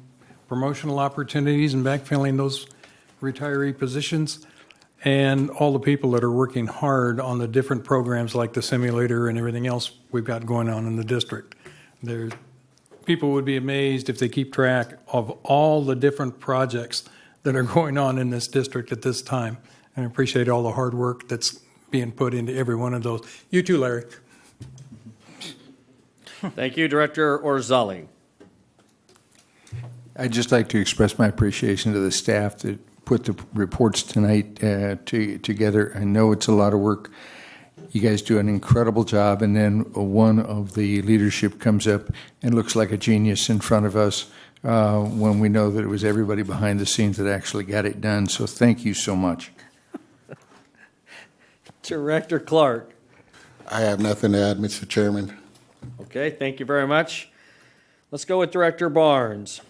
promotional opportunities and backfilling those retiree positions, and all the people that are working hard on the different programs like the simulator and everything else we've got going on in the district. People would be amazed if they keep track of all the different projects that are going on in this district at this time. And I appreciate all the hard work that's being put into every one of those. You too, Larry. Thank you, Director Orzali. I'd just like to express my appreciation to the staff that put the reports tonight together. I know it's a lot of work. You guys do an incredible job, and then one of the leadership comes up and looks like a genius in front of us when we know that it was everybody behind the scenes that actually got it done. So thank you so much. Director Clark. I have nothing to add, Mr. Chairman. Okay, thank you very much. Let's go with Director Barnes.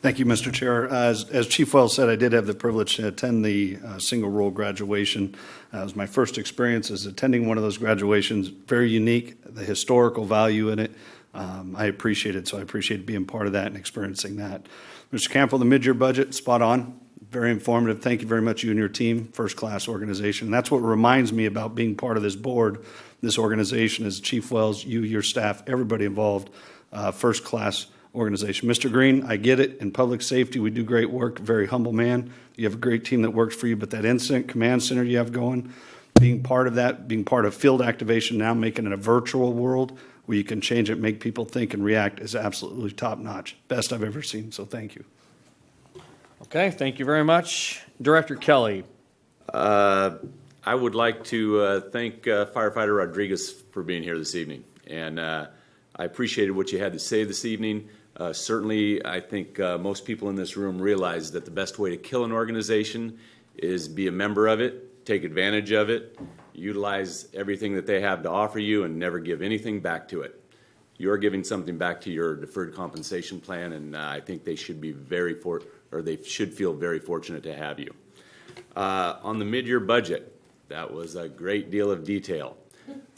Thank you, Mr. Chair. As Chief Wells said, I did have the privilege to attend the single role graduation. It was my first experience as attending one of those graduations. Very unique, the historical value in it. I appreciate it, so I appreciate being part of that and experiencing that. Mr. Campbell, the mid-year budget, spot on. Very informative. Thank you very much, you and your team. First-class organization. And that's what reminds me about being part of this board, this organization, is Chief Wells, you, your staff, everybody involved, first-class organization. Mr. Green, I get it. In public safety, we do great work. Very humble man. You have a great team that works for you, but that incident command center you have going, being part of that, being part of field activation now, making it a virtual world where you can change it, make people think and react is absolutely top-notch. Best I've ever seen, so thank you. Okay, thank you very much. Director Kelly. I would like to thank Firefighter Rodriguez for being here this evening. And I appreciated what you had to say this evening. Certainly, I think most people in this room realize that the best way to kill an organization is be a member of it, take advantage of it, utilize everything that they have to offer you, and never give anything back to it. You're giving something back to your deferred compensation plan, and I think they should be they should feel very fortunate to have you. On the mid-year budget, that was a great deal of detail.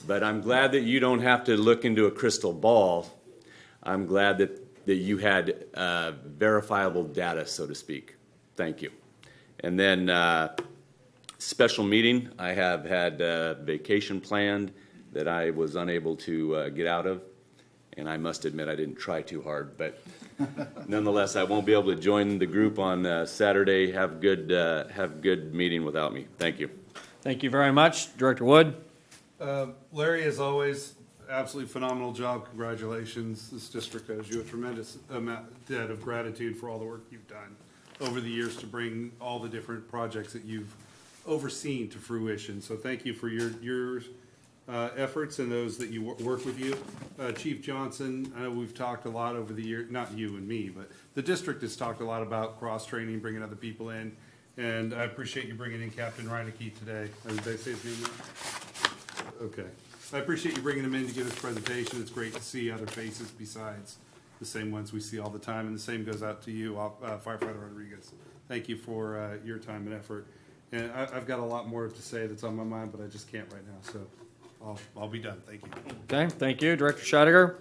But I'm glad that you don't have to look into a crystal ball. I'm glad that you had verifiable data, so to speak. Thank you. And then special meeting, I have had vacation planned that I was unable to get out of. And I must admit I didn't try too hard, but nonetheless, I won't be able to join the group on Saturday. Have good meeting without me. Thank you. Thank you very much. Director Wood. Larry, as always, absolutely phenomenal job. Congratulations. This district owes you a tremendous debt of gratitude for all the work you've done over the years to bring all the different projects that you've overseen to fruition. So thank you for your efforts and those that you work with you. Chief Johnson, I know we've talked a lot over the years, not you and me, but the district has talked a lot about cross-training, bringing other people in, and I appreciate you bringing in Captain Reineke today. Did I say his name right? Okay. I appreciate you bringing him in to give his presentation. It's great to see other faces besides the same ones we see all the time, and the same goes out to you, Firefighter Rodriguez. Thank you for your time and effort. And I've got a lot more to say that's on my mind, but I just can't right now, so I'll be done. Thank you. Okay, thank you. Director Scheidegger.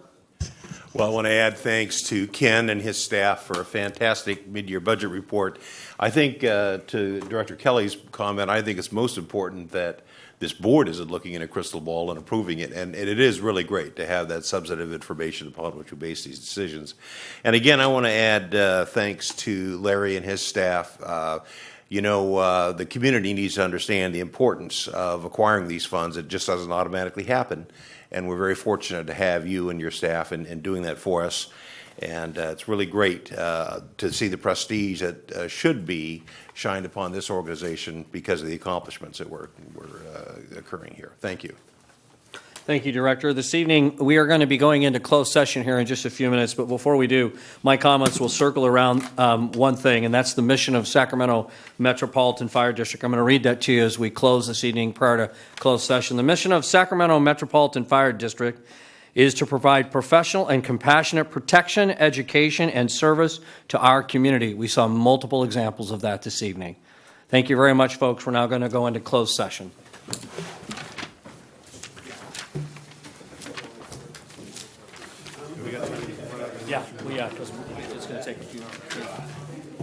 Well, I want to add thanks to Ken and his staff for a fantastic mid-year budget report. I think to Director Kelly's comment, I think it's most important that this board isn't looking in a crystal ball and approving it, and it is really great to have that substantive information upon which we base these decisions. And again, I want to add thanks to Larry and his staff. The community needs to understand the importance of acquiring these funds. It just doesn't automatically happen. And we're very fortunate to have you and your staff in doing that for us. And it's really great to see the prestige that should be shined upon this organization because of the accomplishments that were occurring here. Thank you. Thank you, Director. This evening, we are going to be going into closed session here in just a few minutes, but before we do, my comments will circle around one thing, and that's the mission of Sacramento Metropolitan Fire District. I'm going to read that to you as we close this evening prior to closed session. The mission of Sacramento Metropolitan Fire District is to provide professional and compassionate protection, education, and service to our community. We saw multiple examples of that this evening. Thank you very much, folks. We're now going to go into closed session. Yeah, well, yeah, because it's going to take a few.